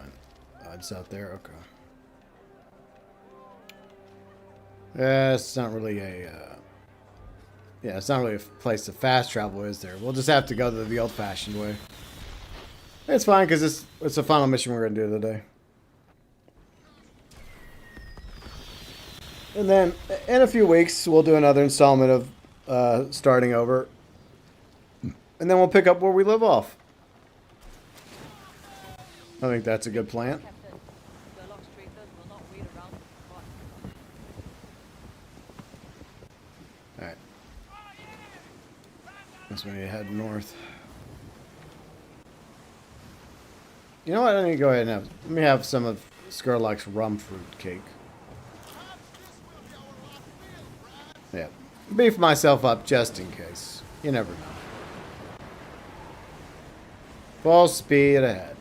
Oh, it's out there. Okay. It's not really a. Yeah, it's not really a place to fast travel, is there? We'll just have to go the old-fashioned way. It's fine because it's the final mission we're gonna do today. And then in a few weeks we'll do another installment of starting over, and then we'll pick up where we live off. I think that's a good plan. Alright. Guess we need to head north. You know what? I need to go ahead and let me have some of Skurlock's rum fruit cake. Yeah. Beef myself up just in case. You never know. Full speed ahead.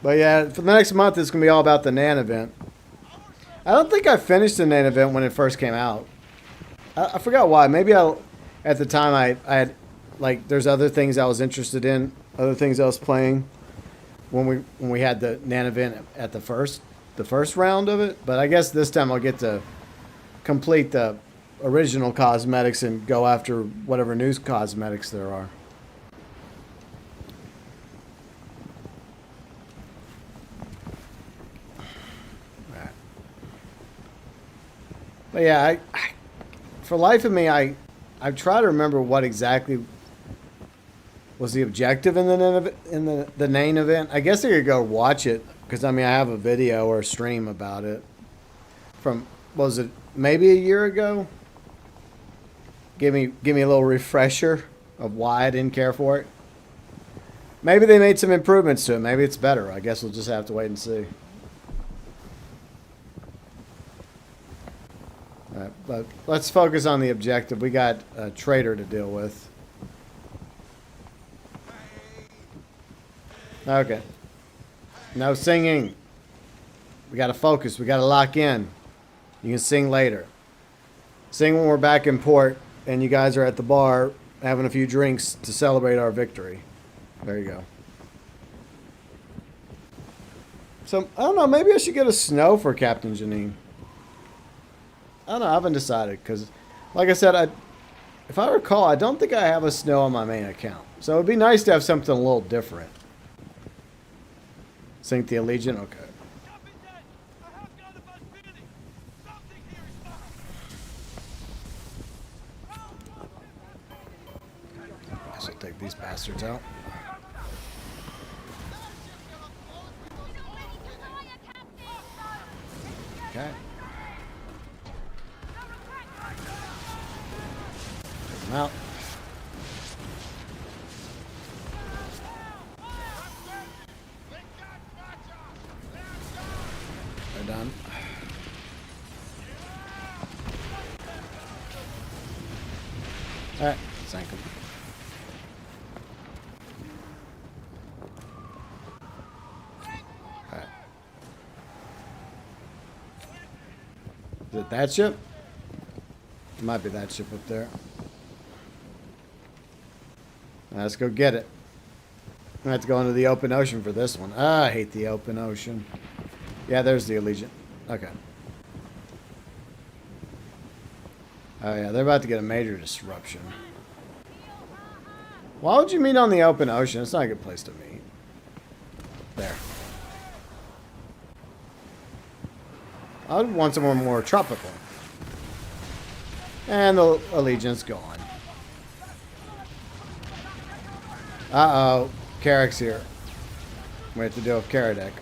But yeah, for the next month, it's going to be all about the Nan event. I don't think I finished the Nan event when it first came out. I forgot why. Maybe at the time I had like there's other things I was interested in, other things I was playing when we had the Nan event at the first round of it. But I guess this time I'll get to complete the original cosmetics and go after whatever new cosmetics there are. But yeah, I for life of me, I try to remember what exactly was the objective in the Nain event. I guess I could go watch it because I mean I have a video or a stream about it from, what was it, maybe a year ago. Give me a little refresher of why I didn't care for it. Maybe they made some improvements to it. Maybe it's better. I guess we'll just have to wait and see. But let's focus on the objective. We got a traitor to deal with. Okay. No singing. We got to focus. We got to lock in. You can sing later. Sing when we're back in port and you guys are at the bar having a few drinks to celebrate our victory. There you go. So, I don't know. Maybe I should get a snow for Captain Janine. I don't know. I haven't decided because, like I said, if I recall, I don't think I have a snow on my main account. So it would be nice to have something a little different. Sync the Allegiant? Okay. I should take these bastards out. Okay. Take them out. They're done. Alright, thank you. Alright. Is it that ship? It might be that ship up there. Let's go get it. I have to go into the open ocean for this one. Ah, I hate the open ocean. Yeah, there's the Allegiant. Okay. Oh yeah, they're about to get a major disruption. Why would you meet on the open ocean? It's not a good place to meet. There. I would want somewhere more tropical. And the Allegiant's gone. Uh-oh. Caradec's here. We have to deal with Caradec.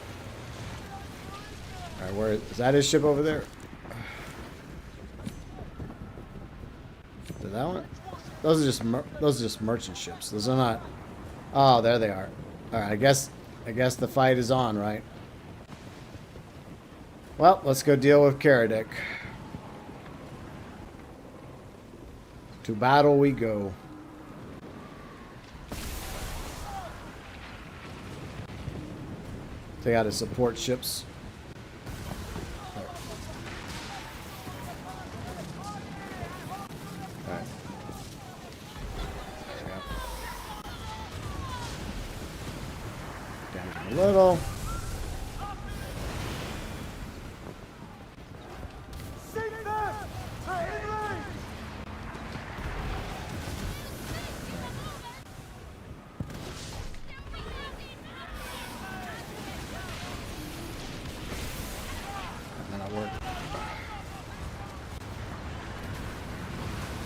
Alright, where is that his ship over there? Is that one? Those are just merchant ships. Those are not. Oh, there they are. Alright, I guess the fight is on, right? Well, let's go deal with Caradec. To battle we go. They got his support ships. Alright. Down a little.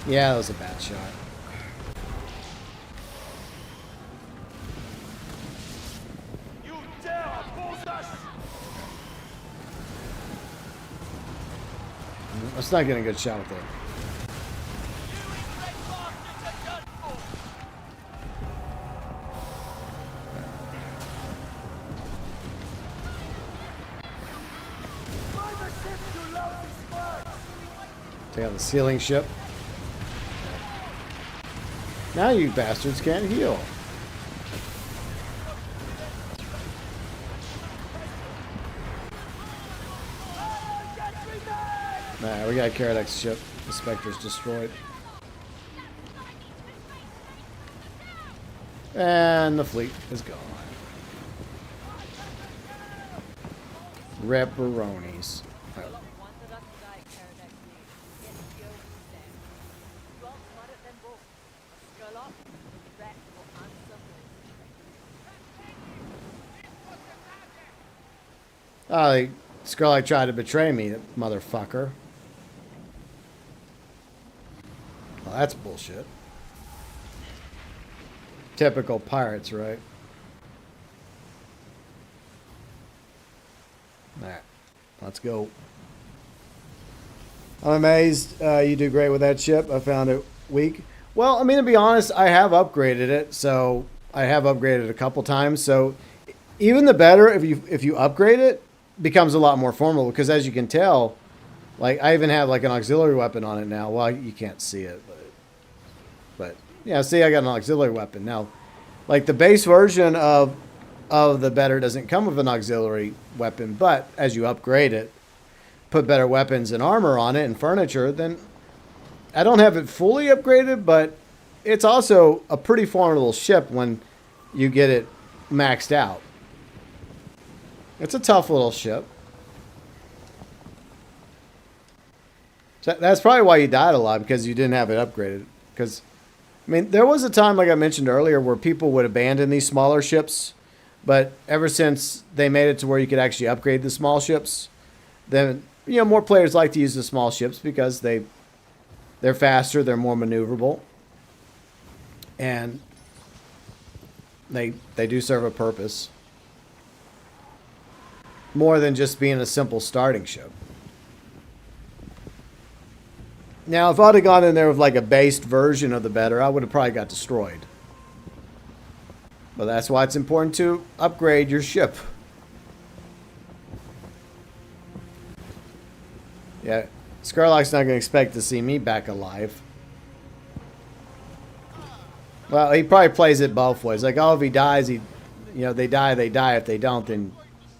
Yeah, that was a bad shot. You dare oppose us! Let's not get a good shot with it. Take out the sealing ship. Now you bastards can't heal. Nah, we got Caradec's ship. The Spectre's destroyed. And the fleet is gone. Ripperonis. Oh, Scarlet tried to betray me, that motherfucker. Well, that's bullshit. Typical pirates, right? Alright, let's go. I'm amazed you do great with that ship. I found it weak. Well, I mean, to be honest, I have upgraded it, so I have upgraded a couple times. So even the better, if you upgrade it, becomes a lot more formidable. Because as you can tell, like I even have like an auxiliary weapon on it now. Well, you can't see it, but yeah, see, I got an auxiliary weapon now. Like the base version of the better doesn't come with an auxiliary weapon, but as you upgrade it, put better weapons and armor on it and furniture, then I don't have it fully upgraded, but it's also a pretty formidable ship when you get it maxed out. It's a tough little ship. So that's probably why you died a lot, because you didn't have it upgraded. Because, I mean, there was a time, like I mentioned earlier, where people would abandon these smaller ships. But ever since they made it to where you could actually upgrade the small ships, then, you know, more players like to use the small ships because they're faster, they're more maneuverable, and they do serve a purpose. More than just being a simple starting ship. Now, if I'd have gone in there with like a based version of the better, I would have probably got destroyed. But that's why it's important to upgrade your ship. Yeah, Scarlock's not going to expect to see me back alive. Well, he probably plays it both ways. Like, oh, if he dies, they die, they die. If they don't, then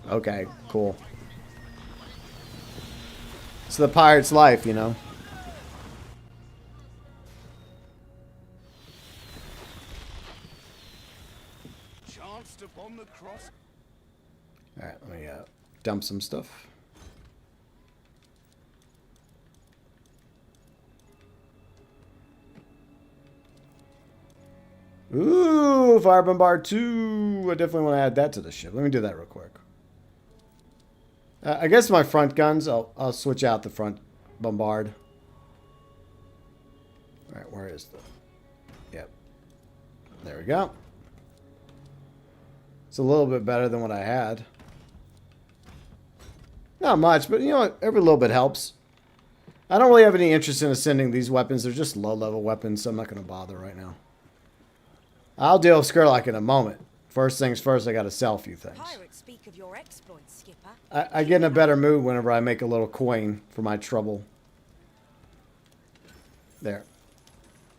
okay, cool. It's the pirate's life, you know. Alright, let me dump some stuff. Ooh, Fire Bombard 2. I definitely want to add that to the ship. Let me do that real quick. I guess my front guns, I'll switch out the front bombard. Alright, where is the... Yep. There we go. It's a little bit better than what I had. Not much, but you know what? Every little bit helps. I don't really have any interest in ascending these weapons. They're just low-level weapons, so I'm not going to bother right now. I'll deal with Skurlock in a moment. First things first, I got to sell a few things. Pirates speak of your exploits, Skipper. I get in a better mood whenever I make a little coin for my trouble. There.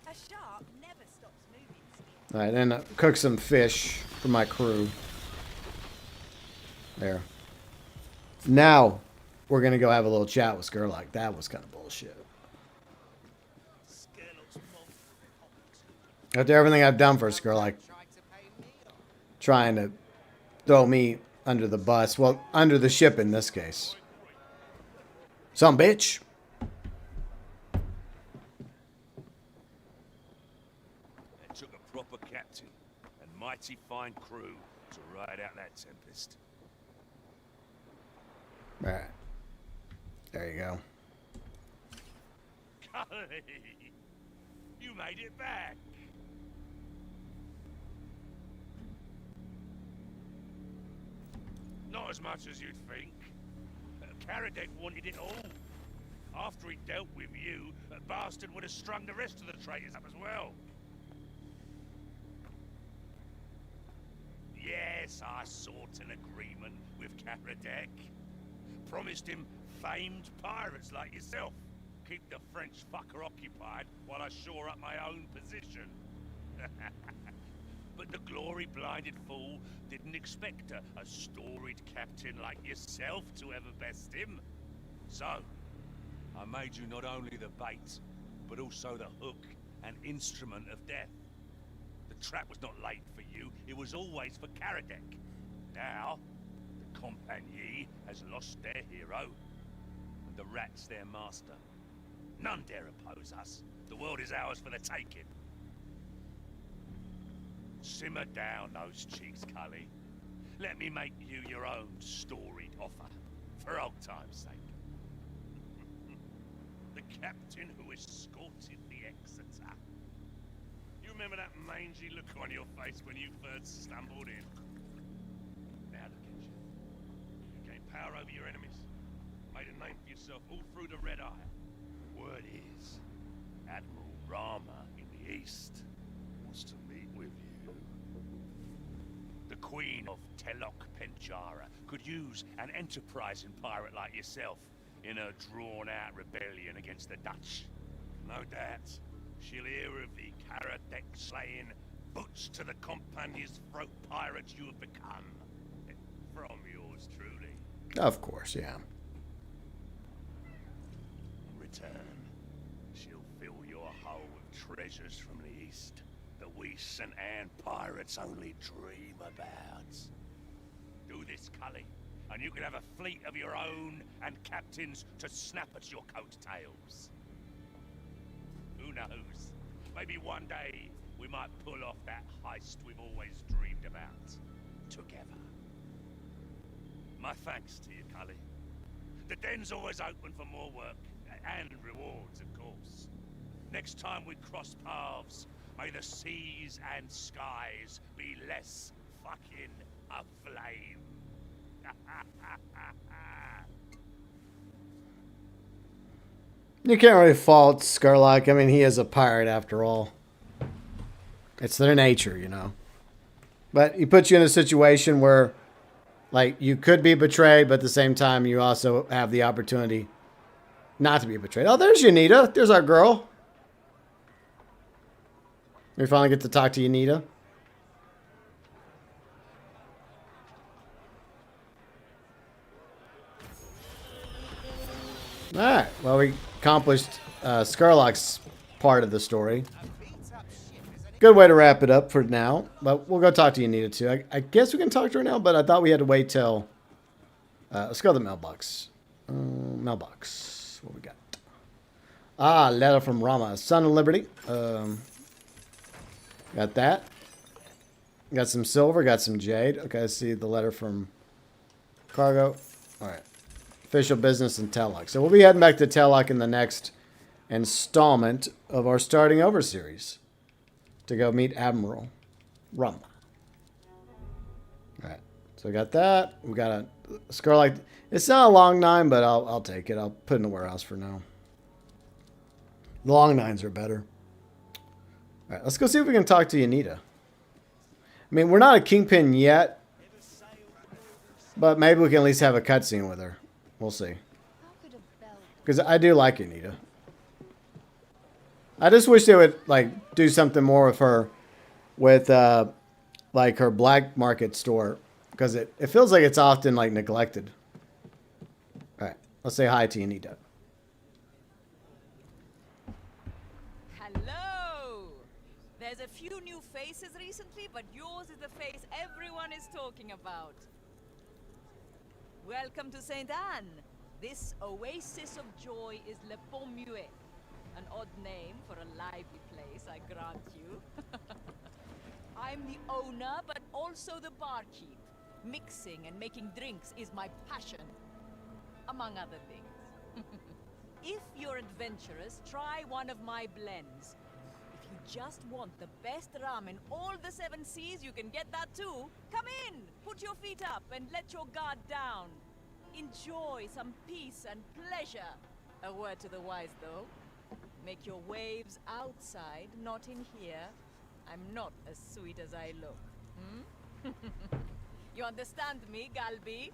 A shark never stops moving. All right, and cook some fish for my crew. There. Now, we're going to go have a little chat with Skurlock. That was kind of bullshit. After everything I've done for Skurlock, trying to throw me under the bus. Well, under the ship in this case. Some bitch. It took a proper captain and mighty fine crew to ride out that tempest. Alright. There you go. Golly, you made it back. Not as much as you'd think. Caradec wanted it all. After he dealt with you, that bastard would have strung the rest of the traitors up as well. Yes, I sought an agreement with Caradec. Promised him famed pirates like yourself. Keep the French fucker occupied while I shore up my own position. But the glory-blinded fool didn't expect a storied captain like yourself to ever best him. So, I made you not only the bait, but also the hook and instrument of death. The trap was not laid for you, it was always for Caradec. Now, the Compagnie has lost their hero, and the rat's their master. None dare oppose us. The world is ours for the taking. Simmer down those cheeks, Cully. Let me make you your own storied offer, for old time's sake. The captain who escorted the Exeter. You remember that mangy look on your face when you first stumbled in? Now look at you. You gained power over your enemies, made a name for yourself all through the Red Eye. Word is, Admiral Rama in the east wants to meet with you. The Queen of Telok Penjara could use an enterprising pirate like yourself in a drawn-out rebellion against the Dutch. No doubt, she'll hear of the Caradec slaying, butch to the Compagnie's throat pirates you have become. From yours truly. Of course, yeah. In return, she'll fill your hull with treasures from the east that we St. Anne pirates only dream about. Do this, Cully, and you can have a fleet of your own and captains to snap at your coattails. Who knows? Maybe one day we might pull off that heist we've always dreamed about. Together. My thanks to you, Cully. The den's always open for more work, and rewards, of course. Next time we cross paths, may the seas and skies be less fucking aflame. You can't really fault Scarlock. I mean, he is a pirate after all. It's their nature, you know. But he puts you in a situation where, like, you could be betrayed, but at the same time, you also have the opportunity not to be betrayed. Oh, there's Yanita. There's our girl. We finally get to talk to Yanita. Alright, well, we accomplished Scarlock's part of the story. Good way to wrap it up for now. But we'll go talk to Yanita too. I guess we can talk to her now, but I thought we had to wait till... let's go to the mailbox. Mailbox. What we got? Ah, letter from Rama. Son of Liberty. Got that. Got some silver. Got some jade. Okay, I see the letter from Cargo. Alright. Official business in Telok. So we'll be heading back to Telok in the next installment of our Starting Over series to go meet Admiral Rum. Alright, so we got that. We got a Scarlock. It's not a long 9, but I'll take it. I'll put it in the warehouse for now. The long 9s are better. Alright, let's go see if we can talk to Yanita. I mean, we're not a kingpin yet, but maybe we can at least have a cutscene with her. We'll see. Because I do like Yanita. I just wish they would, like, do something more with her with, like, her black market store. Because it feels like it's often, like, neglected. Alright, let's say hi to Yanita. Hello! There's a few new faces recently, but yours is the face everyone is talking about. Welcome to St. Anne. This oasis of joy is Le Pont Muet. An odd name for a lively place, I grant you. I'm the owner, but also the barkeep. Mixing and making drinks is my passion, among other things. If you're adventurous, try one of my blends. If you just want the best rum in all the 7 seas, you can get that too. Come in, put your feet up, and let your guard down. Enjoy some peace and pleasure. A word to the wise, though. Make your waves outside, not in here. I'm not as sweet as I look. Hmm? You understand me, Galby?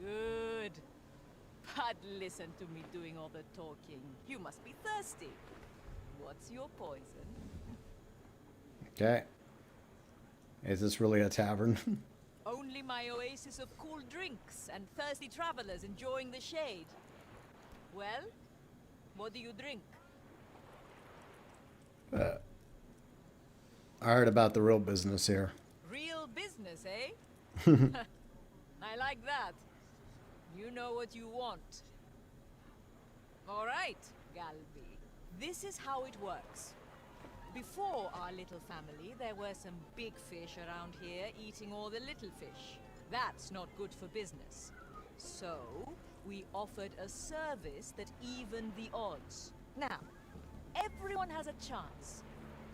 Good. But listen to me doing all the talking. You must be thirsty. What's your poison? Okay. Is this really a tavern? Only my oasis of cool drinks and thirsty travelers enjoying the shade. Well, what do you drink? I heard about the real business here. Real business, eh? I like that. You know what you want. All right, Galby. This is how it works. Before our little family, there were some big fish around here eating all the little fish. That's not good for business. So, we offered a service that evened the odds. Now, everyone has a chance.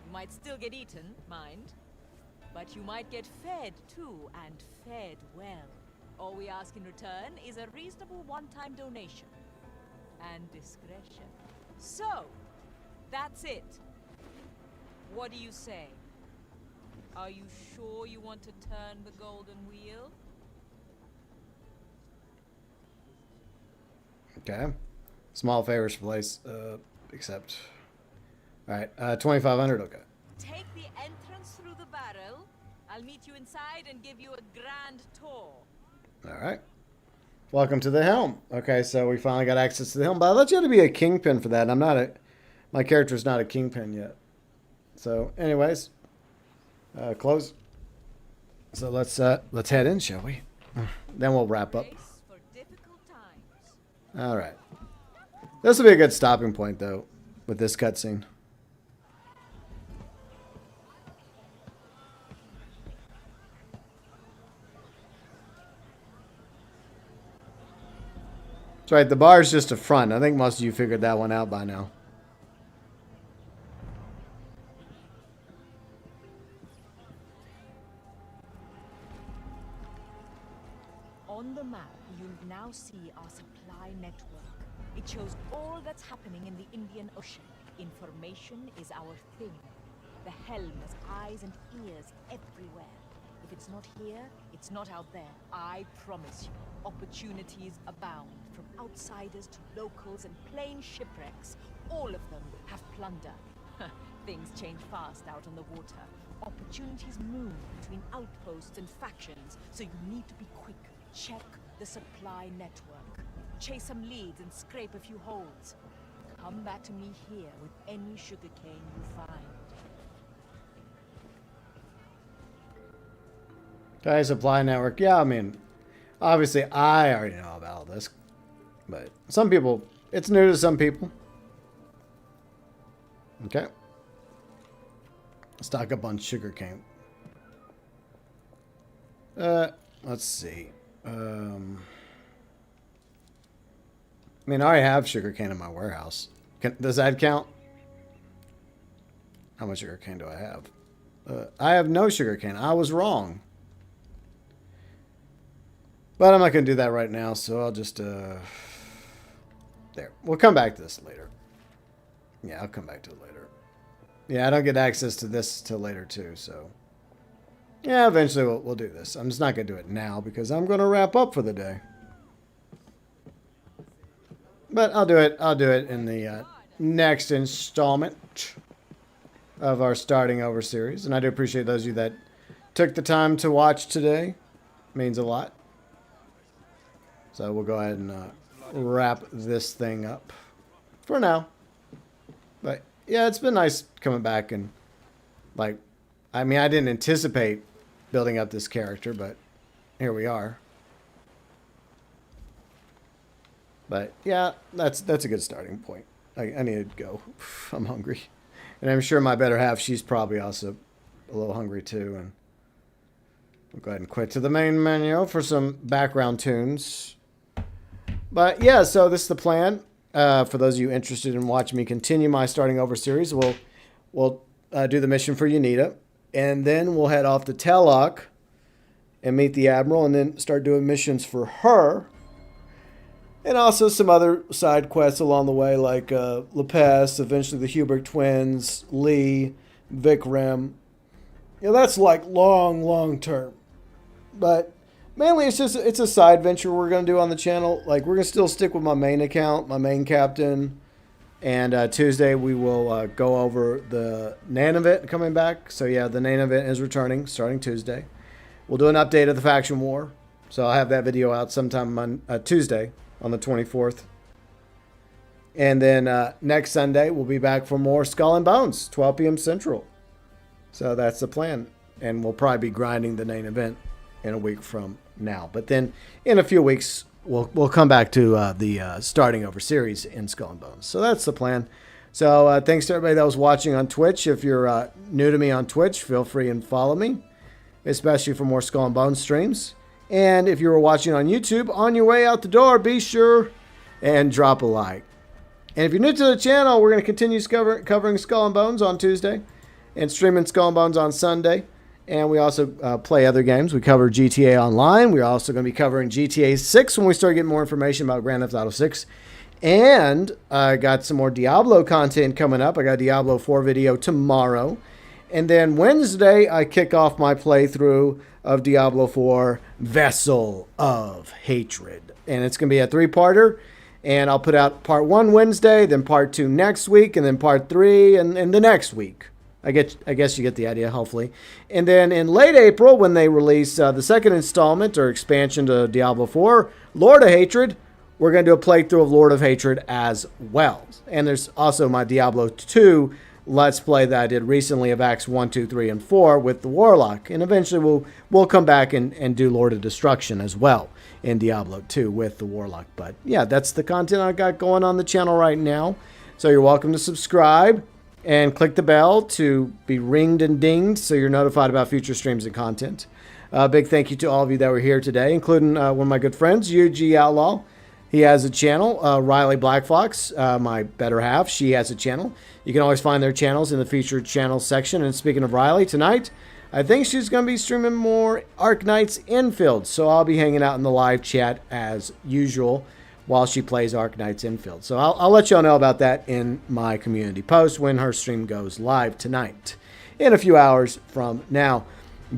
You might still get eaten, mind. But you might get fed too, and fed well. All we ask in return is a reasonable one-time donation. And discretion. So, that's it. What do you say? Are you sure you want to turn the golden wheel? Okay. Small favors for place, except... Alright, 2,500, okay. Take the entrance through the barrel. I'll meet you inside and give you a grand tour. Alright. Welcome to the helm. Okay, so we finally got access to the helm, but I thought you had to be a kingpin for that. I'm not a... My character's not a kingpin yet. So, anyways. Close. So let's head in, shall we? Then we'll wrap up. Alright. This will be a good stopping point, though, with this cutscene. That's right, the bar is just a front. I think most of you figured that one out by now. On the map, you'll now see our supply network. It shows all that's happening in the Indian Ocean. Information is our thing. The helm has eyes and ears everywhere. If it's not here, it's not out there. I promise you, opportunities abound. From outsiders to locals and plain shipwrecks, all of them have plunder. Things change fast out on the water. Opportunities move between outposts and factions, so you need to be quick. Check the supply network. Chase some leads and scrape a few holds. Come back to me here with any sugarcane you find. Okay, supply network. Yeah, I mean, obviously I already know about all this. But some people, it's new to some people. Okay. Stock up on sugarcane. Let's see. I mean, I already have sugarcane in my warehouse. Does that count? How much sugarcane do I have? I have no sugarcane. I was wrong. But I'm not going to do that right now, so I'll just... There. We'll come back to this later. Yeah, I'll come back to it later. Yeah, I don't get access to this till later, too, so... Yeah, eventually we'll do this. I'm just not going to do it now because I'm going to wrap up for the day. But I'll do it in the next installment of our Starting Over series. And I do appreciate those of you that took the time to watch today. It means a lot. So we'll go ahead and wrap this thing up for now. But yeah, it's been nice coming back and like, I mean, I didn't anticipate building up this character, but here we are. But yeah, that's a good starting point. I need to go. I'm hungry. And I'm sure my better half, she's probably also a little hungry too. And we'll go ahead and quit to the main menu for some background tunes. But yeah, so this is the plan. For those of you interested in watching me continue my Starting Over series, we'll do the mission for Unita. And then we'll head off to Telok and meet the Admiral and then start doing missions for her. And also some other side quests along the way, like Lepes, eventually the Hubert twins, Lee, Vikram. You know, that's like long term. But mainly it's a side venture we're going to do on the channel. Like, we're going to still stick with my main account, my main captain. And Tuesday we will go over the Nunavut coming back. So yeah, the Nunavut is returning starting Tuesday. We'll do an update of the faction war. So I'll have that video out sometime on Tuesday on the 24th. And then next Sunday, we'll be back for more Skull and Bones, 12 p.m. Central. So that's the plan. And we'll probably be grinding the main event in a week from now. But then in a few weeks, we'll come back to the starting over series in Skull and Bones. So that's the plan. So thanks to everybody that was watching on Twitch. If you're new to me on Twitch, feel free and follow me, especially for more Skull and Bones streams. And if you were watching on YouTube, on your way out the door, be sure and drop a like. And if you're new to the channel, we're going to continue covering Skull and Bones on Tuesday and streaming Skull and Bones on Sunday. And we also play other games. We cover GTA Online. We're also going to be covering GTA 6 when we start getting more information about Grand Theft Auto 6. And I got some more Diablo content coming up. I got a Diablo 4 video tomorrow. And then Wednesday, I kick off my playthrough of Diablo 4 Vessel of Hatred. And it's going to be a 3-parter. And I'll put out part 1 Wednesday, then part 2 next week, and then part 3 and the next week. I guess you get the idea, hopefully. And then in late April, when they release the second installment or expansion to Diablo 4, Lord of Hatred, we're going to do a playthrough of Lord of Hatred as well. And there's also my Diablo 2 Let's Play that I did recently of Acts 1, 2, 3, and 4 with the Warlock. And eventually we'll come back and do Lord of Destruction as well in Diablo 2 with the Warlock. But yeah, that's the content I got going on the channel right now. So you're welcome to subscribe and click the bell to be ringed and dinged so you're notified about future streams and content. Big thank you to all of you that were here today, including one of my good friends, UG Outlaw. He has a channel. Riley Black Fox, my better half, she has a channel. You can always find their channels in the featured channels section. And speaking of Riley, tonight, I think she's going to be streaming more Ark Knights Infield. So I'll be hanging out in the live chat as usual while she plays Ark Knights Infield. So I'll let y'all know about that in my community post when her stream goes live tonight in a few hours from now.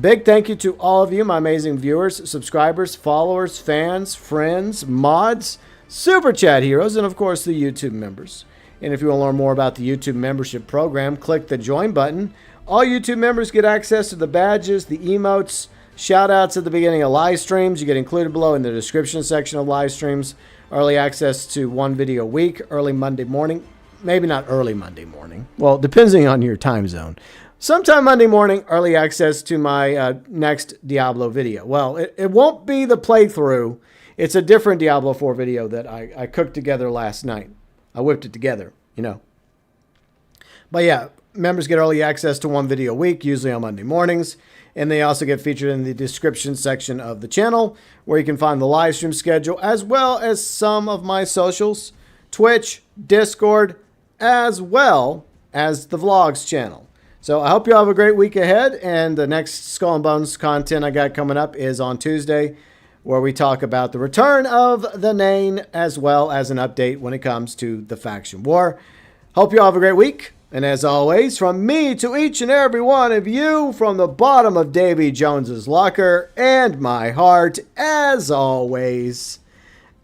Big thank you to all of you, my amazing viewers, subscribers, followers, fans, friends, mods, Super Chat heroes, and of course the YouTube members. And if you want to learn more about the YouTube membership program, click the join button. All YouTube members get access to the badges, the emotes, shout outs at the beginning of live streams. You get included below in the description section of live streams. Early access to 1 video a week, early Monday morning. Maybe not early Monday morning. Well, depending on your time zone. Sometime Monday morning, early access to my next Diablo video. Well, it won't be the playthrough. It's a different Diablo 4 video that I cooked together last night. I whipped it together, you know. But yeah, members get early access to 1 video a week, usually on Monday mornings. And they also get featured in the description section of the channel, where you can find the live stream schedule, as well as some of my socials, Twitch, Discord, as well as the vlogs channel. So I hope you all have a great week ahead. And the next Skull and Bones content I got coming up is on Tuesday, where we talk about the return of the Nain, as well as an update when it comes to the faction war. Hope you all have a great week. And as always, from me to each and every one of you, from the bottom of Davy Jones's locker and my heart, as always,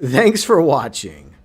thanks for watching.